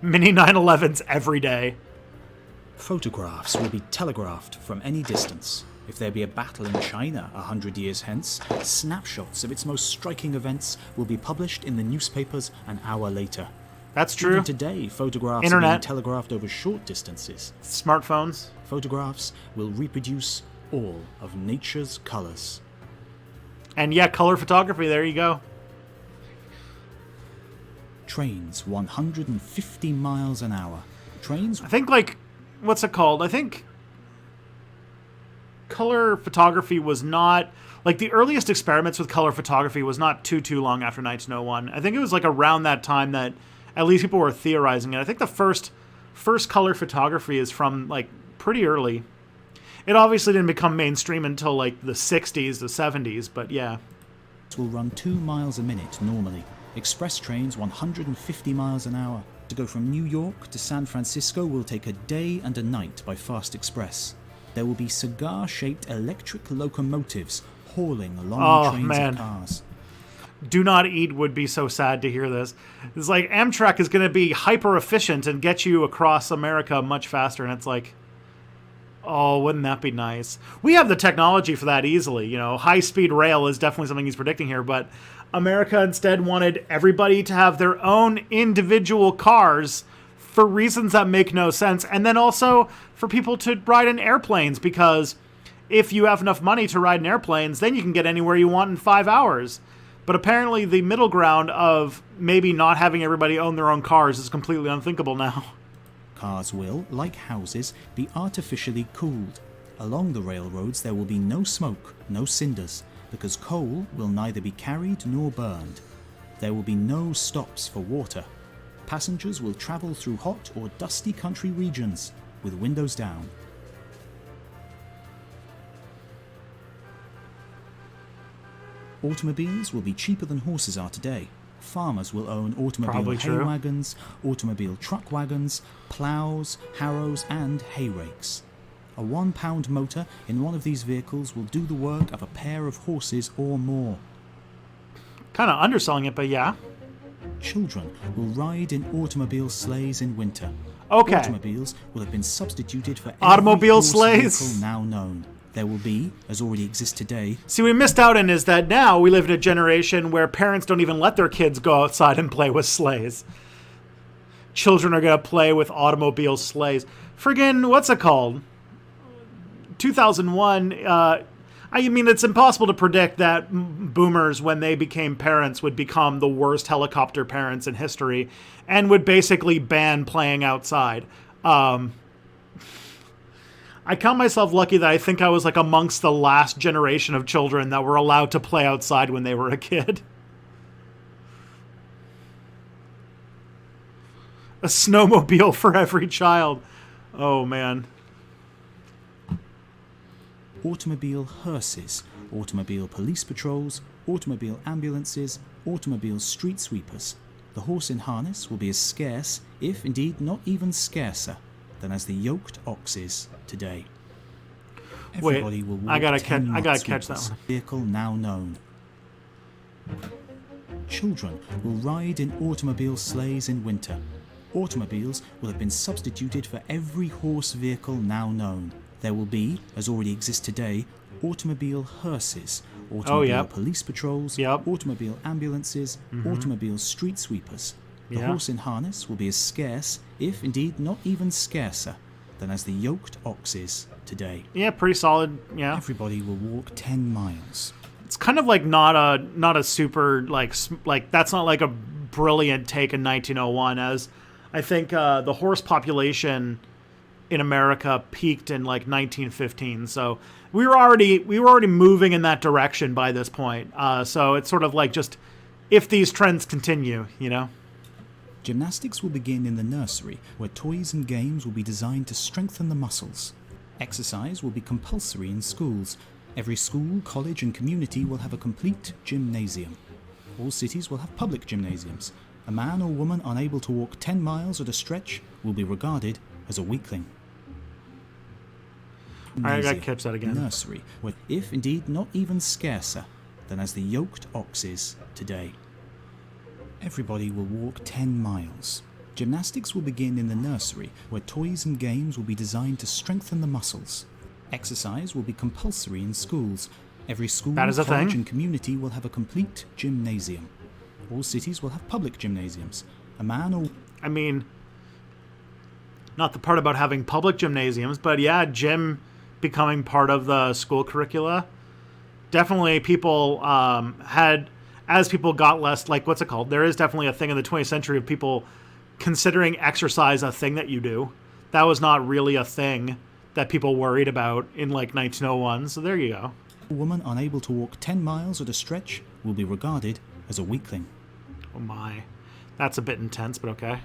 Mini 911s every day. Photographs will be telegraphed from any distance. If there be a battle in China 100 years hence, snapshots of its most striking events will be published in the newspapers an hour later. That's true. Even today, photographs Internet. are being telegraphed over short distances. Smartphones. Photographs will reproduce all of nature's colors. And yeah, color photography, there you go. Trains 150 miles an hour. Trains... I think, like, what's it called? I think color photography was not, like, the earliest experiments with color photography was not too long after 1901. I think it was, like, around that time that at least people were theorizing it. I think the first color photography is from, like, pretty early. It obviously didn't become mainstream until, like, the 60s, the 70s, but yeah. It will run 2 miles a minute normally. Express trains 150 miles an hour. To go from New York to San Francisco will take a day and a night by fast express. There will be cigar-shaped electric locomotives hauling long trains of cars. Do Not Eat would be so sad to hear this. It's like Amtrak is going to be hyper efficient and get you across America much faster, and it's like, oh, wouldn't that be nice? We have the technology for that easily. You know, high-speed rail is definitely something he's predicting here, but America instead wanted everybody to have their own individual cars for reasons that make no sense, and then also for people to ride in airplanes, because if you have enough money to ride in airplanes, then you can get anywhere you want in 5 hours. But apparently the middle ground of maybe not having everybody own their own cars is completely unthinkable now. Cars will, like houses, be artificially cooled. Along the railroads there will be no smoke, no cinders, because coal will neither be carried nor burned. There will be no stops for water. Passengers will travel through hot or dusty country regions with windows down. Automobiles will be cheaper than horses are today. Farmers will own automobile Probably hay true. wagons, automobile truck wagons, plows, harrows, and hay rakes. A 1 pound motor in one of these vehicles will do the work of a pair of horses or more. Kind of underselling it, but yeah. Children will ride in automobile sleighs in winter. Okay. Automobiles will have been substituted for every Automobile horse sleighs? vehicle now known. There will be, as already exists today, See, we missed out on is that now we live in a generation where parents don't even let their kids go outside and play with sleighs. Children are going to play with automobile sleighs. Friggin', what's it called? 2001, I mean, it's impossible to predict that boomers, when they became parents, would become the worst helicopter parents in history and would basically ban playing outside. I count myself lucky that I think I was like amongst the last generation of children that were allowed to play outside when they were a kid. A snowmobile for every child. Oh, man. automobile hearses, automobile police patrols, automobile ambulances, automobile street sweepers. The horse in harness will be as scarce, if indeed not even scarcer, than as the yoked ox is today. Everybody will walk I gotta 10 catch that sweepers, one. vehicle now known. Children will ride in automobile sleighs in winter. Automobiles will have been substituted for every horse vehicle now known. There will be, as already exists today, automobile hearses, automobile police patrols, automobile ambulances, automobile street sweepers. The horse in harness will be as scarce, if indeed not even scarcer, than as the yoked ox is today. Yeah, pretty solid. Yeah. Everybody will walk 10 miles. It's kind of like not a super like that's not like a brilliant take in 1901, as I think the horse population in America peaked in like 1915. So we were already moving in that direction by this point. So it's sort of like just if these trends continue, you know. Gymnastics will begin in the nursery, where toys and games will be designed to strengthen the muscles. Exercise will be compulsory in schools. Every school, college and community will have a complete gymnasium. All cities will have public gymnasiums. A man or woman unable to walk 10 miles at a stretch will be regarded as a weakling. I gotta catch that again. Nursery, where, if indeed not even scarcer, than as the yoked ox is today. Everybody will walk 10 miles. Gymnastics will begin in the nursery, where toys and games will be designed to strengthen the muscles. Exercise will be compulsory in schools. Every school, college and community will have a complete gymnasium. All cities will have public gymnasiums. A man or... I mean, not the part about having public gymnasiums, but yeah, gym becoming part of the school curricula. Definitely people had... As people got less, like, what's it called? There is definitely a thing in the 20th century of people considering exercise a thing that you do. That was not really a thing that people worried about in, like, 1901. So there you go. A woman unable to walk 10 miles at a stretch will be regarded as a weakling. Oh my. That's a bit intense, but okay.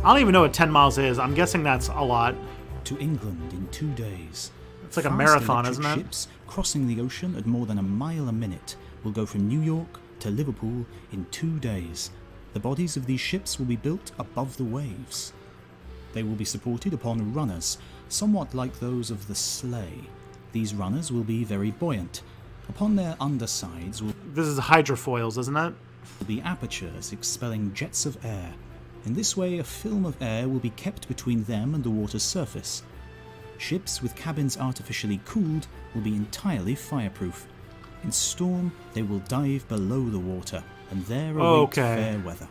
I don't even know what 10 miles is. I'm guessing that's a lot. To England in 2 days. It's like a marathon, isn't it? Ships crossing the ocean at more than a mile a minute will go from New York to Liverpool in 2 days. The bodies of these ships will be built above the waves. They will be supported upon runners, somewhat like those of the sleigh. These runners will be very buoyant. Upon their undersides will... This is hydrofoils, isn't it? ...will be apertures expelling jets of air. In this way, a film of air will be kept between them and the water's surface. Ships with cabins artificially cooled will be entirely fireproof. In storm, they will dive below the water, and there await fair weather.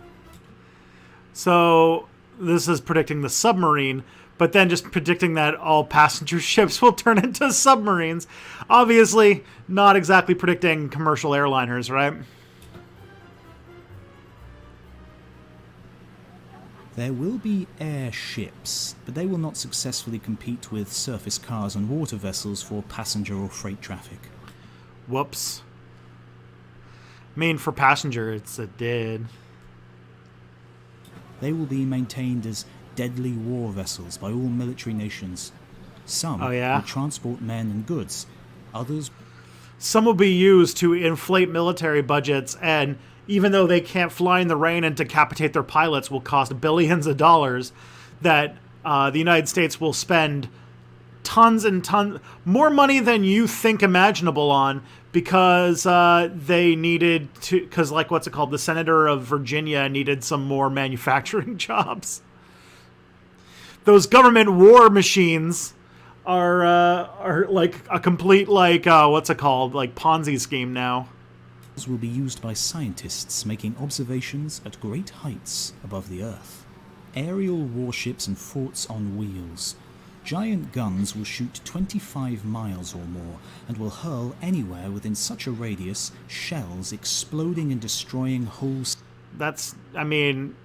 So this is predicting the submarine, but then just predicting that all passenger ships will turn into submarines. Obviously, not exactly predicting commercial airliners, right? There will be airships, but they will not successfully compete with surface cars and water vessels for passenger or freight traffic. Whoops. I mean, for passenger, it did. They will be maintained as deadly war vessels by all military nations. Some will transport men and goods. Others... Some will be used to inflate military budgets, and even though they can't fly in the rain and decapitate their pilots, will cost billions of dollars, that the United States will spend tons and tons, more money than you think imaginable on, because they needed to, because like, what's it called? The senator of Virginia needed some more manufacturing jobs. Those government war machines are like a complete, like, what's it called? Like Ponzi scheme now. Will be used by scientists making observations at great heights above the Earth. Aerial warships and forts on wheels. Giant guns will shoot 25 miles or more and will hurl anywhere within such a radius, shells exploding and destroying whole... That's, I mean,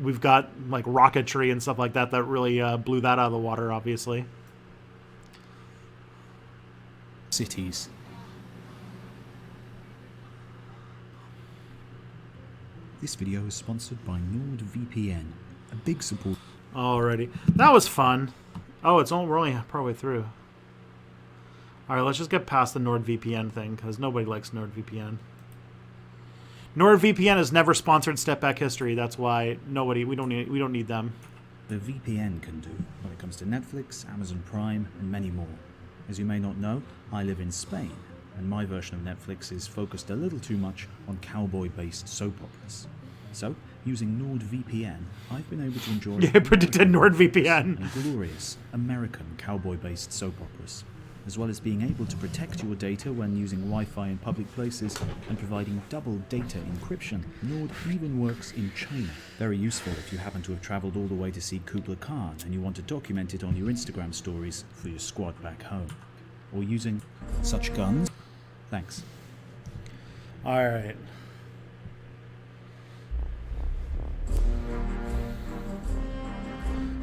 we've got like rocketry and stuff like that that really blew that out of the water, obviously. Cities. This video is sponsored by NordVPN, a big support... Alrighty. That was fun. Oh, we're only partway through. Alright, let's just get past the NordVPN thing, because nobody likes NordVPN. NordVPN has never sponsored Step Back History, that's why we don't need them. The VPN can do when it comes to Netflix, Amazon Prime, and many more. As you may not know, I live in Spain, and my version of Netflix is focused a little too much on cowboy-based soap operas. So, using NordVPN, I've been able to enjoy... Yeah, predicted NordVPN. ...and glorious American cowboy-based soap operas, as well as being able to protect your data when using Wi-Fi in public places and providing double data encryption. Nord even works in China. Very useful if you happen to have travelled all the way to see Kubla Khan and you want to document it on your Instagram stories for your squad back home. Or using such guns. Thanks. Alright.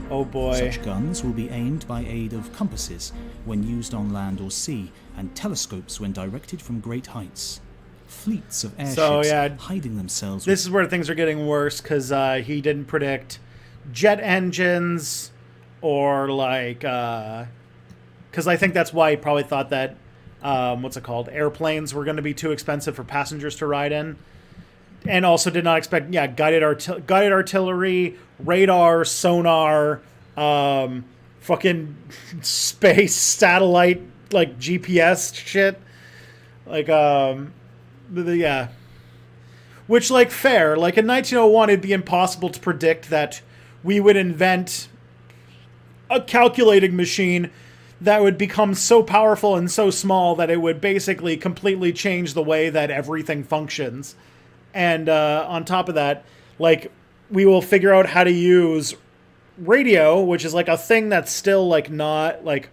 Oh boy. Such guns will be aimed by aid of compasses when used on land or sea, and telescopes when directed from great heights. Fleets of airships hiding themselves... This is where things are getting worse, because he didn't predict jet engines, or like... Because I think that's why he probably thought that, airplanes were going to be too expensive for passengers to ride in. And also did not expect, guided artillery, radar, sonar, fucking space, satellite, like GPS shit. Like, yeah. Which, like, fair. Like, in 1901, it'd be impossible to predict that we would invent a calculating machine that would become so powerful and so small that it would basically completely change the way that everything functions. And on top of that, like, we will figure out how to use radio, which is like a thing that's still like not like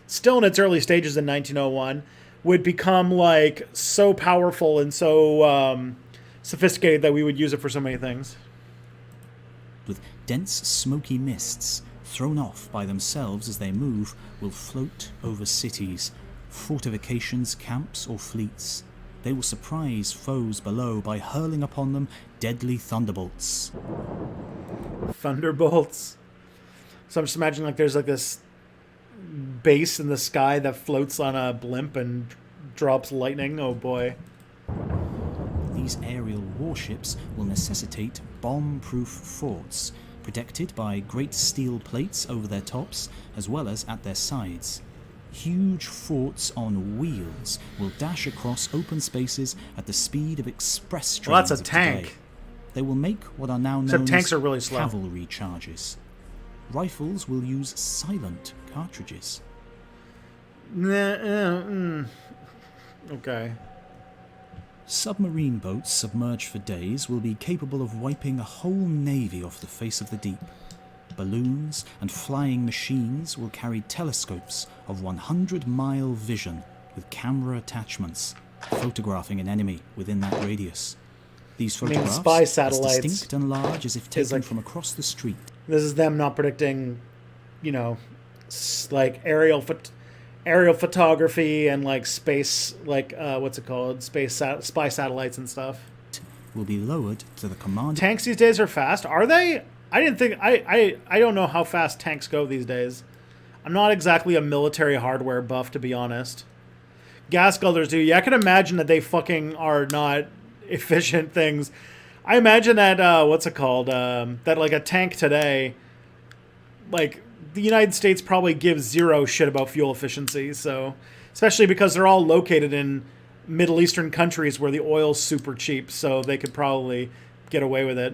still in its early stages in 1901, would become like so powerful and so sophisticated that we would use it for so many things. With dense smoky mists thrown off by themselves as they move, will float over cities, fortifications, camps, or fleets. They will surprise foes below by hurling upon them deadly thunderbolts. Thunderbolts. So I'm just imagining like there's like this base in the sky that floats on a blimp and drops lightning. Oh boy. These aerial warships will necessitate bomb-proof forts, protected by great steel plates over their tops as well as at their sides. Huge forts on wheels will dash across open spaces at the speed of express trains. Well, that's a tank. Today. They will make what are now known tanks as are really slow. Cavalry charges. Rifles will use silent cartridges. Okay. Submarine boats submerged for days will be capable of wiping a whole navy off the face of the deep. Balloons and flying machines will carry telescopes of 100-mile vision with camera attachments, photographing an enemy within that radius. These I mean, photographs, spy as satellites, distinct and large as if taken like- from across the street. This is them not predicting, you know, like aerial photography and like space, like what's it called, spy satellites and stuff. Will be lowered to the command. Tanks these days are fast, are they? I didn't think I don't know how fast tanks go these days. I'm not exactly a military hardware buff, to be honest. Gas guzzlers do. Yeah, I can imagine that they fucking are not efficient things. I imagine that what's it called? That like a tank today, like the United States probably gives zero shit about fuel efficiency. So, especially because they're all located in Middle Eastern countries where the oil's super cheap, so they could probably get away with it.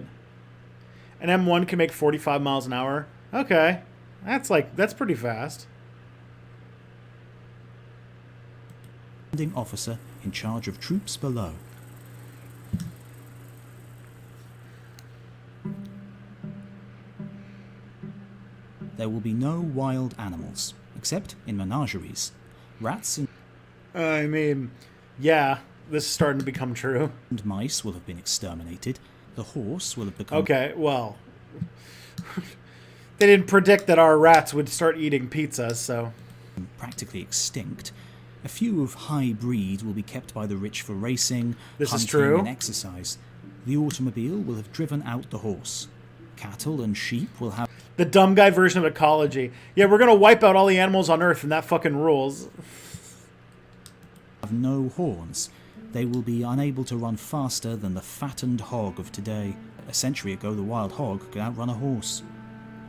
An M1 can make 45 miles an hour. Okay, that's pretty fast. Commanding officer in charge of troops below. There will be no wild animals, except in menageries. Rats and I mean, yeah, this is starting to become true. Mice will have been exterminated. The horse will have become... Okay, well, they didn't predict that our rats would start eating pizza, so... practically extinct. A few of high breed will be kept by the rich for racing, This is hunting true. and exercise. The automobile will have driven out the horse. Cattle and sheep will have... The dumb guy version of ecology. Yeah, we're gonna wipe out all the animals on Earth, and that fucking rules. have no horns. They will be unable to run faster than the fattened hog of today. A century ago, the wild hog could outrun a horse.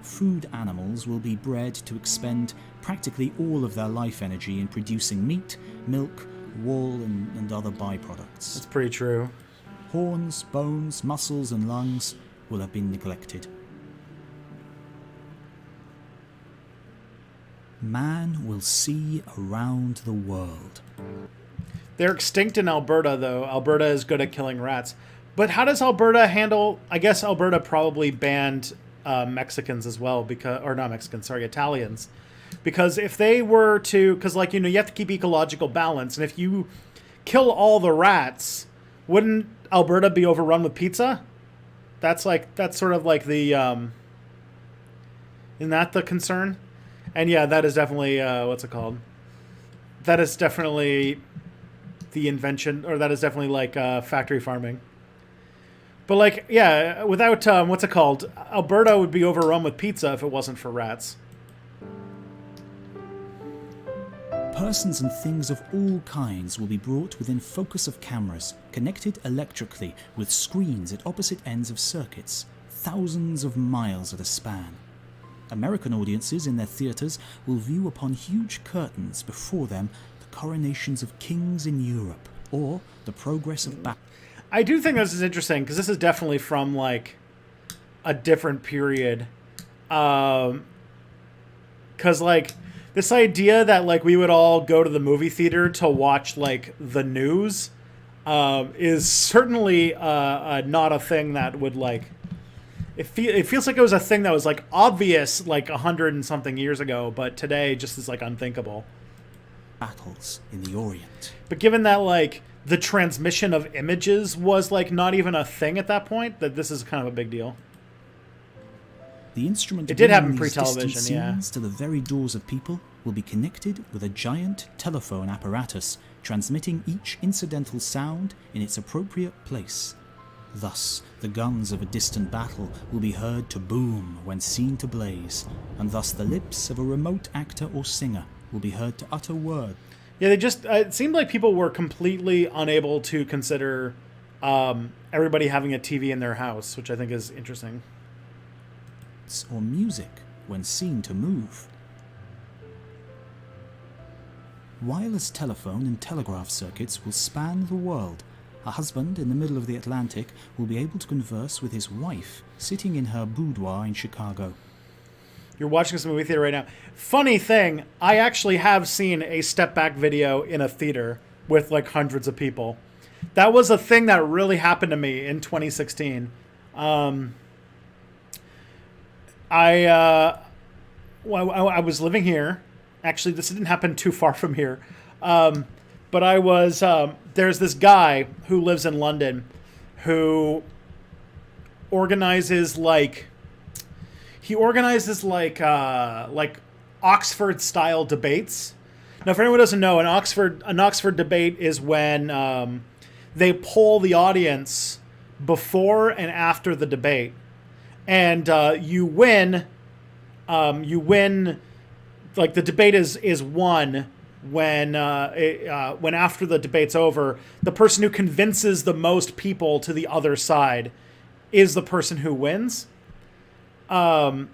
Food animals will be bred to expend practically all of their life energy in producing meat, milk, wool, and other byproducts. That's pretty true. Horns, bones, muscles, and lungs will have been neglected. Man will see around the world. They're extinct in Alberta, though. Alberta is good at killing rats. But how does Alberta handle... I guess Alberta probably banned Mexicans as well, because... Or not Mexicans, sorry, Italians. Because if they were to... Because, like, you know, you have to keep ecological balance. And if you kill all the rats, wouldn't Alberta be overrun with pizza? That's sort of like the... Isn't that the concern? And yeah, that is definitely... what's it called? That is definitely... the invention, or that is definitely like factory farming. But like, yeah, without what's it called? Alberta would be overrun with pizza if it wasn't for rats. Persons and things of all kinds will be brought within focus of cameras, connected electrically with screens at opposite ends of circuits, thousands of miles at a span. American audiences in their theatres will view upon huge curtains before them coronations of kings in Europe, or the progress of back. I do think this is interesting, because this is definitely from, like, a different period. Because, like, this idea that, like, we would all go to the movie theater to watch, like, the news is certainly not a thing that would, like... It feels like it was a thing that was, like, obvious, like, 100 and something years ago, but today just is, like, unthinkable. Battles in the Orient. But given that, like, the transmission of images was, like, not even a thing at that point, that this is kind of a big deal. The instrument it did happen bringing these pre-television, distant yeah. scenes to the very doors of people will be connected with a giant telephone apparatus, transmitting each incidental sound in its appropriate place. Thus, the guns of a distant battle will be heard to boom when seen to blaze, and thus the lips of a remote actor or singer will be heard to utter word. Yeah, they just... it seemed like people were completely unable to consider everybody having a TV in their house, which I think is interesting. Or music when seen to move. Wireless telephone and telegraph circuits will span the world. A husband in the middle of the Atlantic will be able to converse with his wife sitting in her boudoir in Chicago. You're watching this movie theater right now. Funny thing, I actually have seen a step back video in a theater with like hundreds of people. That was a thing that really happened to me in 2016. I was living here. Actually, this didn't happen too far from here. But I was, there's this guy who lives in London, who organizes like Oxford style debates. Now, for anyone who doesn't know, an Oxford debate is when they poll the audience before and after the debate, and you win. Like the debate is won when after the debate's over, the person who convinces the most people to the other side is the person who wins. In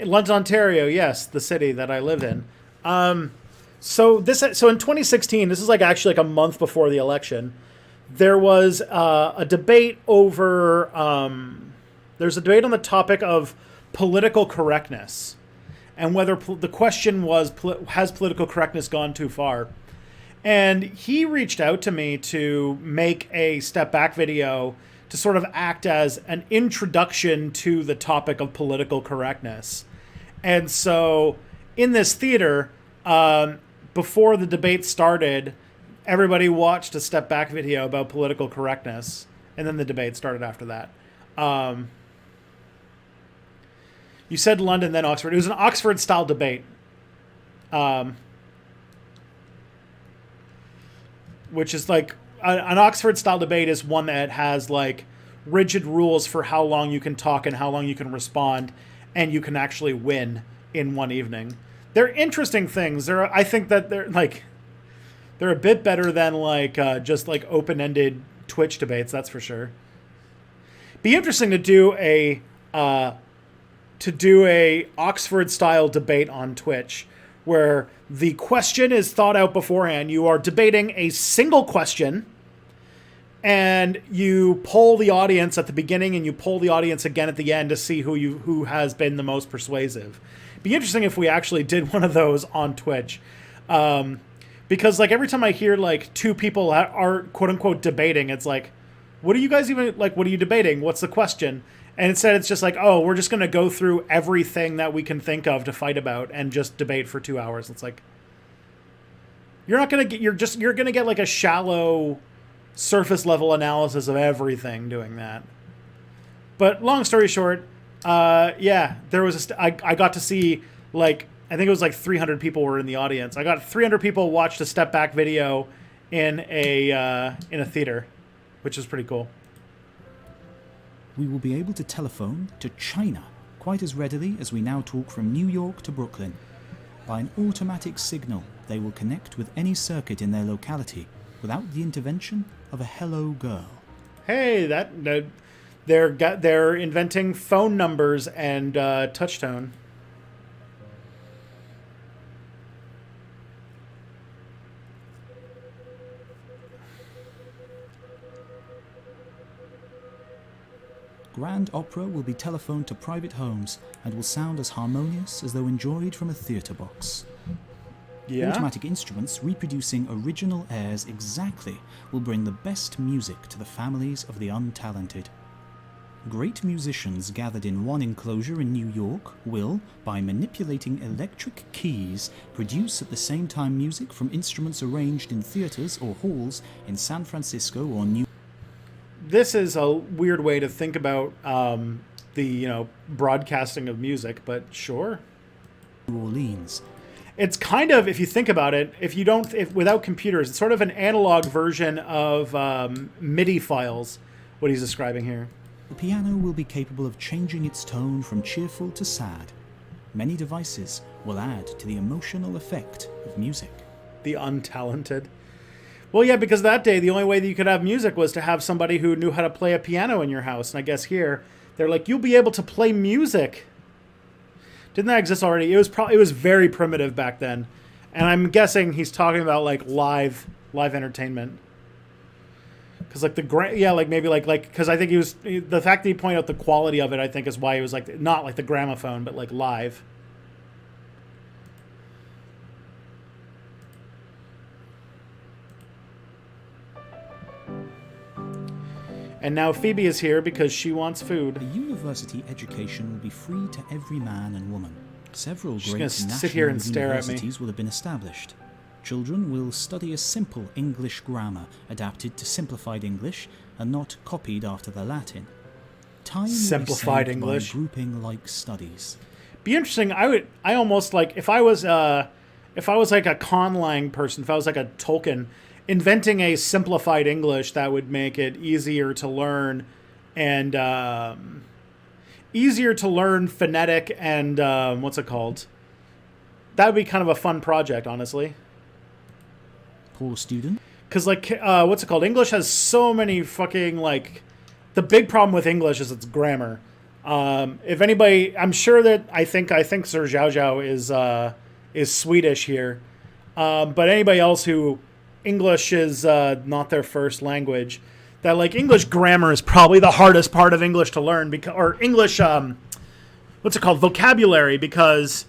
London, Ontario, yes, the city that I lived in. So in 2016, this is like actually like a month before the election, there was a debate over. There's a debate on the topic of political correctness, and whether the question was, has political correctness gone too far? And he reached out to me to make a step back video to sort of act as an introduction to the topic of political correctness. And so in this theater, before the debate started, everybody watched a step back video about political correctness, and then the debate started after that. You said London, then Oxford. It was an Oxford-style debate, which is like an Oxford-style debate is one that has like rigid rules for how long you can talk and how long you can respond, and you can actually win in one evening. They're interesting things. I think that they're a bit better than like just like open-ended Twitch debates. That's for sure. Be interesting to do a Oxford-style debate on Twitch, where the question is thought out beforehand. You are debating a single question, and you poll the audience at the beginning, and you poll the audience again at the end to see who has been the most persuasive. Be interesting if we actually did one of those on Twitch, because like every time I hear like two people are quote unquote debating, it's like, what are you guys even like? What are you debating? What's the question? And instead, it's just like, oh, we're just going to go through everything that we can think of to fight about and just debate for 2 hours. It's like, you're not going to get, you're going to get like a shallow surface level analysis of everything doing that. But long story short, yeah, there was I got to see like, I think it was like 300 people were in the audience. I got 300 people watched a step back video in a theater, which is pretty cool. We will be able to telephone to China quite as readily as we now talk from New York to Brooklyn. By an automatic signal, they will connect with any circuit in their locality without the intervention of a hello girl. Hey, they're inventing phone numbers and touch tone. Grand opera will be telephoned to private homes and will sound as harmonious as though enjoyed from a theatre box. Yeah. Automatic instruments reproducing original airs exactly will bring the best music to the families of the untalented. Great musicians gathered in one enclosure in New York will, by manipulating electric keys, produce at the same time music from instruments arranged in theatres or halls in San Francisco or New York. This is a weird way to think about the broadcasting of music, but sure. New Orleans. It's kind of, if you think about it, if without computers, it's sort of an analog version of MIDI files. What he's describing here. The piano will be capable of changing its tone from cheerful to sad. Many devices will add to the emotional effect of music. The untalented. Well, yeah, because that day, the only way that you could have music was to have somebody who knew how to play a piano in your house. And I guess here, they're like, you'll be able to play music. Didn't that exist already? It was very primitive back then. And I'm guessing he's talking about, like, live entertainment. Because, like, because I think the fact that he pointed out the quality of it, I think, is why he was, like, not like the gramophone, but, like, live. And now Phoebe is here because she wants food. A university education will be free to every man and woman. Several great national sit here and stare at me. universities will have been established. Children will study a simple English grammar adapted to simplified English and not copied after the Latin. Time Simplified will be saved English. by grouping like studies. Be interesting. I almost like if I was like a conlang person, if I was like a Tolkien, inventing a simplified English that would make it easier to learn and phonetic and what's it called? That would be kind of a fun project, honestly. Poor student. Because like what's it called? English has so many fucking like. The big problem with English is its grammar. If anybody, I'm sure that I think Sir Zhao Zhao is Swedish here, but anybody else who English is not their first language, that like English grammar is probably the hardest part of English to learn because or English what's it called vocabulary because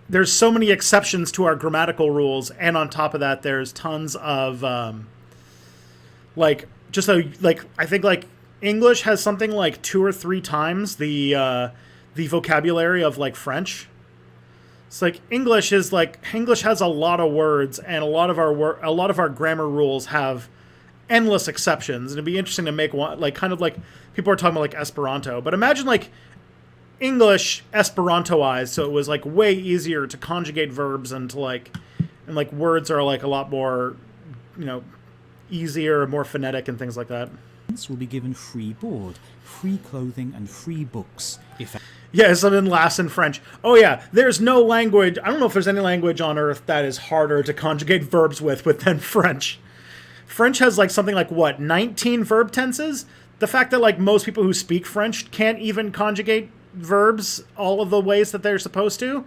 there's so many exceptions to our grammatical rules, and on top of that, there's tons of I think like English has something like 2 or 3 times the vocabulary of like French. It's like English has a lot of words, and a lot of our grammar rules have endless exceptions. And it'd be interesting to make one like kind of like people are talking about like Esperanto, but imagine like English Esperantoized, so it was like way easier to conjugate verbs and to like words are like a lot more, easier, more phonetic and things like that. Will be given free board, free clothing, and free books. Yeah, something lasts in French. Oh yeah, there's no language. I don't know if there's any language on earth that is harder to conjugate verbs with than French. French has like something like 19 verb tenses. The fact that like most people who speak French can't even conjugate verbs all of the ways that they're supposed to.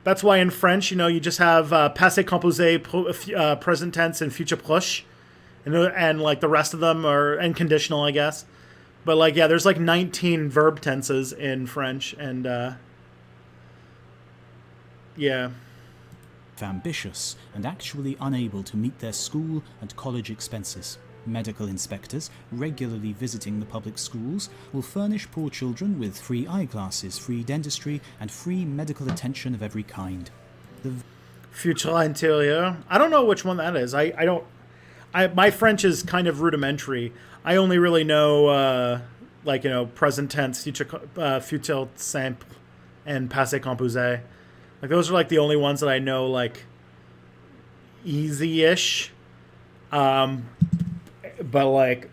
That's why in French, you just have passé composé, present tense, and futur proche, and like the rest of them are and conditional, I guess. But like, yeah, there's like 19 verb tenses in French, and yeah. Ambitious and actually unable to meet their school and college expenses. Medical inspectors, regularly visiting the public schools, will furnish poor children with free eyeglasses, free dentistry, and free medical attention of every kind. The Futur interior. I don't know which one that is. My French is kind of rudimentary. I only really know, present tense, futur simple, and passé composé. Like, those are, like, the only ones that I know, like, easy-ish. But, like,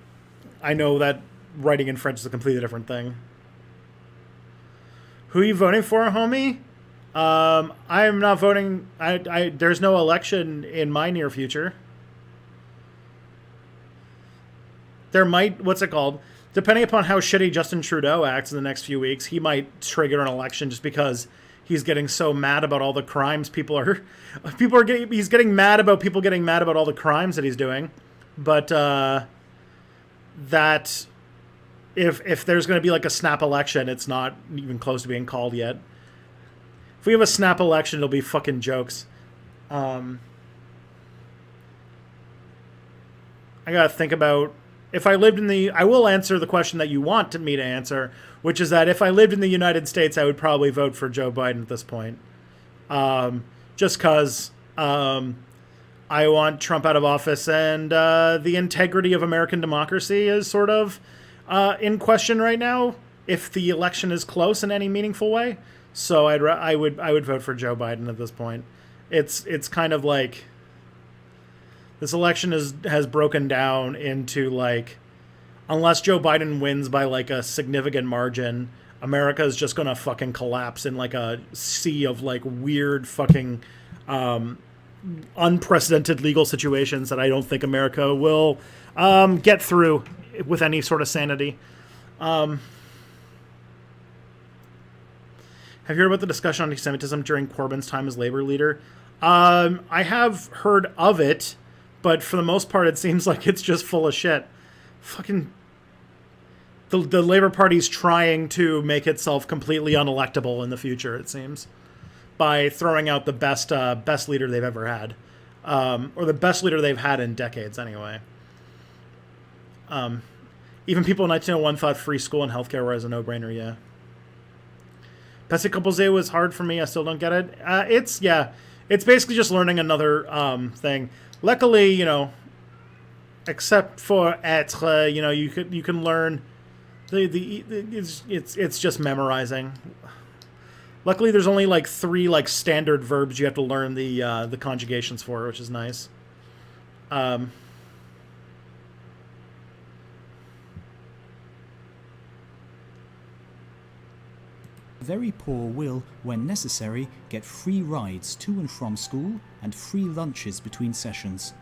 I know that writing in French is a completely different thing. Who are you voting for, homie? I'm not voting. There's no election in my near future. There might, depending upon how shitty Justin Trudeau acts in the next few weeks, he might trigger an election just because he's getting so mad about all the crimes he's getting mad about people getting mad about all the crimes that he's doing. But that if there's going to be like a snap election, it's not even close to being called yet. If we have a snap election, it'll be fucking jokes. I gotta think about if I lived I will answer the question that you want me to answer, which is that if I lived in the United States, I would probably vote for Joe Biden at this point. Just because I want Trump out of office, and the integrity of American democracy is sort of in question right now if the election is close in any meaningful way. So I would vote for Joe Biden at this point. It's kind of like this election has broken down into like, unless Joe Biden wins by like a significant margin, America is just gonna fucking collapse in like a sea of like weird fucking unprecedented legal situations that I don't think America will get through with any sort of sanity. Have you heard about the discussion on anti-Semitism during Corbyn's time as Labour leader? I have heard of it, but for the most part, it seems like it's just full of shit. Fucking the Labour Party's trying to make itself completely unelectable in the future, it seems, by throwing out the best leader they've ever had, or the best leader they've had in decades, anyway. Even people in 1901 thought free school and healthcare were as a no-brainer. Yeah. Passé composé was hard for me. I still don't get it. It's basically just learning another thing. Luckily, you know, except for être, you know, you can learn it's just memorizing. Luckily, there's only like 3 like standard verbs you have to learn the conjugations for, which is nice. Very poor will, when necessary, get free rides to and from school and free lunches between sessions.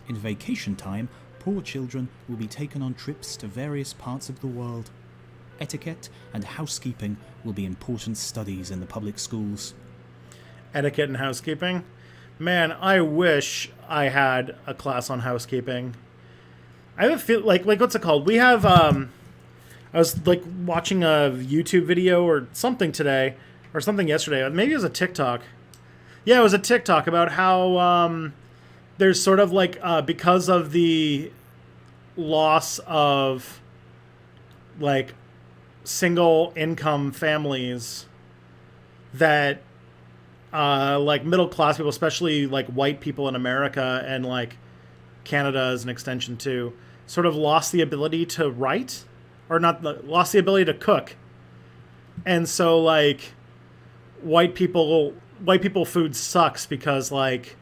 In vacation time, poor children will be taken on trips to various parts of the world. Etiquette and housekeeping will be important studies in the public schools. Etiquette and housekeeping? Man, I wish I had a class on housekeeping. I have a feel like what's it called? We have I was like watching a YouTube video or something today, or something yesterday. Maybe it was a TikTok. Yeah, it was a TikTok about how there's sort of like because of the loss of like single income families, that like middle class people, especially like white people in America and like Canada as an extension too, sort of lost the ability to write. Or not, lost the ability to cook. And so, like, white people food sucks because, like,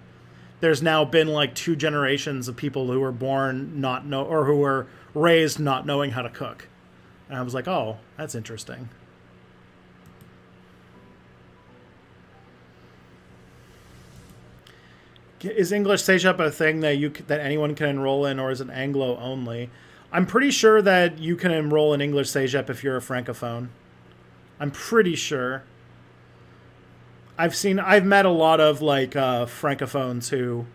there's now been, like, 2 generations of people who were born or who were raised not knowing how to cook. And I was like, oh, that's interesting. Is English Cégep a thing that anyone can enroll in, or is it Anglo only? I'm pretty sure that you can enroll in English Cégep if you're a Francophone. I'm pretty sure. I've met a lot of like Francophones who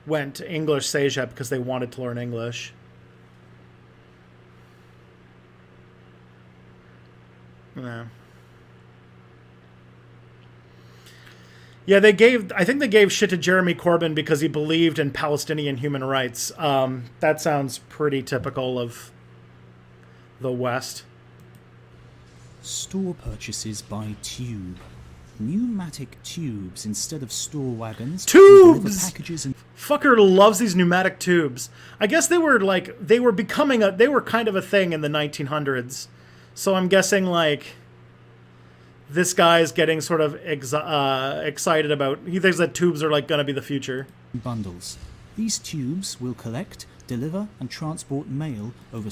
went to English Cégep because they wanted to learn English. Yeah. Yeah, I think they gave shit to Jeremy Corbyn because he believed in Palestinian human rights. That sounds pretty typical of the West. Store purchases by tube. Pneumatic tubes instead of store wagons. Tubes! Packages and Fucker loves these pneumatic tubes. I guess they were kind of a thing in the 1900s. So I'm guessing like this guy's getting sort of excited about... He thinks that tubes are, like, going to be the future. Bundles. These tubes will collect, deliver, and transport mail over...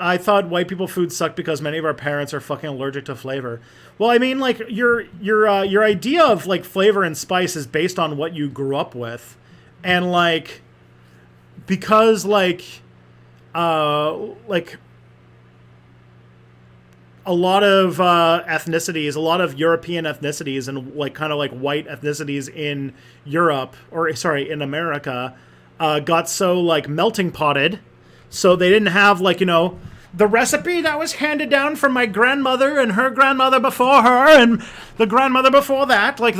I thought white people food sucked because many of our parents are fucking allergic to flavor. Well, I mean, like, your idea of, like, flavor and spice is based on what you grew up with. And, like, because, like... a lot of ethnicities, a lot of European ethnicities and like kind of like white ethnicities in Europe, in America, got so like melting potted. So they didn't have like, you know, the recipe that was handed down from my grandmother and her grandmother before her and the grandmother before that, like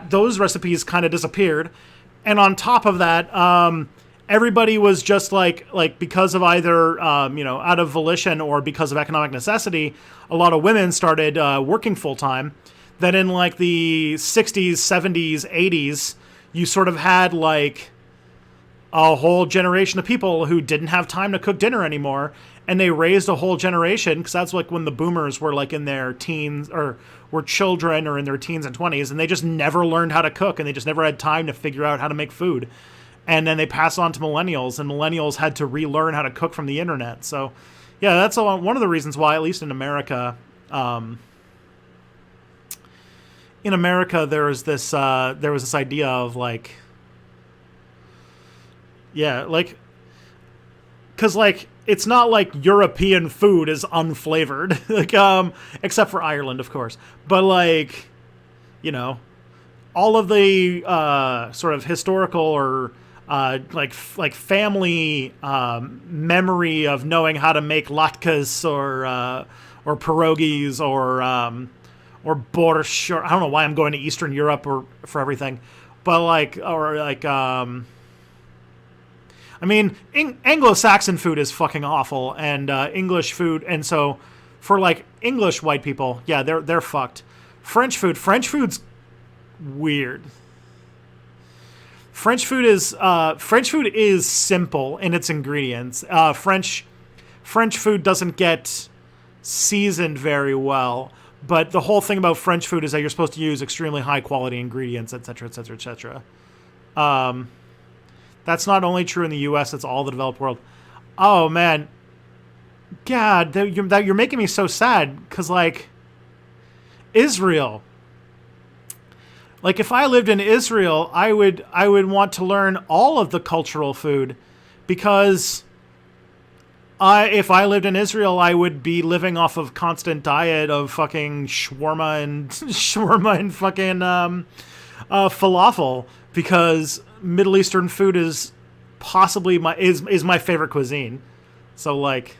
those recipes kind of disappeared. And on top of that, everybody was just like because of either, out of volition or because of economic necessity, a lot of women started working full time. Then in like the 60s, 70s, 80s, you sort of had like a whole generation of people who didn't have time to cook dinner anymore. And they raised a whole generation, because that's like when the boomers were like in their teens or were children or in their teens and 20s. And they just never learned how to cook, and they just never had time to figure out how to make food. And then they pass on to millennials, and millennials had to relearn how to cook from the internet. So, yeah, that's one of the reasons why, at least in America, there was this idea of like, yeah, like, because like it's not like European food is unflavored, like except for Ireland, of course, but like, you know, all of the sort of historical or like family memory of knowing how to make latkes or pierogies or borscht, or I don't know why I'm going to Eastern Europe or for everything, but I mean, Anglo-Saxon food is fucking awful, and English food, and so for like English white people, yeah, they're fucked. French food's weird. French food is simple in its ingredients. French food doesn't get seasoned very well, but the whole thing about French food is that you're supposed to use extremely high quality ingredients, etc., etc., etc. That's not only true in the U.S., it's all the developed world. Oh man, God, you're making me so sad because like Israel. Like if I lived in Israel, I would want to learn all of the cultural food, because if I lived in Israel, I would be living off of constant diet of fucking shawarma and fucking falafel, because Middle Eastern food is possibly my favorite cuisine. So like,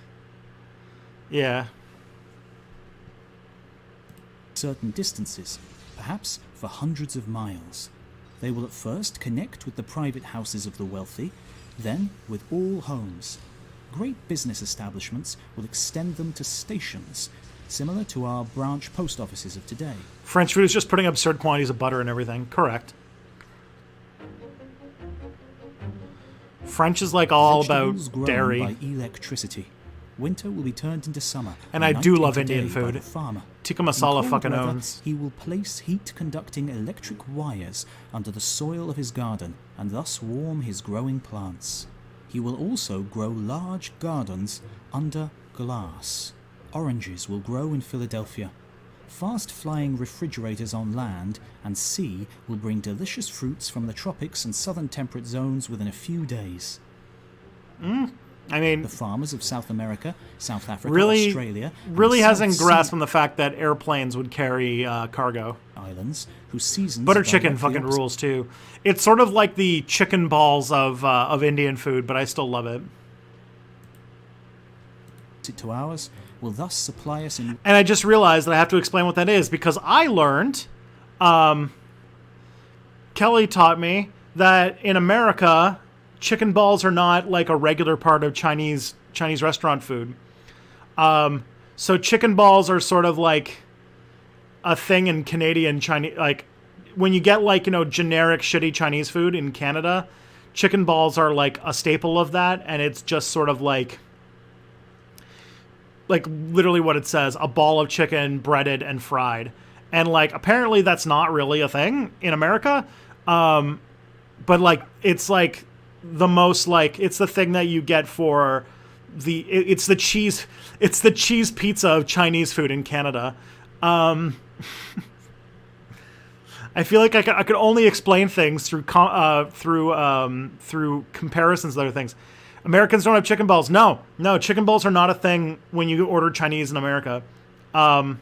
yeah. Certain distances, perhaps for hundreds of miles. They will at first connect with the private houses of the wealthy, then with all homes. Great business establishments will extend them to stations, similar to our branch post offices of today. French food is just putting absurd quantities of butter and everything. Correct. French is like all about dairy. By electricity. Winter will be turned into summer. And I do love Indian food. Tikka masala fucking owns. He will place heat-conducting electric wires under the soil of his garden and thus warm his growing plants. He will also grow large gardens under glass. Oranges will grow in Philadelphia. Fast-flying refrigerators on land and sea will bring delicious fruits from the tropics and southern temperate zones within a few days. I mean, the farmers of South America, South Africa, Australia, really hasn't grasped on the fact that airplanes would carry cargo. Islands whose seasons butter chicken fucking rules too. It's sort of like the chicken balls of Indian food, but I still love it. To ours will thus supply us in. And I just realized that I have to explain what that is, because I learned, Kelly taught me that in America, chicken balls are not like a regular part of Chinese restaurant food. So chicken balls are sort of like a thing in Canadian Chinese, like when you get like, generic shitty Chinese food in Canada, chicken balls are like a staple of that. And it's just sort of like literally what it says, a ball of chicken breaded and fried. And like, apparently that's not really a thing in America. But like, it's like, the most like it's the thing that you get for it's the cheese pizza of Chinese food in Canada. I feel like I could only explain things through comparisons to other things. Americans don't have chicken balls. No, chicken balls are not a thing when you order Chinese in America. So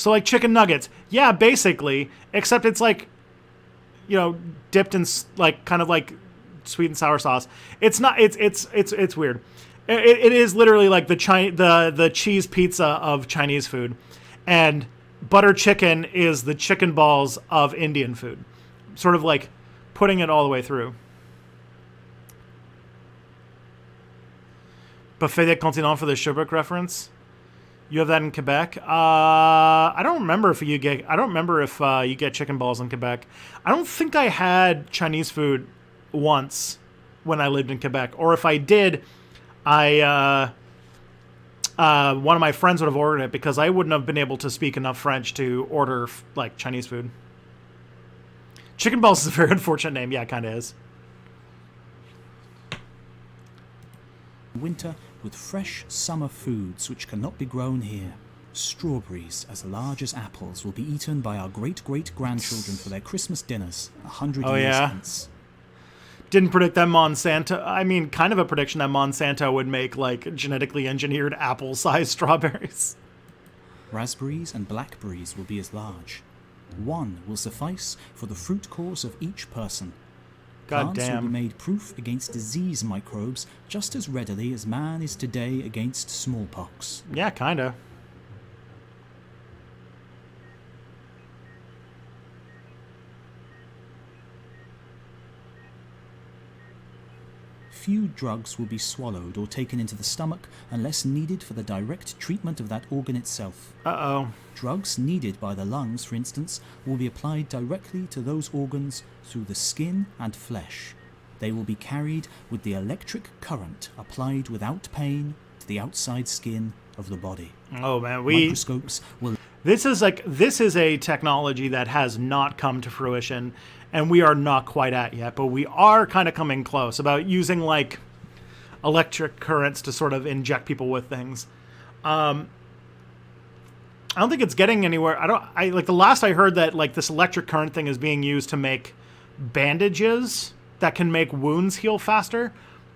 like chicken nuggets, yeah, basically, except it's like, dipped in like kind of like sweet and sour sauce. It's not. It's weird. It is literally like the cheese pizza of Chinese food, and butter chicken is the chicken balls of Indian food. Sort of like putting it all the way through. Buffet des Continents for the Sherbrooke reference. You have that in Quebec. I don't remember if you get chicken balls in Quebec. I don't think I had Chinese food once when I lived in Quebec, or if I did, one of my friends would have ordered it, because I wouldn't have been able to speak enough French to order like Chinese food. Chicken balls is a very unfortunate name. Yeah, it kind of is. Winter with fresh summer foods which cannot be grown here. Strawberries as large as apples will be eaten by our great-great-grandchildren for their Christmas dinners 100 years hence. Didn't predict that Monsanto. I mean, kind of a prediction that Monsanto would make like genetically engineered apple-sized strawberries. Raspberries and blackberries will be as large. One will suffice for the fruit course of each person. God Plants will be damn. made proof against disease microbes just as readily as man is today against smallpox. Yeah, kinda. few drugs will be swallowed or taken into the stomach unless needed for the direct treatment of that organ itself. Uh-oh. Drugs needed by the lungs, for instance, will be applied directly to those organs through the skin and flesh. They will be carried with the electric current applied without pain to the outside skin of the body. Oh man, microscopes will. This is a technology that has not come to fruition, and we are not quite at yet, but we are kind of coming close about using like electric currents to sort of inject people with things. I don't think it's getting anywhere. I like the last I heard that like this electric current thing is being used to make bandages that can make wounds heal faster.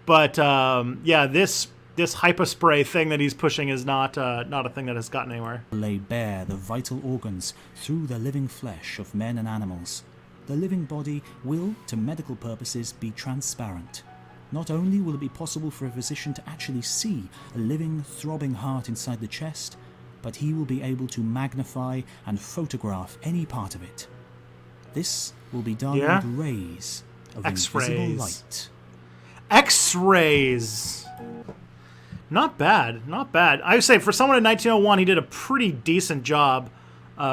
But yeah, this hypospray thing that he's pushing is not a thing that has gotten anywhere. Lay bare the vital organs through the living flesh of men and animals. The living body will, to medical purposes, be transparent. Not only will it be possible for a physician to actually see a living, throbbing heart inside the chest, but he will be able to magnify and photograph any part of it. This will be done with rays of invisible light. X-rays! Not bad, not bad. I would say for someone in 1901, he did a pretty decent job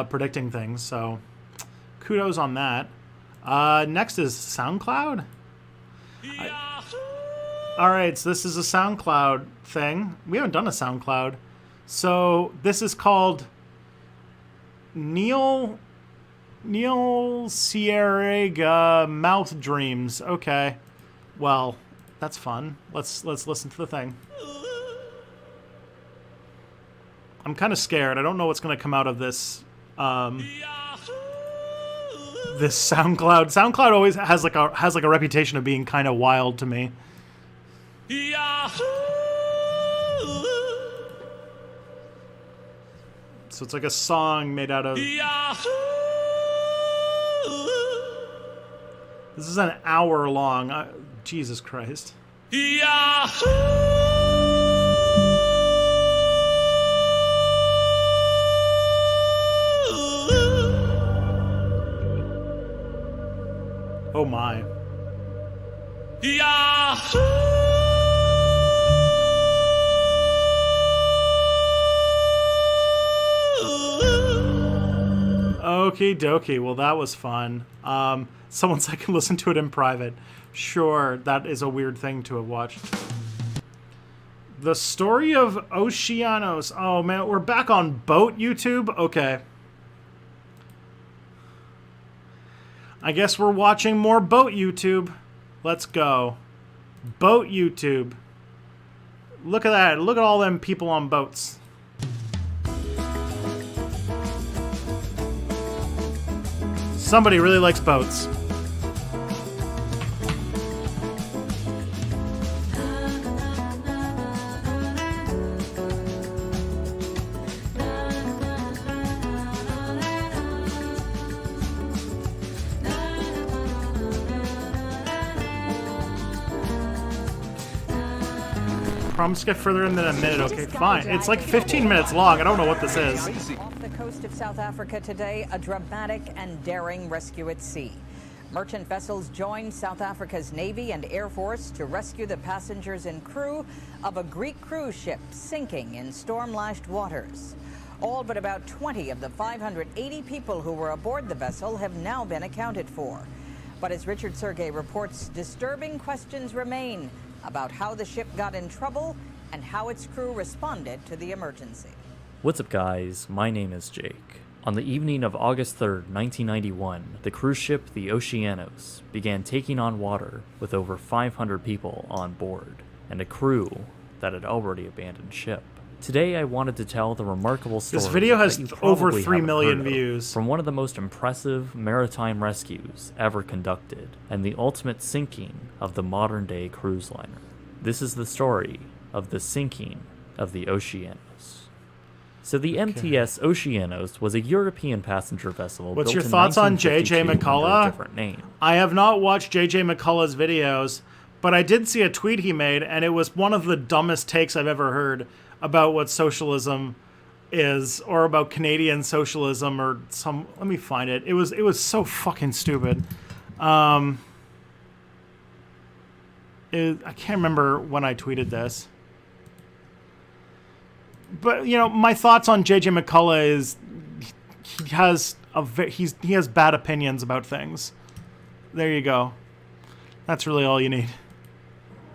predicting things, so kudos on that. Next is SoundCloud. Alright, so this is a SoundCloud thing. We haven't done a SoundCloud. So this is called Neil Sierra Mouth Dreams. Okay. Well, that's fun. Let's listen to the thing. I'm kind of scared. I don't know what's going to come out of this this SoundCloud. SoundCloud always has like a reputation of being kind of wild to me. So it's like a song made out of... This is an hour long. Jesus Christ. Oh my. Okie dokie. Well, that was fun. Someone said I can listen to it in private. Sure, that is a weird thing to have watched. The story of Oceanos. Oh man, we're back on boat YouTube? Okay. I guess we're watching more boat YouTube. Let's go. Boat YouTube. Look at that. Look at all them people on boats. Somebody really likes boats. Promise to get further in than a minute. Okay, fine. It's like 15 minutes long. I don't know what this is. Off the coast of South Africa today, a dramatic and daring rescue at sea. Merchant vessels joined South Africa's Navy and Air Force to rescue the passengers and crew of a Greek cruise ship sinking in storm-lashed waters. All but about 20 of the 580 people who were aboard the vessel have now been accounted for. But as Richard Sergey reports, disturbing questions remain about how the ship got in trouble and how its crew responded to the emergency. What's up, guys? My name is Jake. On the evening of August 3rd, 1991, the cruise ship the Oceanos began taking on water with over 500 people on board and a crew that had already abandoned ship. Today I wanted to tell the remarkable story. This video has that you over probably 3 haven't million heard of, views. From one of the most impressive maritime rescues ever conducted and the ultimate sinking of the modern-day cruise liner. This is the story of the sinking of the Oceanos. So the MTS Oceanos was a European passenger vessel. What's built your in thoughts on J.J. 1952 under a McCullough? different name. I have not watched J.J. McCullough's videos, but I did see a tweet he made, and it was one of the dumbest takes I've ever heard about what socialism is, or about Canadian socialism, or some. Let me find it. It was so fucking stupid. I can't remember when I tweeted this. But, you know, my thoughts on J.J. McCullough is he has bad opinions about things. There you go. That's really all you need.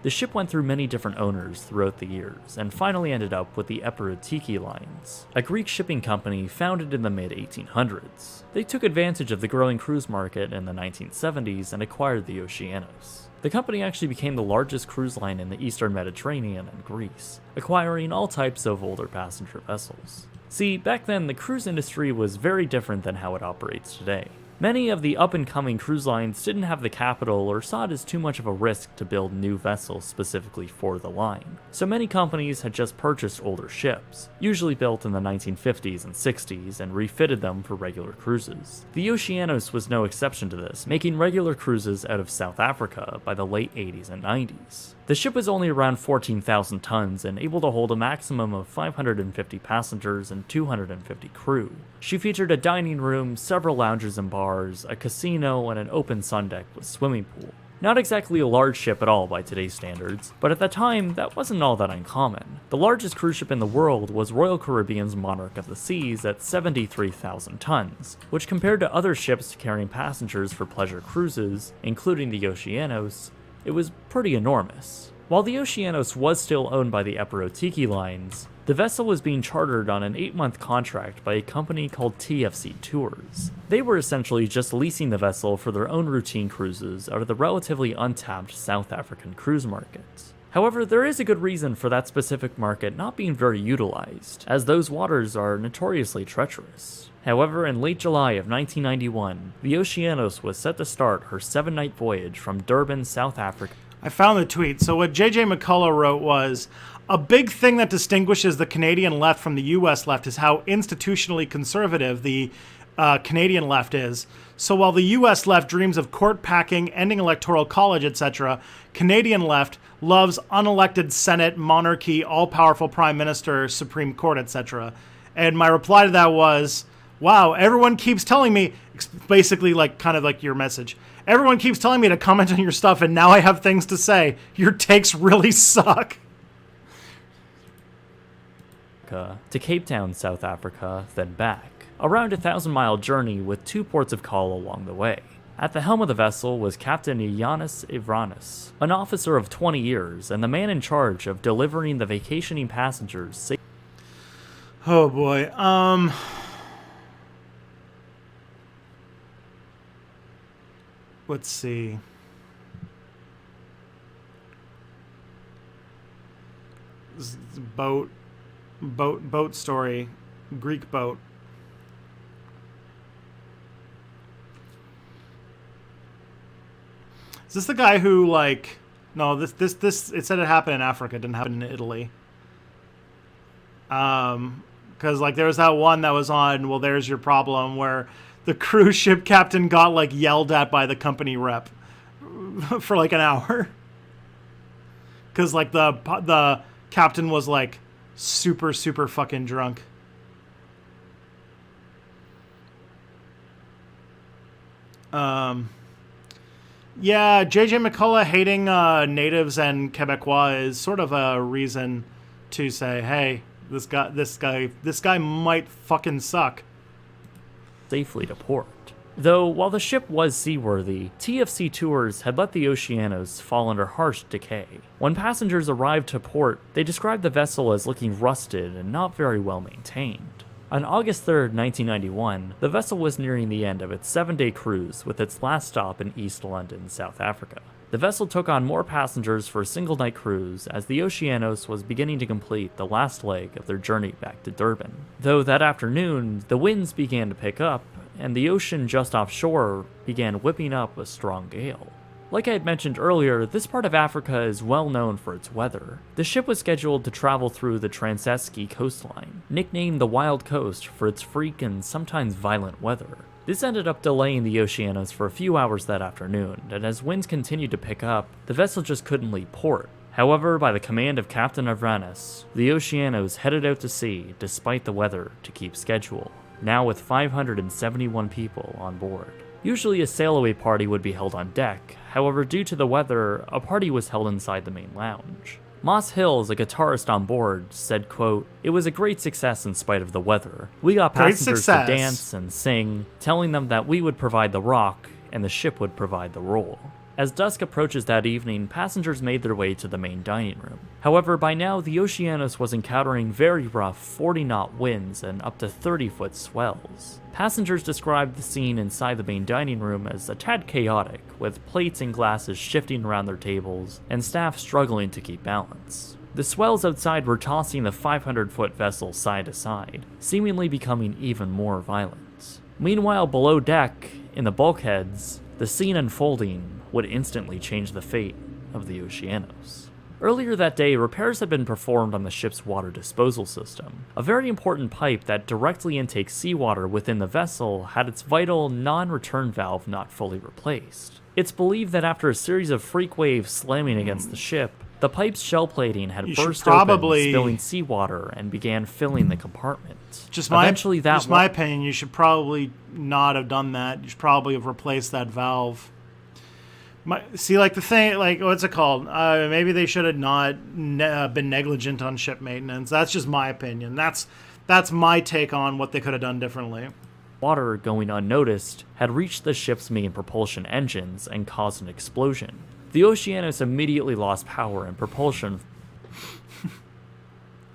The ship went through many different owners throughout the years, and finally ended up with the Epirotiki Lines, a Greek shipping company founded in the mid-1800s. They took advantage of the growing cruise market in the 1970s and acquired the Oceanos. The company actually became the largest cruise line in the Eastern Mediterranean and Greece, acquiring all types of older passenger vessels. See, back then the cruise industry was very different than how it operates today. Many of the up-and-coming cruise lines didn't have the capital or saw it as too much of a risk to build new vessels specifically for the line. So many companies had just purchased older ships, usually built in the 1950s and 60s, and refitted them for regular cruises. The Oceanos was no exception to this, making regular cruises out of South Africa by the late 80s and 90s. The ship was only around 14,000 tons and able to hold a maximum of 550 passengers and 250 crew. She featured a dining room, several lounges and bars, a casino, and an open sun deck with swimming pool. Not exactly a large ship at all by today's standards, but at the time, that wasn't all that uncommon. The largest cruise ship in the world was Royal Caribbean's Monarch of the Seas at 73,000 tons, which compared to other ships carrying passengers for pleasure cruises, including the Oceanos, it was pretty enormous. While the Oceanos was still owned by the Epirotiki Lines, the vessel was being chartered on an 8-month contract by a company called TFC Tours. They were essentially just leasing the vessel for their own routine cruises out of the relatively untapped South African cruise market. However, there is a good reason for that specific market not being very utilized, as those waters are notoriously treacherous. However, in late July of 1991, the Oceanos was set to start her 7-night voyage from Durban, South Africa. I found the tweet. So what J.J. McCullough wrote was, a big thing that distinguishes the Canadian left from the U.S. left is how institutionally conservative the Canadian left is. So while the U.S. left dreams of court packing, ending electoral college, etc., Canadian left loves unelected Senate, monarchy, all-powerful Prime Minister, Supreme Court, etc. And my reply to that was, wow, everyone keeps telling me, basically like kind of like your message, everyone keeps telling me to comment on your stuff and now I have things to say. Your takes really suck. To Cape Town, South Africa, then back. Around a 1,000-mile journey with 2 ports of call along the way. At the helm of the vessel was Captain Ioannis Ivranis, an officer of 20 years and the man in charge of delivering the vacationing passengers safely. Oh boy, let's see. Boat story, Greek boat. Is this the guy who, like, no, this it said it happened in Africa, it didn't happen in Italy. Because like there was that one that was on, well, there's your problem, where the cruise ship captain got like yelled at by the company rep for like an hour. Because like the captain was like super fucking drunk. Yeah, J.J. McCullough hating natives and Quebecois is sort of a reason to say, hey, this guy might fucking suck. Safely to port. Though, while the ship was seaworthy, TFC Tours had let the Oceanos fall under harsh decay. When passengers arrived to port, they described the vessel as looking rusted and not very well maintained. On August 3rd, 1991, the vessel was nearing the end of its 7-day cruise with its last stop in East London, South Africa. The vessel took on more passengers for a single-night cruise as the Oceanos was beginning to complete the last leg of their journey back to Durban. Though that afternoon, the winds began to pick up, and the ocean just offshore began whipping up a strong gale. Like I had mentioned earlier, this part of Africa is well known for its weather. The ship was scheduled to travel through the Transeski coastline, nicknamed the Wild Coast for its freak and sometimes violent weather. This ended up delaying the Oceanos for a few hours that afternoon, and as winds continued to pick up, the vessel just couldn't leave port. However, by the command of Captain Avranis, the Oceanos headed out to sea despite the weather to keep schedule, now with 571 people on board. Usually a sail-away party would be held on deck, however due to the weather, a party was held inside the main lounge. Moss Hills, a guitarist on board, said, quote, "It was a great success in spite of the weather. We got passengers to dance and sing, telling them that we would provide the rock and the ship would provide the roll." As dusk approaches that evening, passengers made their way to the main dining room. However, by now, the Oceanos was encountering very rough 40-knot winds and up to 30-foot swells. Passengers described the scene inside the main dining room as a tad chaotic, with plates and glasses shifting around their tables and staff struggling to keep balance. The swells outside were tossing the 500-foot vessel side to side, seemingly becoming even more violent. Meanwhile, below deck, in the bulkheads, the scene unfolding would instantly change the fate of the Oceanos. Earlier that day, repairs had been performed on the ship's water disposal system. A very important pipe that directly intakes seawater within the vessel had its vital non-return valve not fully replaced. It's believed that after a series of freak waves slamming against the ship, the pipe's shell plating had burst open, spilling seawater, and began filling the compartment. Eventually, my opinion, you should probably not have done that. You should probably have replaced that valve. What's it called? Maybe they should have not been negligent on ship maintenance. That's just my opinion. That's my take on what they could have done differently. Water, going unnoticed, had reached the ship's main propulsion engines and caused an explosion. The Oceanos immediately lost power and propulsion.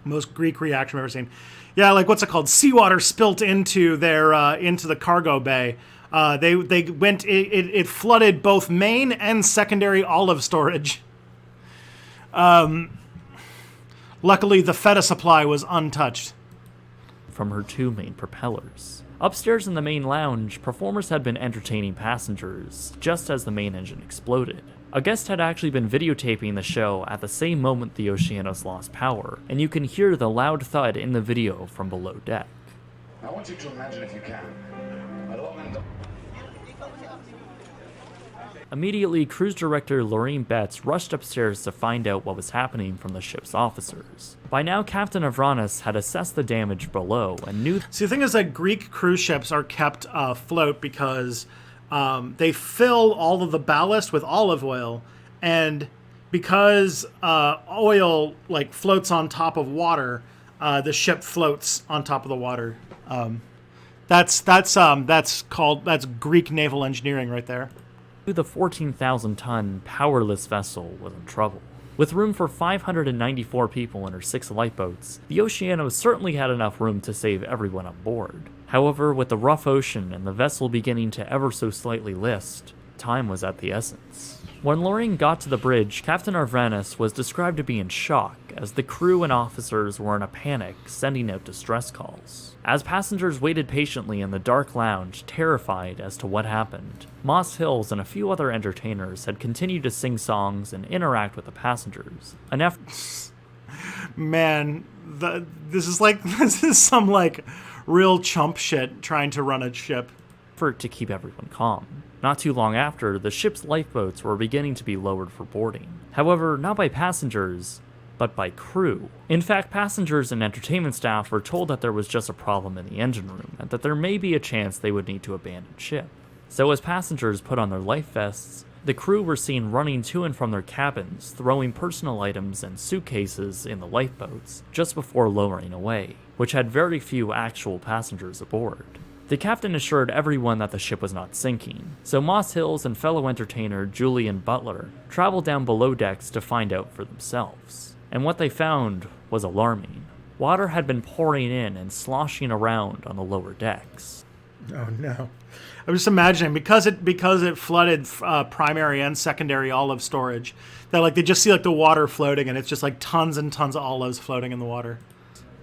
Most Greek reaction I've ever seen. Yeah, what's it called? Seawater spilt into their into the cargo bay. It flooded both main and secondary olive storage. Luckily, the feta supply was untouched. From her two main propellers. Upstairs in the main lounge, performers had been entertaining passengers just as the main engine exploded. A guest had actually been videotaping the show at the same moment the Oceanos lost power, and you can hear the loud thud in the video from below deck. I want you to imagine, if you can, Immediately, cruise director Lorraine Betts rushed upstairs to find out what was happening from the ship's officers. By now, Captain Avranis had assessed the damage below and knew... See, the thing is that Greek cruise ships are kept afloat because they fill all of the ballast with olive oil, and because oil floats on top of water, the ship floats on top of the water. That's Greek naval engineering right there. The 14,000-ton powerless vessel was in trouble. With room for 594 people in her 6 lifeboats, the Oceanos certainly had enough room to save everyone on board. However, with the rough ocean and the vessel beginning to ever so slightly list, time was at the essence. When Lorraine got to the bridge, Captain Avranis was described to be in shock, as the crew and officers were in a panic, sending out distress calls. As passengers waited patiently in the dark lounge, terrified as to what happened, Moss Hills and a few other entertainers had continued to sing songs and interact with the passengers. Man, this is some real chump shit trying to run a ship. Effort to keep everyone calm. Not too long after, the ship's lifeboats were beginning to be lowered for boarding. However, not by passengers, but by crew. In fact, passengers and entertainment staff were told that there was just a problem in the engine room, and that there may be a chance they would need to abandon ship. So as passengers put on their life vests, the crew were seen running to and from their cabins, throwing personal items and suitcases in the lifeboats just before lowering away, which had very few actual passengers aboard. The captain assured everyone that the ship was not sinking, so Moss Hills and fellow entertainer Julian Butler traveled down below decks to find out for themselves. And what they found was alarming. Water had been pouring in and sloshing around on the lower decks. Oh no. I'm just imagining, because it flooded primary and secondary olive storage, that they just see the water floating, and it's just tons and tons of olives floating in the water.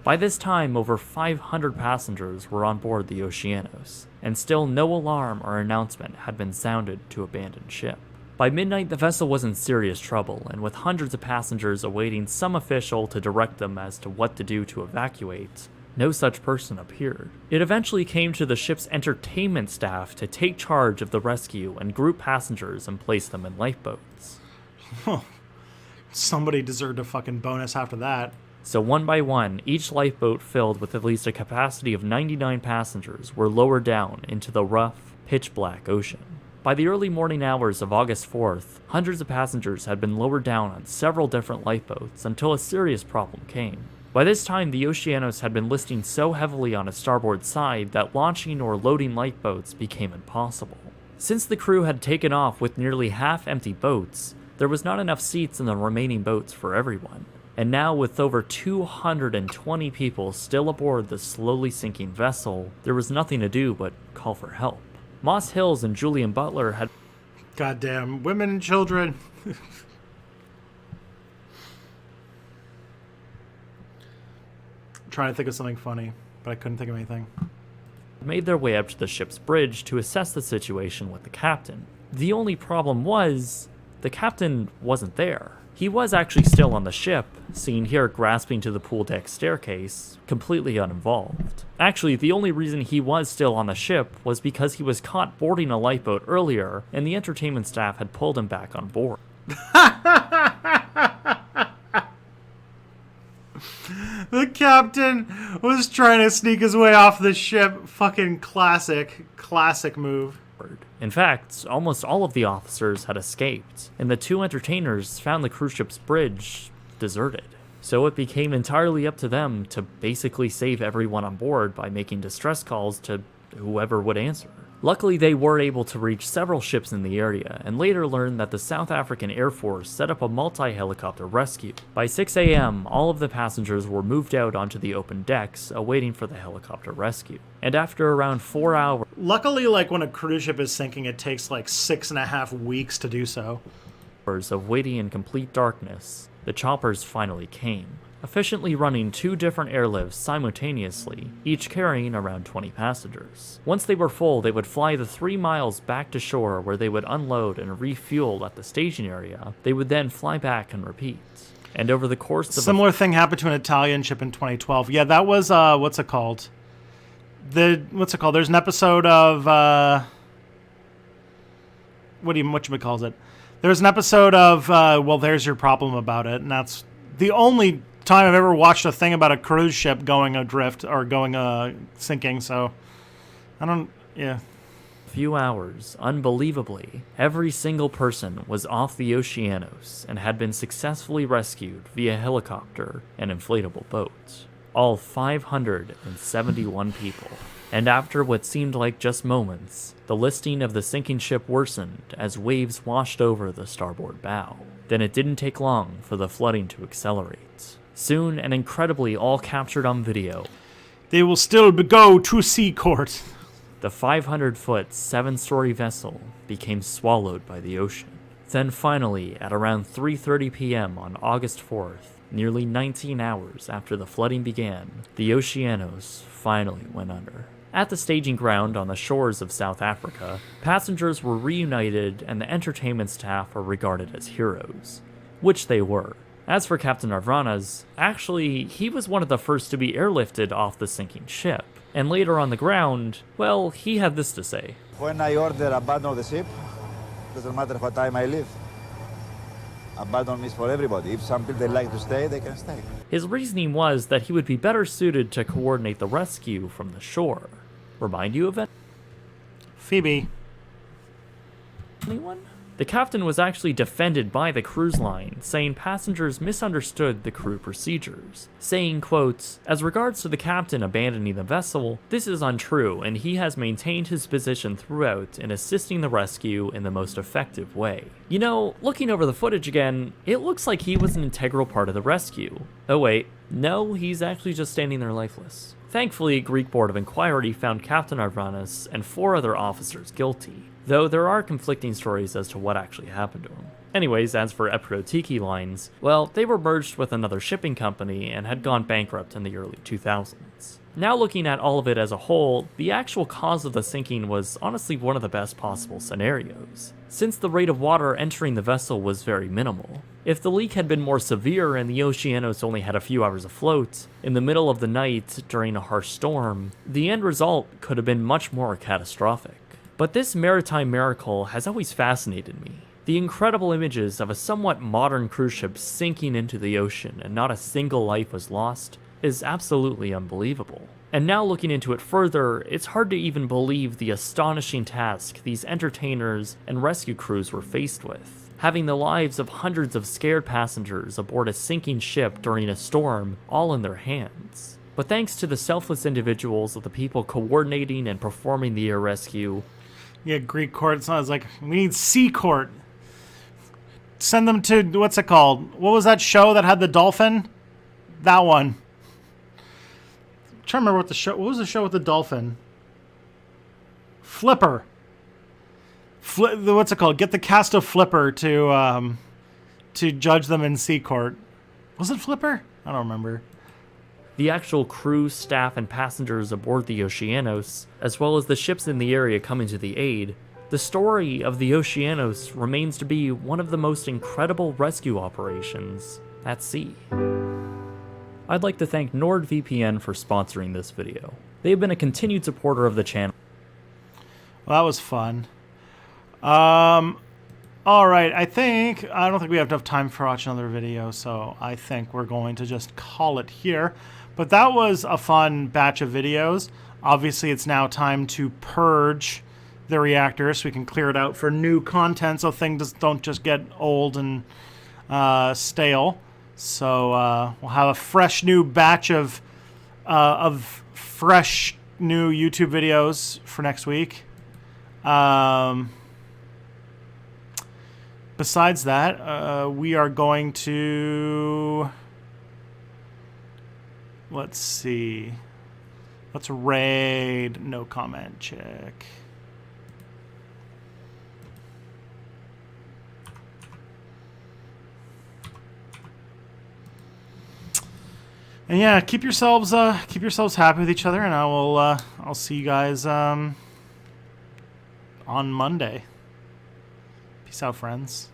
By this time, over 500 passengers were on board the Oceanos, and still no alarm or announcement had been sounded to abandon ship. By midnight, the vessel was in serious trouble, and with hundreds of passengers awaiting some official to direct them as to what to do to evacuate, no such person appeared. It eventually came to the ship's entertainment staff to take charge of the rescue and group passengers and place them in lifeboats. Somebody deserved a fucking bonus after that. So one by one, each lifeboat filled with at least a capacity of 99 passengers were lowered down into the rough, pitch black ocean. By the early morning hours of August 4th, hundreds of passengers had been lowered down on several different lifeboats until a serious problem came. By this time, the Oceanos had been listing so heavily on its starboard side that launching or loading lifeboats became impossible. Since the crew had taken off with nearly half-empty boats, there was not enough seats in the remaining boats for everyone. And now, with over 220 people still aboard the slowly sinking vessel, there was nothing to do but call for help. Moss Hills and Julian Butler had... Goddamn, women and children. Trying to think of something funny, but I couldn't think of anything. Made their way up to the ship's bridge to assess the situation with the captain. The only problem was, the captain wasn't there. He was actually still on the ship, seen here grasping to the pool deck staircase, completely uninvolved. Actually, the only reason he was still on the ship was because he was caught boarding a lifeboat earlier, and the entertainment staff had pulled him back on board. The captain was trying to sneak his way off the ship. Fucking classic move. In fact, almost all of the officers had escaped, and the two entertainers found the cruise ship's bridge deserted. So it became entirely up to them to basically save everyone on board by making distress calls to whoever would answer. Luckily, they were able to reach several ships in the area, and later learned that the South African Air Force set up a multi-helicopter rescue. By 6 a.m., all of the passengers were moved out onto the open decks, awaiting for the helicopter rescue. And after around 4 hours... Luckily, like, when a cruise ship is sinking, it takes like 6.5 weeks to do so. ...of waiting in complete darkness, the choppers finally came, efficiently running 2 different airlifts simultaneously, each carrying around 20 passengers. Once they were full, they would fly the 3 miles back to shore where they would unload and refuel at the staging area. They would then fly back and repeat. And over the course of... Similar thing happened to an Italian ship in 2012. Yeah, that was, what's it called? There's an episode of, whatchamacalls it? There's an episode of, well, there's your problem about it, and that's the only time I've ever watched a thing about a cruise ship going adrift or going sinking, so yeah. Few hours, unbelievably, every single person was off the Oceanos and had been successfully rescued via helicopter and inflatable boats. All 571 people. And after what seemed like just moments, the listing of the sinking ship worsened as waves washed over the starboard bow. Then it didn't take long for the flooding to accelerate. Soon, and incredibly all captured on video, they will still go to sea court. The 500-foot, 7-story vessel became swallowed by the ocean. Then finally, at around 3:30 p.m. on August 4th, nearly 19 hours after the flooding began, the Oceanos finally went under. At the staging ground on the shores of South Africa, passengers were reunited and the entertainment staff were regarded as heroes, which they were. As for Captain Arvranas, actually, he was one of the first to be airlifted off the sinking ship, and later on the ground, well, he had this to say. When I order abandon the ship, doesn't matter what time I leave. Abandon is for everybody. If some people like to stay, they can stay. His reasoning was that he would be better suited to coordinate the rescue from the shore. Remind you of it? Phoebe. Anyone? The captain was actually defended by the cruise line, saying passengers misunderstood the crew procedures, saying, quote, "As regards to the captain abandoning the vessel, this is untrue, and he has maintained his position throughout in assisting the rescue in the most effective way." You know, looking over the footage again, it looks like he was an integral part of the rescue. Oh wait, no, he's actually just standing there lifeless. Thankfully, a Greek Board of Inquiry found Captain Arvranas and 4 other officers guilty, though there are conflicting stories as to what actually happened to him. Anyways, as for Epirotiki Lines, well, they were merged with another shipping company and had gone bankrupt in the early 2000s. Now looking at all of it as a whole, the actual cause of the sinking was honestly one of the best possible scenarios, since the rate of water entering the vessel was very minimal. If the leak had been more severe and the Oceanos only had a few hours afloat, in the middle of the night during a harsh storm, the end result could have been much more catastrophic. But this maritime miracle has always fascinated me. The incredible images of a somewhat modern cruise ship sinking into the ocean and not a single life was lost is absolutely unbelievable. And now looking into it further, it's hard to even believe the astonishing task these entertainers and rescue crews were faced with. Having the lives of hundreds of scared passengers aboard a sinking ship during a storm all in their hands. But thanks to the selfless individuals of the people coordinating and performing the air rescue. Yeah, Greek court. It's not like, we need sea court. Send them to, what's it called? What was that show that had the dolphin? That one. I'm trying to remember what was the show with the dolphin? Flipper. What's it called? Get the cast of Flipper to judge them in sea court. Was it Flipper? I don't remember. The actual crew, staff, and passengers aboard the Oceanos, as well as the ships in the area coming to the aid, the story of the Oceanos remains to be one of the most incredible rescue operations at sea. I'd like to thank NordVPN for sponsoring this video. They have been a continued supporter of the channel. Well, that was fun. Alright, I don't think we have enough time for watch another video, so I think we're going to just call it here. But that was a fun batch of videos. Obviously, it's now time to purge the reactor so we can clear it out for new content so things don't just get old and stale. So we'll have a fresh new batch of fresh new YouTube videos for next week. Besides that, we are going to, let's see, let's raid, no comment, check. And yeah, keep yourselves happy with each other, and I'll see you guys on Monday. Peace out, friends.